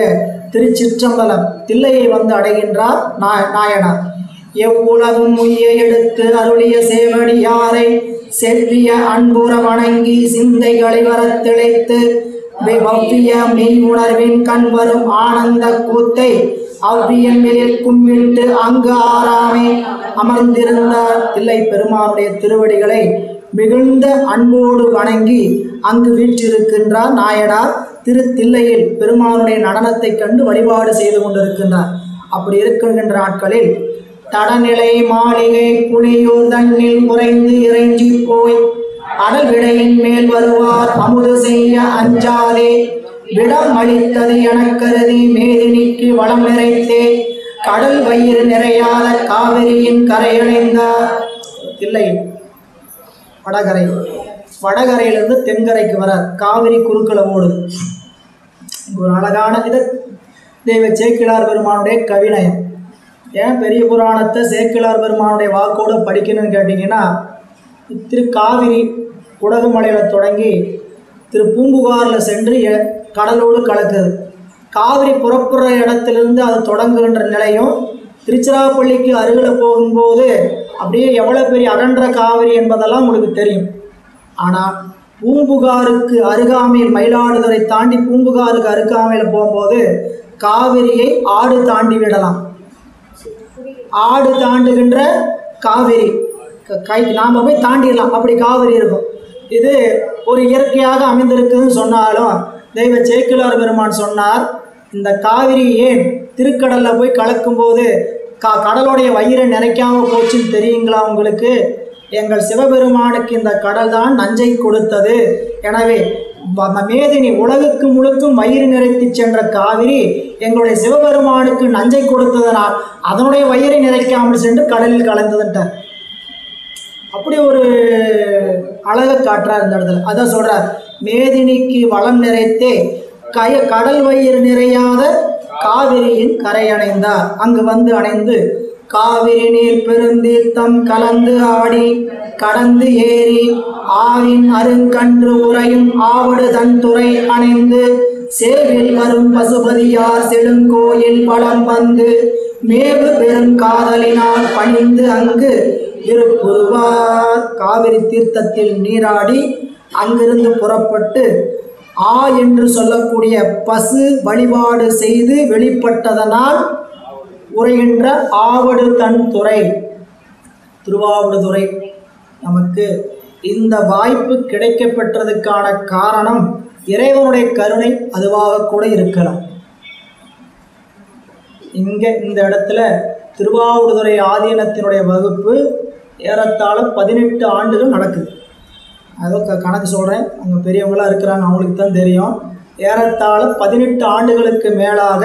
திருச்சிற்றம்பலம் தில்லையை வந்து அடைகின்றார் நாயனார். எவ்வுலகும் உய்ய எடுத்து அருளிய சேவடியாரை செவ்விய அன்புற வணங்கி சிந்தைகளை வரத் திளைத்து வவ்விய மெய் உணர்வின் கண் வரும் ஆனந்த கூத்தை அவ்வியன் மேலில் கும்பிட்டு அங்கு ஆறாமே அமர்ந்திருந்தார். தில்லை பெருமானுடைய திருவடிகளை மிகுந்த அன்போடு வணங்கி அங்கு வீற்றிருக்கின்றார் நாயனார். தில்லையில் பெருமானுடைய நடனத்தை கண்டு வழிபாடு செய்து கொண்டிருக்கின்றார். அப்படி இருக்கின்ற நாட்களில் தடநிலை மாளிகை புலியூர் தன்னில் உறைந்து இறைஞ்சி போய் அடல் விடையின் மேல் வருவார் அமுது செய்ய அஞ்சாதே விடம் அளித்தது எனக் கருதி மேதினிக்கு வளம் நிறைத்தே கடல் வயிறு நிறையாத காவிரியின் கரையடைந்தார். தில்லை வடகரை, வடகரையிலிருந்து தென்கரைக்கு வரார். காவிரி குறுக்களை ஓடுது. ஒரு அழகான இது தெய்வ சேக்கிழார் பெருமானுடைய கவிநயம். ஏன் பெரிய புராணத்தை சேக்கிழார் பெருமானுடைய வாக்கோடு படிக்கணும்னு கேட்டிங்கன்னா, திரு காவிரி குடகுமலையில் தொடங்கி திரு பூம்புகாரில் சென்று கடலோடு கலக்குது. காவிரி புறப்புற இடத்திலிருந்து அது தொடங்குகின்ற நிலையும் திருச்சிராப்பள்ளிக்கு அருகில் போகும்போது அப்படியே எவ்வளோ பெரிய அகன்ற காவிரி என்பதெல்லாம் உங்களுக்கு தெரியும். ஆனால் பூம்புகாருக்கு அருகாமையில், மயிலாடுதுறை தாண்டி பூம்புகாருக்கு அருகாமையில் போகும்போது காவிரியை ஆடு தாண்டி விடலாம். ஆடு தாண்டுகின்ற காவிரி நாம் போய் தாண்டிடலாம், அப்படி காவிரி இருக்கும். இது ஒரு இயற்கையாக அமைந்திருக்குதுன்னு சொன்னாலும் தெய்வ சேக்கிழார் பெருமான் சொன்னார், இந்த காவிரி ஏன் திருக்கடலில் போய் கலக்கும்போது கடலுடைய வயிறை நிறைக்காமல் போச்சுன்னு தெரியுங்களா உங்களுக்கு? எங்கள் சிவபெருமானுக்கு இந்த கடல் தான் நஞ்சை கொடுத்தது. எனவே மேதினி உலகுக்கு முழுக்கும் வயிறு நிறைத்து சென்ற காவிரி எங்களுடைய சிவபெருமானுக்கு நஞ்சை கொடுத்ததனால் அதனுடைய வயிறை நிறைக்காமல் சென்று கடலில் கலந்ததுன்ட்டார். அப்படி ஒரு அழகை காட்டுறார் இந்த இடத்துல. அதான் சொல்றார், மேதினிக்கு வளம் நிறைத்தே கடல் வயிறு நிறையாத காவிரியின் கரையணைந்தார். அங்கு வந்து அணைந்து காவிரி நீர் பெருந்தீர்த்தம் கலந்து ஆடி கடந்து ஏறி ஆவின் அருங்கன்று உறையும் ஆவடு தன் துறை அணைந்து சேவில் வரும் பசுபதியார் செடுங்கோயில் வளம் வந்து மேவு பெரும் காதலினால் பணிந்து அங்கு இருப்புருவார். காவிரி தீர்த்தத்தில் நீராடி அங்கிருந்து புறப்பட்டு ஆ என்று சொல்லக்கூடிய பசு வழிபாடு செய்து வெளிப்பட்டதனால் உரைகின்ற ஆவடு தன் துறை, திருவாவடுதுறை. நமக்கு இந்த வாய்ப்பு கிடைக்கப்பெற்றதுக்கான காரணம் இறைவனுடைய கருணை அதுவாக கூட இருக்கலாம். இங்கே இந்த இடத்துல திருவாவடுதுறை ஆதீனத்தினுடைய வகுப்பு ஏறத்தாழ 18 ஆண்டுகள் நடக்குது. அதோ கணக்கு சொல்கிறேன், அவங்க பெரியவங்களாம் இருக்கிறாங்க, அவங்களுக்கு தான் தெரியும். ஏறத்தாழ 18 ஆண்டுகளுக்கு மேலாக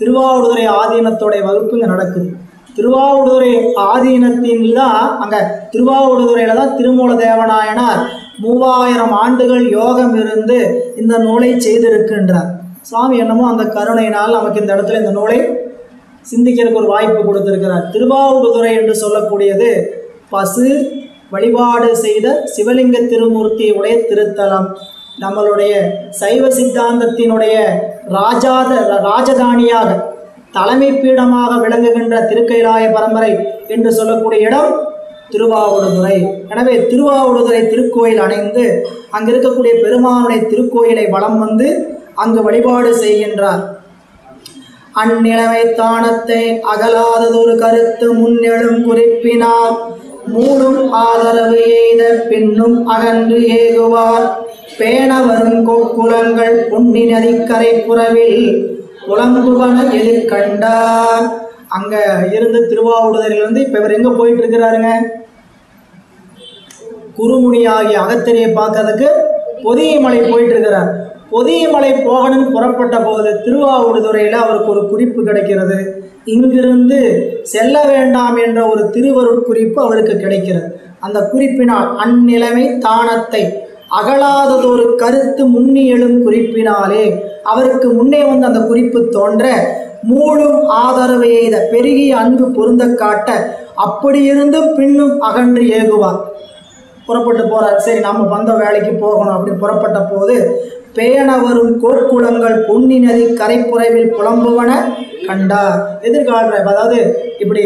திருவாவடுதுறை ஆதீனத்தோடைய வகுப்பு இங்கே நடக்குது. திருவாவடுதுறை ஆதீனத்தின் தான் அங்கே திருவாவடுதுறையில் தான் திருமூல தேவநாயனார் 3000 ஆண்டுகள் யோகம் இருந்து இந்த நூலை செய்திருக்கின்றார். சுவாமி என்னமோ அந்த கருணையினால் நமக்கு இந்த இடத்துல இந்த நூலை சிந்திக்கிறதுக்கு ஒரு வாய்ப்பு கொடுத்திருக்கிறார். திருவாவடுதுறை என்று சொல்லக்கூடியது பசு வழிபாடு செய்த சிவலிங்க திருமூர்த்தியை உடைய திருத்தலம். நம்மளுடைய சைவ சித்தாந்தத்தினுடைய ராஜதானியாக தலைமை பீடமாக விளங்குகின்ற திருக்கைலாய பரம்பரை என்று சொல்லக்கூடிய இடம் திருவாவடுதுறை. எனவே திருவாவடுதுறை திருக்கோயில் அணைந்து அங்கு இருக்கக்கூடிய பெருமானுடைய திருக்கோயிலை வலம் வந்து அங்கு வழிபாடு செய்கின்றார். அந்நிலைமை தானத்தை அகலாததொரு கருத்து முன்னெழும் குறிப்பினார் மூடும் ஆதரவு எய்த பின்னும் அகன்று ஏகுவார் பேணவரும் கொக்குலங்கள் பொன்னி நதிக்கரை புறவில் புலம்புவன எதிர்கண்டார். அங்க இருந்து திருவாவடுதுறையிலிருந்து இப்ப இவர் எங்க போயிட்டு இருக்கிறாருங்க? குருமுனி ஆகிய அகத்திரியை பார்க்கறதுக்கு பொதியமலை போயிட்டு இருக்கிறார். பொதியமலை போகணும்னு புறப்பட்ட போது திருவாவடுதுறையில் அவருக்கு ஒரு குறிப்பு கிடைக்கிறது. இங்கிருந்து செல்ல வேண்டாம் என்ற ஒரு திருவருட் குறிப்பு அவருக்கு கிடைக்கிறது. அந்த குறிப்பினால் அந்நிலைமை தானத்தை அகலாததொரு கருத்து முன்னி எழும் குறிப்பினாலே அவருக்கு முன்னே வந்து அந்த குறிப்பு தோன்ற மூடும் ஆதரவு எய்த பெருகிய அன்பு பொருந்த காட்ட அப்படி இருந்தும் பின்னும் அகன்று ஏகுவார். புறப்பட்டு போகிறார். சரி நம்ம வந்த வேலைக்கு போகணும் அப்படின்னு புறப்பட்ட போது, பேண வரும் கோட்குளங்கள் பொன்னி நதி கரைப்புறைவில் புலம்புவன கண்டார். எதிர்கால அதாவது இப்படி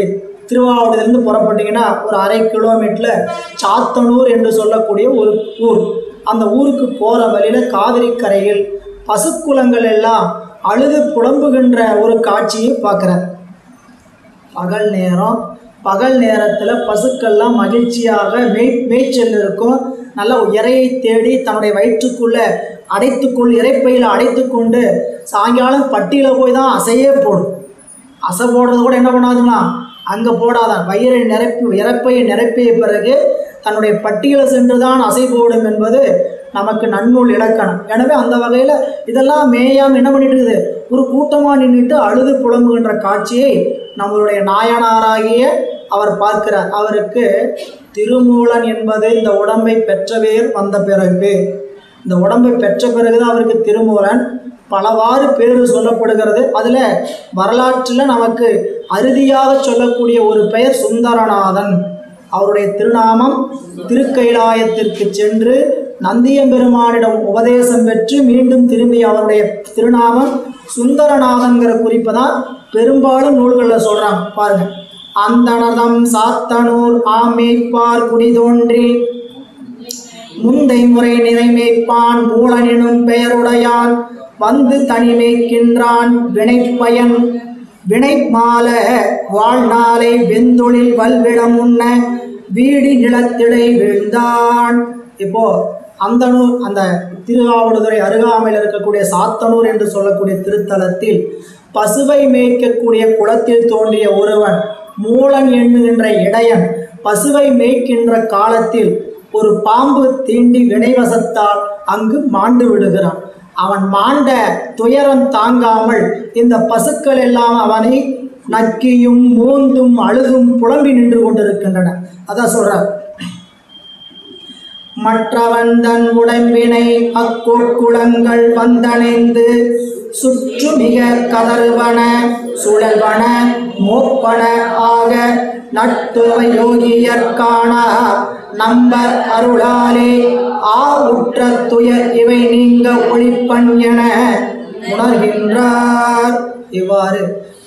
திருவாவூர்லேருந்து புறப்பட்டிங்கன்னா ஒரு 1/2 கிலோமீட்டரில் சாத்தனூர் என்று சொல்லக்கூடிய ஒரு ஊர். அந்த ஊருக்கு போகிற வழியில் காவிரி கரையில் பசுக்குளங்கள் எல்லாம் அழுது புலம்புகின்ற ஒரு காட்சியை பார்க்குறார். பகல் நேரத்தில் பசுக்கள்லாம் மகிழ்ச்சியாக மேய்ச்சல் இருக்கும். நல்ல இறையை தேடி தன்னுடைய வயிற்றுக்குள்ளே இறைப்பையில் அடைத்து கொண்டு சாயங்காலம் பட்டியில் போய் தான் அசையே போடும். அசை போடுறது கூட என்ன பண்ணாதுன்னா அங்கே போடாதான், இறப்பையை நிரப்பிய பிறகு தன்னுடைய பட்டியலை சென்று தான் அசை போடும் என்பது நமக்கு நன்னூல் இலக்கணம். எனவே அந்த வகையில் இதெல்லாம் மேயாமல் என்ன பண்ணிட்டு இருக்குது, ஒரு கூட்டமாக நின்றுட்டு அழுது புலம்புகின்ற காட்சியை நம்மளுடைய நாயனாராகிய அவர் பார்க்கிறார். அவருக்கு திருமூலன் என்பது இந்த உடம்பை பெற்ற பேர் வந்த பிறகு, இந்த உடம்பை பெற்ற பிறகுதான் அவருக்கு திருமூலன் பலவாறு பேர் சொல்லப்படுகிறது. அதில் வரலாற்றில் நமக்கு அறுதியாக சொல்லக்கூடிய ஒரு பெயர் சுந்தரநாதன். அவருடைய திருநாமம் திருக்கைலாயத்திற்கு சென்று நந்தியம்பெருமானிடம் உபதேசம் பெற்று மீண்டும் திரும்பி அவருடைய திருநாமம் சுந்தரநாதன்கிற குறிப்பை தான் பெரும்பாலும் நூல்களில் சொல்கிறாங்க. பாருங்கள், அந்தனதம் சாத்தனூர் ஆமேய்ப்பார் குடி தோன்றி முந்தை முறை நிறைமேய்ப்பான் மூலனினும் பெயருடையான் வந்து தனிமேய்க்கின்றான் வினைப்பயன் வினை மால வாழ்நாளை வெந்தொழில் வல்விடம் உண்ண வீடி நிலத்திடை வீழ்ந்தான். இப்போ அந்தனூர், அந்த திருவாவடுதுறை அருகாமையில் இருக்கக்கூடிய சாத்தனூர் என்று சொல்லக்கூடிய திருத்தலத்தில் பசுவை மேய்க்கக்கூடிய குளத்தில் தோன்றிய ஒருவன் மூலன் என்கின்ற இடையன் பசுவை மேய்க்கின்ற காலத்தில் ஒரு பாம்பு தீண்டி வினைவசத்தால் அங்கு மாண்டு விடுகிறான். அவன் மாண்ட துயரம் தாங்காமல் இந்த பசுக்கள் எல்லாம் அவனை நக்கியும் மூந்தும் அழுதும் புலம்பி நின்று கொண்டிருக்கின்றன. அதான் சொல்றார், மற்றவன் தன் உடம்பினை அக்கோட்குளங்கள் வந்தணைந்து சுற்று மிக கதறுவன சுழல்வன மோப்பன ஆக நட்டுவ யோகியற்கான நம்பர் அருளாலே ஆ உற்ற துயர் இவை நீங்க ஒளிப்பன் என உணர்கின்றார். இவ்வாறு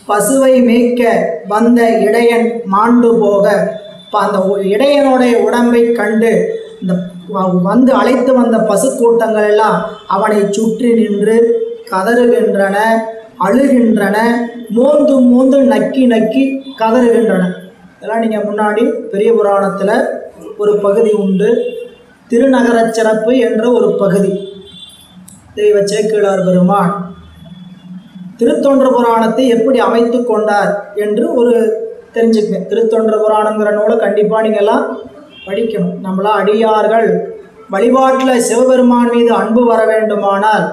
பசுவை மேய்க்க வந்த இடையன் மாண்டு போக அந்த இடையனுடைய உடம்பை கண்டு இந்த வந்து அழைத்து வந்த பசு கூட்டங்கள் எல்லாம் அவனை சுற்றி நின்று கதறுகின்றன, அழுகின்றன, மோந்து நக்கி நக்கி கதறுகின்றன. இதெல்லாம் நீங்கள் முன்னாடி பெரிய புராணத்தில் ஒரு பகுதி உண்டு, திருநகர சிறப்பு என்ற ஒரு பகுதி. தெய்வ சேக்கிழார் பெருமான் திருத்தொண்ட புராணத்தை எப்படி அமைத்து கொண்டார் என்று ஒரு தெரிஞ்சுக்கங்க. திருத்தொண்ட புராணங்கிற நூலை கண்டிப்பாக நீங்கள்லாம் படிக்கணும். நம்மளாம் அடியார்கள் வழிபாட்டில் சிவபெருமான் மீது அன்பு வர வேண்டுமானால்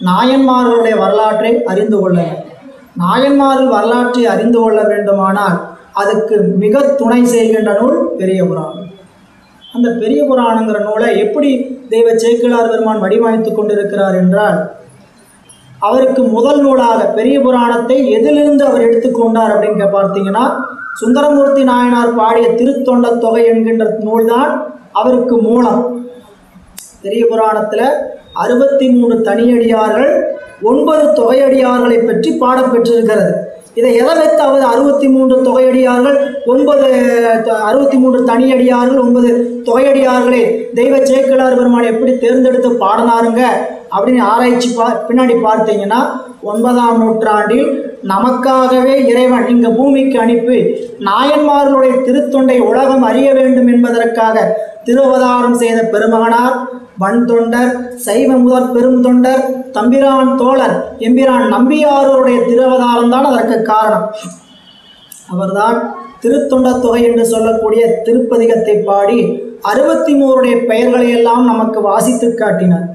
நாயன்மார்களுடைய வரலாற்றை அறிந்து கொள்ள வேண்டும். நாயன்மார்கள் வரலாற்றை அறிந்து கொள்ள வேண்டுமானால் அதுக்கு மிக துணை செய்கின்ற நூல் பெரிய புராணம். அந்த பெரிய புராணங்கிற நூலை எப்படி தெய்வ சேக்கிழார் பெருமான் வடிவமைத்து கொண்டிருக்கிறார் என்றால், அவருக்கு முதல் நூலாக பெரிய புராணத்தை எதிலிருந்து அவர் எடுத்துக்கொண்டார் அப்படின்னு பார்த்தீங்கன்னா, சுந்தரமூர்த்தி நாயனார் பாடிய திருத்தொண்ட தொகை என்கின்ற நூல்தான் அவருக்கு மூலம். பெரிய புராணத்தில் 63 தனியடியார்கள் 9 தொகையடியார்களை பற்றி பாடப்பெற்றிருக்கிறது. இதை எதை வைத்து அவர் 63 தொகையடியார்கள் 63 தனியடியார்கள் 9 தொகையடியார்களே தெய்வ சேக்கிழார் பெருமான் எப்படி தேர்ந்தெடுத்து பாடினாருங்க அப்படின்னு ஆராய்ச்சி பின்னாடி பார்த்தீங்கன்னா, 9ஆம் நூற்றாண்டில் நமக்காகவே இறைவன் இங்கே பூமிக்கு அனுப்பி நாயன்மார்களுடைய திருத்தொண்டை உலகம் அறிய வேண்டும் என்பதற்காக திருவதாரம் செய்த பெருமகனார் வன் தொண்டர், சைவ முதற் பெரும் தொண்டர், தம்பிரான் தோழர் எம்பிரான் நம்பியாரோருடைய திருவதாரம் தான் அதற்கு காரணம். அவர்தான் திருத்தொண்ட தொகை என்று சொல்லக்கூடிய திருப்பதிகத்தை பாடி 63 பெயர்களை எல்லாம் நமக்கு வாசித்து காட்டினார்.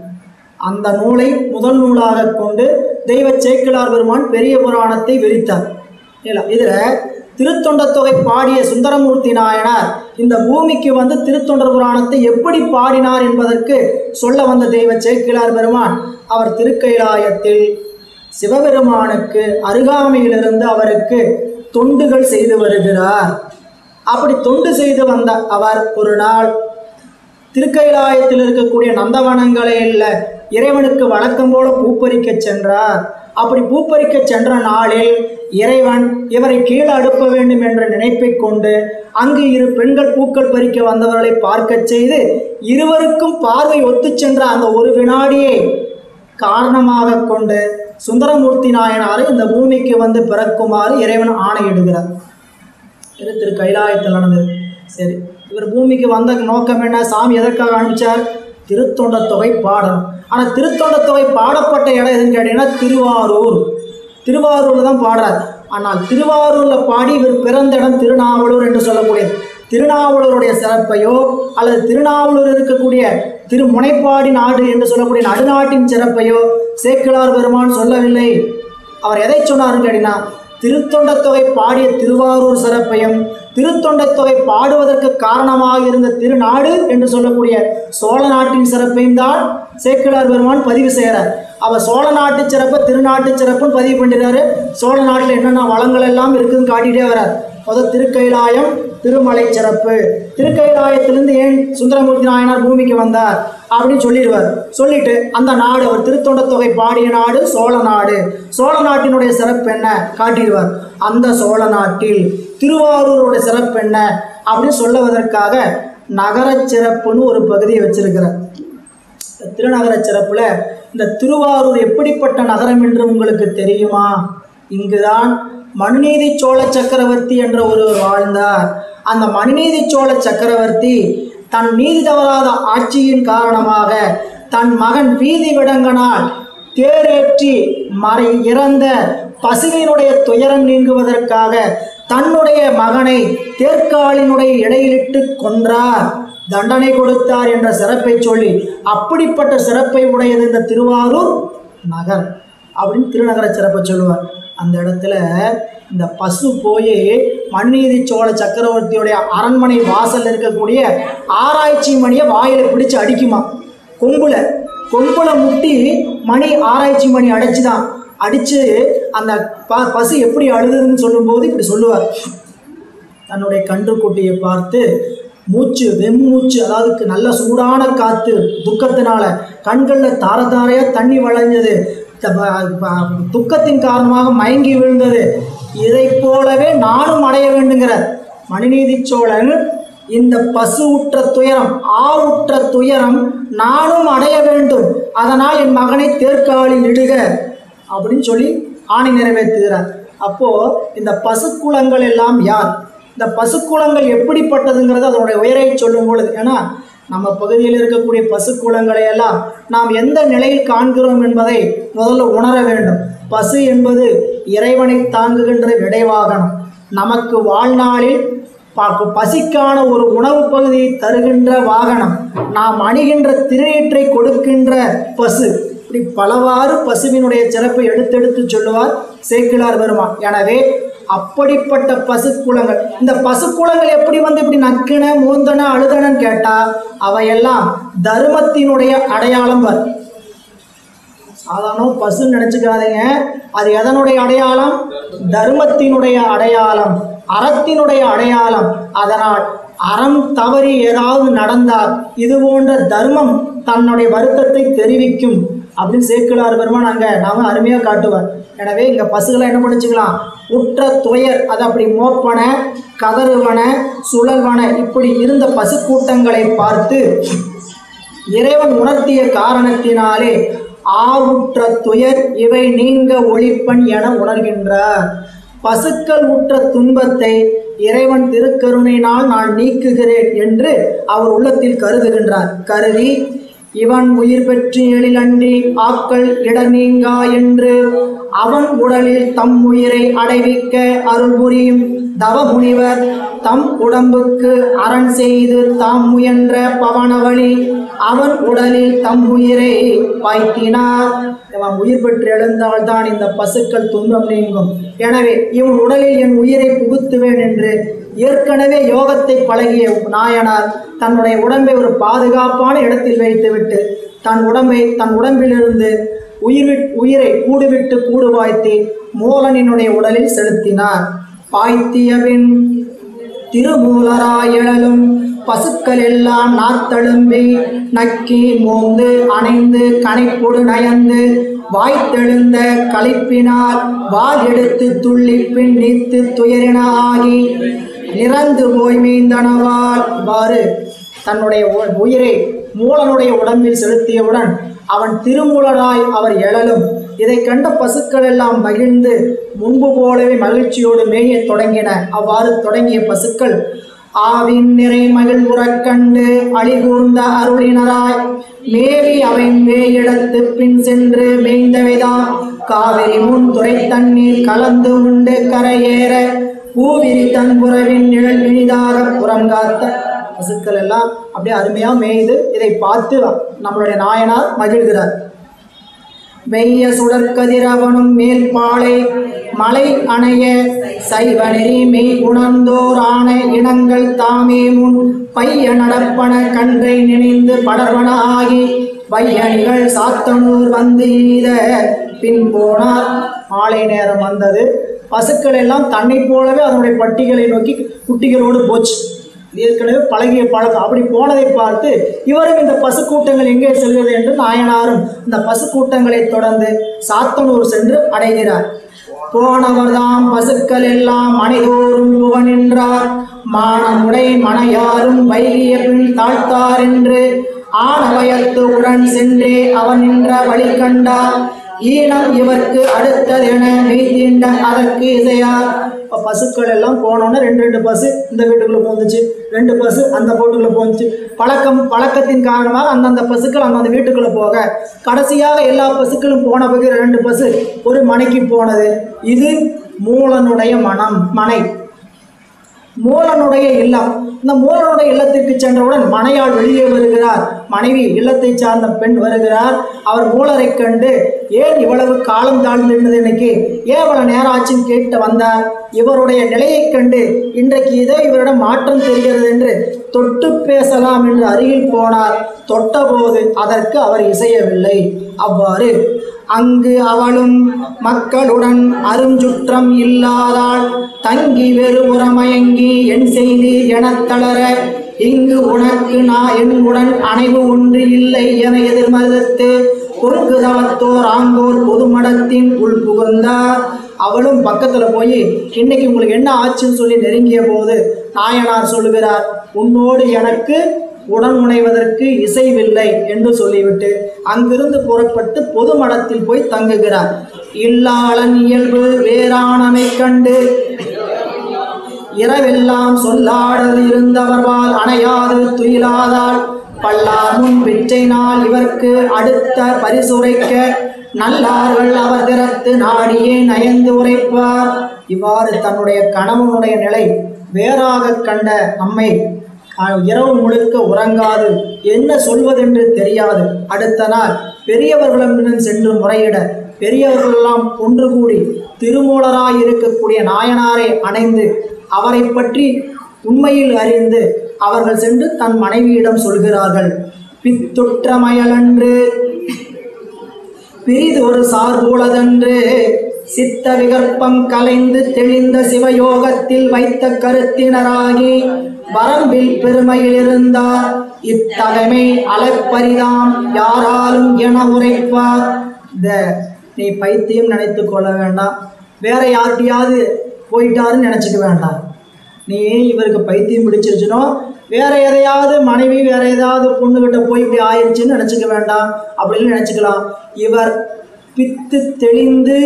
அந்த நூலை முதல் நூலாக கொண்டு தெய்வ சேக்கிழார் பெருமான் பெரிய புராணத்தை விரித்தார். இல்லை, இதில் திருத்தொண்ட தொகை பாடிய சுந்தரமூர்த்தி நாயனார் இந்த பூமிக்கு வந்து திருத்தொண்டர் புராணத்தை எப்படி பாடினார் என்பதற்கு சொல்ல வந்த தெய்வ சேக்கிழார் பெருமான் அவர் திருக்கைலாயத்தில் சிவபெருமானுக்கு அருகாமையிலிருந்து அவருக்கு தொண்டுகள் செய்து வருகிறார். அப்படி தொண்டு செய்து வந்த அவர் ஒரு நாள் திருக்கைலாயத்தில் இருக்கக்கூடிய நந்தவனங்களில் இறைவனுக்கு வழக்கம் போல பூப்பறிக்க சென்றார். அப்படி பூப்பறிக்க சென்ற நாளில் இறைவன் இவரை கீழே அனுப்ப வேண்டும் என்ற நினைப்பை கொண்டு அங்கு இரு பெண்கள் பூக்கள் பறிக்க வந்தவர்களை பார்க்க செய்து இருவருக்கும் பார்வை ஒத்து சென்ற அந்த ஒரு வினாடியை காரணமாக கொண்டு சுந்தரமூர்த்தி நாயனாரை இந்த பூமிக்கு வந்து பிறக்குமாறு இறைவன் ஆணையிடுகிறார். இது திரு கைலாயத்தில் நடந்தது. சரி, இவர் பூமிக்கு வந்த நோக்கம் என்ன? சாமி எதற்காக அனுப்பிச்சார்? திருத்தொண்ட தொகை பாடணும். ஆனால் திருத்தொண்ட தொகை பாடப்பட்ட இடம் எதுன்னு கேட்டீங்கன்னா திருவாரூர். திருவாரூரில் தான் பாடுறார். ஆனால் திருவாரூரில் பாடி இவர் பிறந்த இடம் திருநாவலூர் என்று சொல்லக்கூடியது. திருநாவலூருடைய சிறப்பையோ அல்லது திருநாவலூர் இருக்கக்கூடிய திருமுனைப்பாடி நாடு என்று சொல்லக்கூடிய நடுநாட்டின் சிறப்பையோ சேக்கிழார் பெருமான் சொல்லவில்லை. அவர் எதை சொன்னார்னு கேட்டீங்கன்னா திருத்தொண்ட தொகை பாடிய திருவாரூர் சிறப்பையும் திருத்தொண்ட தொகை பாடுவதற்கு காரணமாக இருந்த திருநாடு என்று சொல்லக்கூடிய சோழ நாட்டின் சிறப்பையும் தான் சேக்கிழார் பெருமான் பதிவு செய்கிறார். அவர் சோழ நாட்டு சிறப்பை திருநாட்டு சிறப்புன்னு பதிவு பண்ணிடுறாரு. சோழ நாட்டில் என்னென்ன வளங்கள் எல்லாம் இருக்குதுன்னு காட்டிகிட்டே வர்றார். முதல் திருக்கைலாயம் திருமலை சிறப்பு, திருக்கைலாயத்திலிருந்து ஏன் சுந்தரமூர்த்தி நாயனார் பூமிக்கு வந்தார் அப்படின்னு சொல்லிடுவார். சொல்லிட்டு அந்த நாடு அவர் திருத்தொண்ட தொகை பாடிய நாடு சோழ நாடு, சோழ நாட்டினுடைய சிறப்பு என்ன காட்டிடுவார். அந்த சோழ நாட்டில் திருவாரூருடைய சிறப்பு என்ன அப்படின்னு சொல்லுவதற்காக நகர சிறப்புன்னு ஒரு பகுதியை வச்சிருக்கிறார். திருநகர சிறப்புல இந்த திருவாரூர் எப்படிப்பட்ட நகரம் என்று உங்களுக்கு தெரியுமா? இங்குதான் மனுநீதி சோழ சக்கரவர்த்தி என்ற ஒருவர் வாழ்ந்தார். அந்த மனுநீதி சோழ சக்கரவர்த்தி தன் நீதி தவறாத ஆட்சியின் காரணமாக தன் மகன் வீதி விடங்கனால் தேரேற்றி இறந்த பசுவினுடைய துயரம் நீங்குவதற்காக தன்னுடைய மகனை தேர்காலினுடைய இடையிலிட்டு கொன்றார், தண்டனை கொடுத்தார் என்ற சிறப்பை சொல்லி அப்படிப்பட்ட சிறப்பை உடையது இந்த திருவாரூர் நகர் அப்படின்னு திருநகர சிறப்பை சொல்லுவார். அந்த இடத்துல இந்த பசு போய் மனுநீதி சோழ சக்கரவர்த்தியுடைய அரண்மனை வாசல் இருக்கக்கூடிய ஆராய்ச்சி மணியை வாயில பிடிச்சு அடிக்குமா. கொம்புல முட்டி மணி ஆராய்ச்சி மணி அடிச்சுதான் அடித்து அந்த பசு எப்படி அழுதுன்னு சொல்லும்போது இப்படி சொல்லுவார். தன்னுடைய கன்றுக்குட்டியை பார்த்து வெம்மூச்சு, அதாவது நல்ல சூடான காற்று துக்கத்தினால கண்களில் தாரதாரையாக தண்ணி வளைஞ்சது, துக்கத்தின் காரணமாக மயங்கி விழுந்தது. இதை போலவே நானும் அடைய வேண்டுங்கிற மனுநீதி சோழன் இந்த பசு உற்ற துயரம் ஆவுற்ற துயரம் நானும் அடைய வேண்டும், அதனால் என் மகனை தேர்காலில் இடுக அப்படின்னு சொல்லி ஆணை நிறைவேற்றுகிறார். அப்போது இந்த பசுக்குளங்கள் எல்லாம் யார், இந்த பசுக்குளங்கள் எப்படிப்பட்டதுங்கிறது அதனுடைய உயரை சொல்லும் பொழுது, ஏன்னா நம்ம பகுதியில் இருக்கக்கூடிய பசுக்குளங்களை எல்லாம் நாம் எந்த நிலையில் காண்கிறோம் என்பதை முதல்ல உணர வேண்டும். பசு என்பது இறைவனை தாங்குகின்ற விடைவாகனம். நமக்கு வாழ்நாளில் பசிக்கான ஒரு உணவு பகுதியை தருகின்ற வாகனம், நாம் அணிகின்ற திருநீற்றை கொடுக்கின்ற பசு. இப்படி பலவாறு பசுவினுடைய சிறப்பை எடுத்தெடுத்து சொல்லுவார் சேக்கிழார் பெருமான். எனவே அப்படிப்பட்ட பசுக்குளங்கள், இந்த பசுக்குளங்கள் எப்படி இப்படி நக்கின மூந்தன அழுதனன்னு கேட்டால் அவையெல்லாம் தர்மத்தினுடைய அடையாளம் வரும். சாதாரண பசுன்னு நினச்சிக்காதீங்க, அது எதனுடைய அடையாளம்? தர்மத்தினுடைய அடையாளம், அறத்தினுடைய அடையாளம். அதனால் அறம் தவறி ஏதாவது நடந்தால் இது போன்ற தர்மம் தன்னுடைய வருத்தத்தை தெரிவிக்கும் அப்படின்னு சேக்கிழார் பெருமான் அங்கே நாம அருமையாக காட்டுவார். எனவே இங்கே பசுகளை என்ன பண்ணிச்சுக்கலாம், உற்ற துயர், அது அப்படி மோப்பன கதறுவன சுழல்வன இப்படி இருந்த பசு கூட்டங்களை பார்த்து இறைவன் உணர்த்திய காரணத்தினாலே ஆவுற்ற துயர் இவை நீங்க ஒளிப்பன் என உணர்கின்றார். பசுக்கள் உற்ற துன்பத்தை இறைவன் திருக்கருணையினால் நான் நீக்குகிறேன் என்று அவர் உள்ளத்தில் கருதுகின்றார். கருதி இவன் உயிர் பெற்று எழிலன்றி ஆக்கள் இடர் நீங்கா என்று அவன் உடலில் தம் உயிரை அடைவிக்க அருள் புரியும் தவமுனிவர் தம் உடம்புக்கு அரண் செய்து தாம் முயன்ற பவனவழி அவன் உடலில் தம் உயிரை பாய்த்தினார். அவன் உயிர் பெற்று எழுந்தால்தான் இந்த பசுக்கள் துன்பம் நீங்கும். எனவே இவன் உடலில் என் உயிரை புகுத்துவேன் என்று ஏற்கனவே யோகத்தை பழகிய நாயனார் தன்னுடைய உடம்பை ஒரு பாதுகாப்பான இடத்தில் வைத்துவிட்டு தன் உடம்பிலிருந்து உயிரை கூடுவிட்டு கூடு பாய்த்தி மூலனினுடைய உடலில் செலுத்தினார். பாய்த்தியபின் திருமூலராயலும் பசுக்கள் எல்லாம் நாத்தழும்பி நக்கி மோந்து அணைந்து கனைப்பொடு நயந்து வாய்த்தெழுந்த களிப்பினால் வால் எடுத்து துள்ளி பின் நீத்து துயரின ஆகி நிறந்து போய் மீந்தனவால். இவ்வாறு தன்னுடைய உயிரை மூலனுடைய உடம்பில் செலுத்தியவுடன் அவன் திருமூலனாய் அவர் எழலும். இதை கண்ட பசுக்கள் எல்லாம் மகிழ்ந்து முன்பு போலவே மகிழ்ச்சியோடு மேய தொடங்கின. அவ்வாறு தொடங்கிய பசுக்கள் ஆவின் நிறை மகிழ்வுறக் கண்டு அழிகூர்ந்த அருளினராய் மேவி அவை மேயிடத்து பின் சென்று மேய்ந்தவைதான் காவிரி முன் துறை தண்ணீர் கலந்து உண்டு கரையேற பூவிரி தன் புறவின் நிழல் இனிதாக புறம் காத்த. பசுக்கள் எல்லாம் அப்படியே அருமையாக மேய்து இதை பார்த்து நம்மளுடைய நாயனார் மகிழ்கிறார். வெய்ய சுடற்கதிரவனும் மேல் பாலை மலை அணைய சைவ நெறி மெய் உணர்ந்தோர் ஆன இனங்கள் தாமே முன் பைய நடப்பன கன்றை நினைந்து படர்வன ஆகி வையணிகள் சாத்தனூர் வந்து ஈத பின் போனார். மாலை நேரம் வந்தது. பசுக்கள் எல்லாம் தன்னை போலவே அதனுடைய பட்டிகளை நோக்கி குட்டிகளோடு போச்சு. ஏற்கனவே பழகிய பழக்கம். அப்படி போனதை பார்த்து இவரும் இந்த பசுக்கூட்டங்கள் எங்கே செல்வது என்று நாயனாரும் இந்த பசுக்கூட்டங்களை தொடர்ந்து சாத்தனூர் சென்று அடைகிறார். போனவர்தாம் பசுக்கள் எல்லாம் மணிதோறும் புக நின்றார் மானமுடை மனையாரும் வைகிய பின் தாழ்த்தார் என்று ஆனவயத்து உடன் சென்றே அவன் நின்ற வழி கண்டார். ஈனம் இவருக்கு அடுத்ததென மெய்தீண்ட அதற்கு இசையார். இப்போ பசுக்கள் எல்லாம் போனோன்னே ரெண்டு பசு இந்த வீட்டுக்குள்ளே போந்துச்சு, 2 பசு அந்த போட்டுக்குள்ளே போந்துச்சு. பழக்கத்தின் காரணமாக அந்தந்த பசுக்கள் அந்தந்த வீட்டுக்குள்ளே போக கடைசியாக எல்லா பசுக்களும் போன பிறகு 2 பசு ஒரு மனைக்கு போனது. இது மூலனுடைய மனை, மூலனுடைய இல்லம். இந்த மூலனுடைய இல்லத்திற்கு சென்றவுடன் மனையாள் வெளியே வருகிறார். மனைவி இல்லத்தை சார்ந்த பெண் வருகிறார். அவர் மூலரை கண்டு ஏன் இவ்வளவு காலம் தாழ்ந்திருந்தது, இன்னைக்கு ஏன் இவ்வளவு நேரம் ஆச்சுன்னு கேட்டு வந்தார். இவருடைய நிலையை கண்டு இன்றைக்கு இதோ இவரிடம் மாற்றம் தெரிகிறது என்று தொட்டு பேசலாம் என்று அருகில் போனார். தொட்டபோது அதற்கு அவர் இசையவில்லை. அவ்வாறு அங்கு அவளும் மக்களுடன் அருஞ்சுற்றம் இல்லாதாள் தங்கி வெறு உரமயங்கி என் செய்தி எனத் தளர இங்கு உனக்கு நான் என்னுடன் அணைவு ஒன்று இல்லை என எதிர்மறுத்து பொங்கு தவத்தோர் ஆங்கோர் பொதுமடத்தின் உள் புகுந்தார். அவளும் பக்கத்தில் போய் இன்னைக்கு உங்களுக்கு என்ன ஆச்சுன்னு சொல்லி நெருங்கிய போது நாயனார் சொல்லுகிறார், உன்னோடு எனக்கு உடன் முனைவதற்கு இசைவில்லை என்று சொல்லிவிட்டு அங்கிருந்து புறப்பட்டு பொது மடத்தில் போய் தங்குகிறார். இல்லாளன் இயல்பு வேறானமை கண்டு இரவெல்லாம் சொல்லாடல் இருந்தவர்வால் அணையாது துயிலாதால் பல்லார் முன் பிச்சை நாள் இவர்க்கு அடுத்த பரிசுரைக்க நல்லார்கள் அவர் திறத்து நாடியே நயந்து உரைப்பார். இவ்வாறு தன்னுடைய கணவனுடைய நிலை வேறாக கண்ட நம்மை இரவு முழுக்க உறங்காது என்ன சொல்வதென்று தெரியாது. அடுத்த நாள் பெரியவர்களிடம் சென்று முறையிட பெரியவர்களெல்லாம் ஒன்று கூடி திருமூலராய் இருக்கக்கூடிய நாயனாரை அணைந்து அவரை பற்றி உண்மையில் அறிந்து அவர்கள் சென்று தன் மனைவியிடம் சொல்கிறார்கள். பித்துற்றமயலன்று பிரிது ஒரு சார்புளதன்று சித்த விகற்பம் கலைந்து தெளிந்த சிவயோகத்தில் வைத்த கருத்தினராகி வரம்பில் பெருமையில் இருந்தார். இத்தகைமை அலைப்பரிதாம் யாராலும் என உரைப்பார். நீ பைத்தியம் நினைத்து கொள்ள வேண்டாம், வேற யார்கிட்டையாவது போயிட்டாருன்னு நினச்சிக்க வேண்டாம். நீ இவருக்கு பைத்தியம் பிடிச்சிருச்சுனோ வேற எதையாவது மனைவி வேற ஏதாவது பொண்ணுகிட்ட போய் இப்படி ஆயிடுச்சுன்னு நினச்சிக்க வேண்டாம், அப்படின்னு நினச்சிக்கலாம். இவர் பித்து தெளிந்து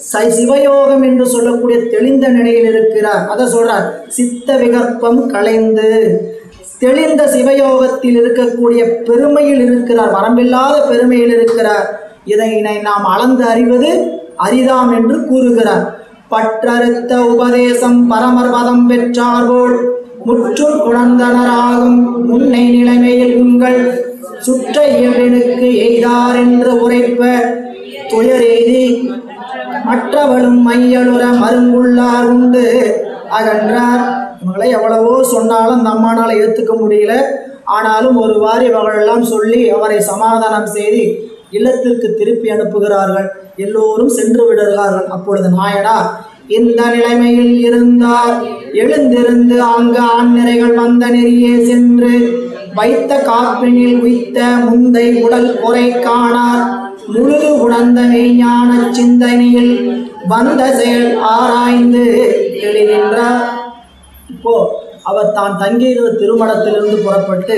சிவயோகம் என்று சொல்லக்கூடிய தெளிந்த நிலையில் இருக்கிறார். அதை சொல்றார், சித்த விகற்பம் கலைந்து தெளிந்த சிவயோகத்தில் இருக்கக்கூடிய பெருமையில் இருக்கிறார், வரம்பில்லாத பெருமையில் இருக்கிறார். இதனை நாம் அளந்து அறிவது அரிதாம் என்று கூறுகிறார். பற்றறுத்த உபதேசம் பரமர்வதம் பெற்றார்போல் முற்றும் உணர்ந்தனராகும் முன்னை நிலைமையில் உங்கள் சுற்ற இயல்பினுக்கு எய்தார் என்று உரைப்ப துயரெய்தி மற்றவளும் மையலுற மருங்குள்ளார் உண்டு அகன்றார். இவங்களை எவ்வளவோ சொன்னாலும் அந்த அம்மானால் ஏற்றுக்க முடியல. ஆனாலும் ஒரு வாரி அவர்களெல்லாம் சொல்லி அவரை சமாதானம் செய்து இல்லத்திற்கு திருப்பி அனுப்புகிறார்கள். எல்லோரும் சென்று விடுகிறார்கள். அப்பொழுது நாயனா, இந்த நிலைமையில் இருந்தார். எழுந்திருந்து அங்கு ஆண்நிறைகள் வந்த நெறியே சென்று வைத்த காப்பினில் உய்த்த முந்தை உடல் பொறை காணார். முழுது உணர்ந்த மெய்ஞான சிந்தனையில் வந்த செயல் ஆராய்ந்து எழுகின்றார். இப்போ அவர் தான் தங்கியிருந்த திருமணத்திலிருந்து புறப்பட்டு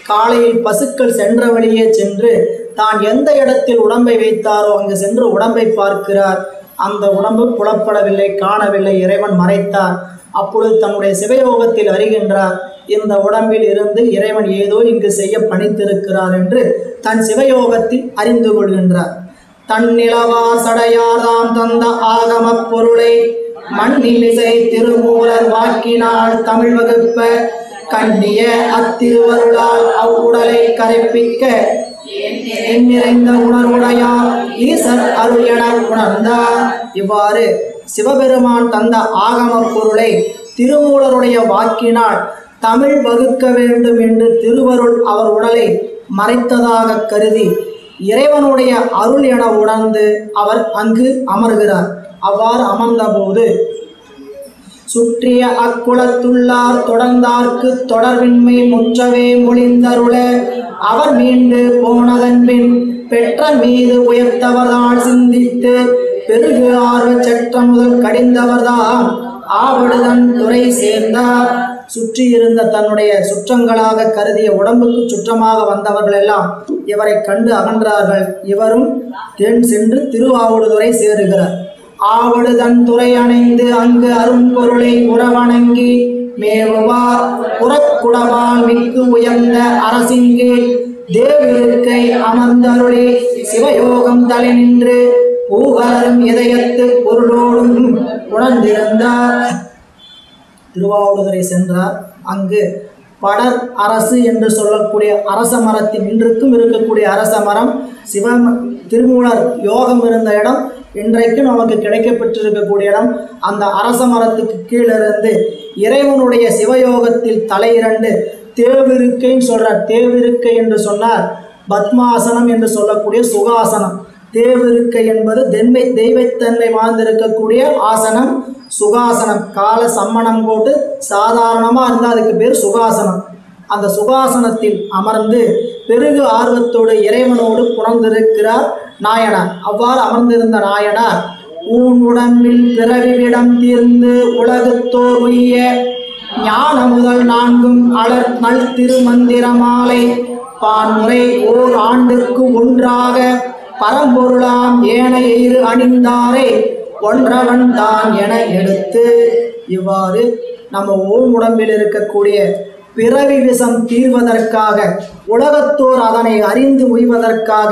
காலையில் பசுக்கள் சென்ற வழியே சென்று தான் எந்த இடத்தில் உடம்பை வைத்தாரோ அங்கு சென்று உடம்பை பார்க்கிறார். அந்த உடம்பு புலப்படவில்லை, காணவில்லை, இறைவன் மறைத்தார். அப்பொழுது தன்னுடைய சிவயோகத்தில் அறிகின்றார், இந்த உடம்பில் இருந்து இறைவன் ஏதோ இங்கு செய்ய பணித்திருக்கிறார் என்று தன் சிவயோகத்தில் அறிந்து கொள்கின்றார். தன்னிலவா சடையார்தாம் தந்த ஆகம பொருளை மண்ணிலிசை திருமூலர் வாக்கினால் தமிழ் வகுப்ப கண்ணிய அத்திருவருளால் அவ்வுடலை கரைப்பிக்க நிறைந்த உணர்வுடையார் ஈசர் அருள் என உணர்ந்தார். இவ்வாறு சிவபெருமான் தந்த ஆகம பொருளை திருமூலருடைய வாக்கினால் தமிழ் வகுக்க வேண்டும் என்று திருவருள் அவர் உடலை மறைத்ததாக கருதி இறைவனுடைய அருள் என உணர்ந்து அவர் அங்கு அமர்கிறார். அவ்வாறு அமர்ந்தபோது சுற்றிய அக்குலத்துள்ளார் தொடர்ந்தார்க்கு தொடர்பின்மை முற்றவே மொழிந்தருள அவர் மீண்டு போனதன்பின் பெற்ற மீது உயர்த்தவர்தால் சிந்தித்து பெருகு ஆர்வ சற்ற முதல் கடிந்தவர்தான் ஆவடுதன் துறை சேர்ந்தார். சுற்றியிருந்த தன்னுடைய சுற்றங்களாக கருதிய உடம்புக்கு சுற்றமாக வந்தவர்கள் எல்லாம் இவரை கண்டு அகன்றார்கள். இவரும் தென் சென்று திருவாவடுதுறை சேருகிறார். ஆவடுதன் துறை அணைந்து அங்கு அரும்பொருளை உறவணங்கி மேவுவார் புறக்குடவால் மிக்கு உயர்ந்த அரசிங்கே தேவிருக்கை அமர்ந்தருளே சிவயோகம் தலை நின்று பூகலரும் இதயத்து பொருளோடும் உணர்ந்திருந்தார். திருவாவடுதுறை சென்றார். அங்கு படர் அரசு என்று சொல்லக்கூடிய அரச மரத்தின் இன்றுக்கும் இருக்கக்கூடிய அரச மரம் சிவ திருமூலர் யோகம் இருந்த இடம் இன்றைக்கு நமக்கு கிடைக்கப்பட்டிருக்கக்கூடிய இடம். அந்த அரச மரத்துக்கு கீழிருந்து இறைவனுடைய சிவயோகத்தில் தலையிரண்டு தேவிருக்கைன்னு சொல்றார். தேவிருக்கை என்று சொன்னார் பத்மாசனம் என்று சொல்லக்கூடிய சுகாசனம். தேவிருக்கை என்பது தெய்வத்தன்மை வாழ்ந்திருக்கக்கூடிய ஆசனம். சுகாசனம் கால சம்மணம் போட்டு சாதாரணமாக இருந்தால் அதுக்கு பேர் சுகாசனம். அந்த சுகாசனத்தில் அமர்ந்து பெருகு ஆர்வத்தோடு இறைவனோடு புணர்ந்திருக்கிறார் நாயனார். அவ்வாறு அமர்ந்திருந்த நாயனார் ஊன் உடம்பில் பிறவிடம் தீர்ந்து உலகத்தோர் உய்ய ஞான முதல் நான்கும் அலர் நல் திருமந்திரமாலை பான்முறை ஓர் ஆண்டுக்கு ஒன்றாக பரம்பொருளாம் ஏனைய இரு அணிந்தாரே ஒன்றவன் தான் என எடுத்து இவ்வாறு நம்ம ஓம் உடம்பில் இருக்கக்கூடிய பிறவி விஷம் தீர்வதற்காக உலகத்தோர் அதனை அறிந்து உய்வதற்காக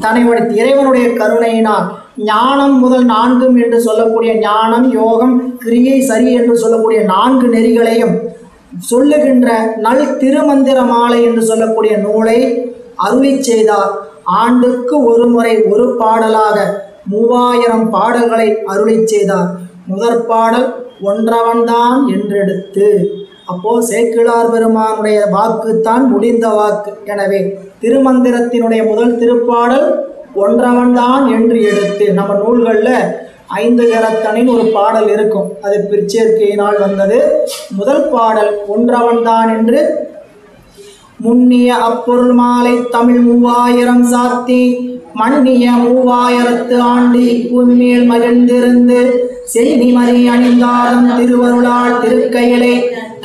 தன்னுடைய இறைவனுடைய கருணையினால் ஞானம் முதல் நான்கும் என்று சொல்லக்கூடிய ஞானம், யோகம், கிரியை, சரி என்று சொல்லக்கூடிய 4 நெறிகளையும் சொல்லுகின்ற நல் திருமந்திர மாலை என்று சொல்லக்கூடிய நூலை அருளி செய்தார். ஆண்டுக்கு ஒரு முறை ஒரு பாடலாக 3000 பாடல்களை அருளி செய்தார். முதற் பாடல் ஒன்றவன்தான் என்றெடுத்து. அப்போ சேக்கிழார் பெருமானுடைய வாக்குத்தான் முடிந்த வாக்கு. எனவே திருமந்திரத்தினுடைய முதல் திருப்பாடல் ஒன்றவன்தான் என்று எடுத்து. நம்ம நூல்களில் 5 கரத்தனின் ஒரு பாடல் இருக்கும், அது பிற்சேர்க்கையினால் வந்தது. முதல் பாடல் ஒன்றவன்தான் என்று முன்னிய அப்பொருள் மாலை தமிழ் 3000 சாத்தி மன்னிய 3000 ஆண்டி உண்மையில் மகிழ்ந்திருந்து சென்னிமறி அணிந்தாரம் திருவருளால் திருக்கையிலே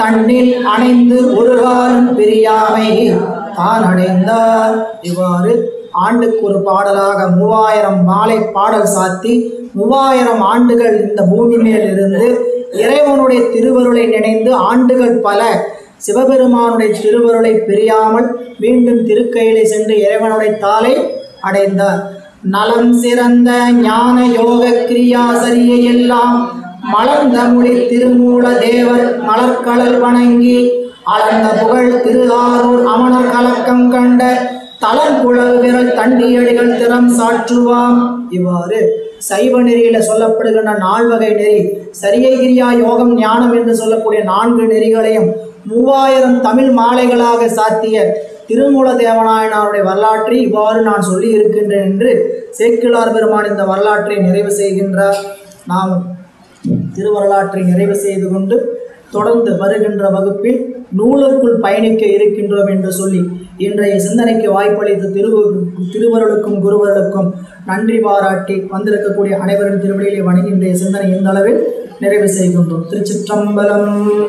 தன்னில் அணைந்து ஒரு காலம் பிரியாமை தான் அடைந்தார். இவ்வாறு ஆண்டுக்கு ஒரு பாடலாக 3000 மாலை பாடல் சாத்தி 3000 ஆண்டுகள் இந்த பூமி மேல் இருந்து இறைவனுடைய திருவருளை நினைந்து ஆண்டுகள் பல சிவபெருமானுடைய திருவருளை பிரியாமல் மீண்டும் திருக்கையிலே சென்று இறைவனுடைய தாளை அடைந்தார். நலம் சிறந்த ஞான யோக கிரியாசரியை எல்லாம் மலர்ந்த மொழி திருமூல தேவர் மலர்கடல் வணங்கி அளந்த புகழ் திருஆரூர் அமணர் கலக்கம் கண்ட தளங்குழல் விரல் தண்டியடிகள் திறம் சாற்றுவாம். இவ்வாறு சைவ நெறியில சொல்லப்படுகின்ற 4 வகை நெறி, சரியை கிரியா யோகம் ஞானம் என்று சொல்லக்கூடிய 4 நெறிகளையும் 3000 தமிழ் மாலைகளாக சாத்திய திருமூல தேவநாயனாருடைய வரலாற்றை இவ்வாறு நான் சொல்லி இருக்கின்றேன் என்று சேக்கிழார் பெருமான் இந்த வரலாற்றை நிறைவு செய்கின்றார். நாம் திருவரலாற்றை நிறைவு செய்து கொண்டு தொடர்ந்து வருகின்ற வகுப்பில் நூலுக்குள் பயணிக்க இருக்கின்றோம் என்று சொல்லி இன்றைய சிந்தனைக்கு வாய்ப்பளித்த திருவருளுக்கும் குருவருளுக்கும் நன்றி பாராட்டி வந்திருக்கக்கூடிய அனைவரின் திருவடியிலே வணங்கி இன்றைய சிந்தனை இந்த அளவில் நிறைவு செய்கின்றோம். திருச்சிற்றம்பலம்.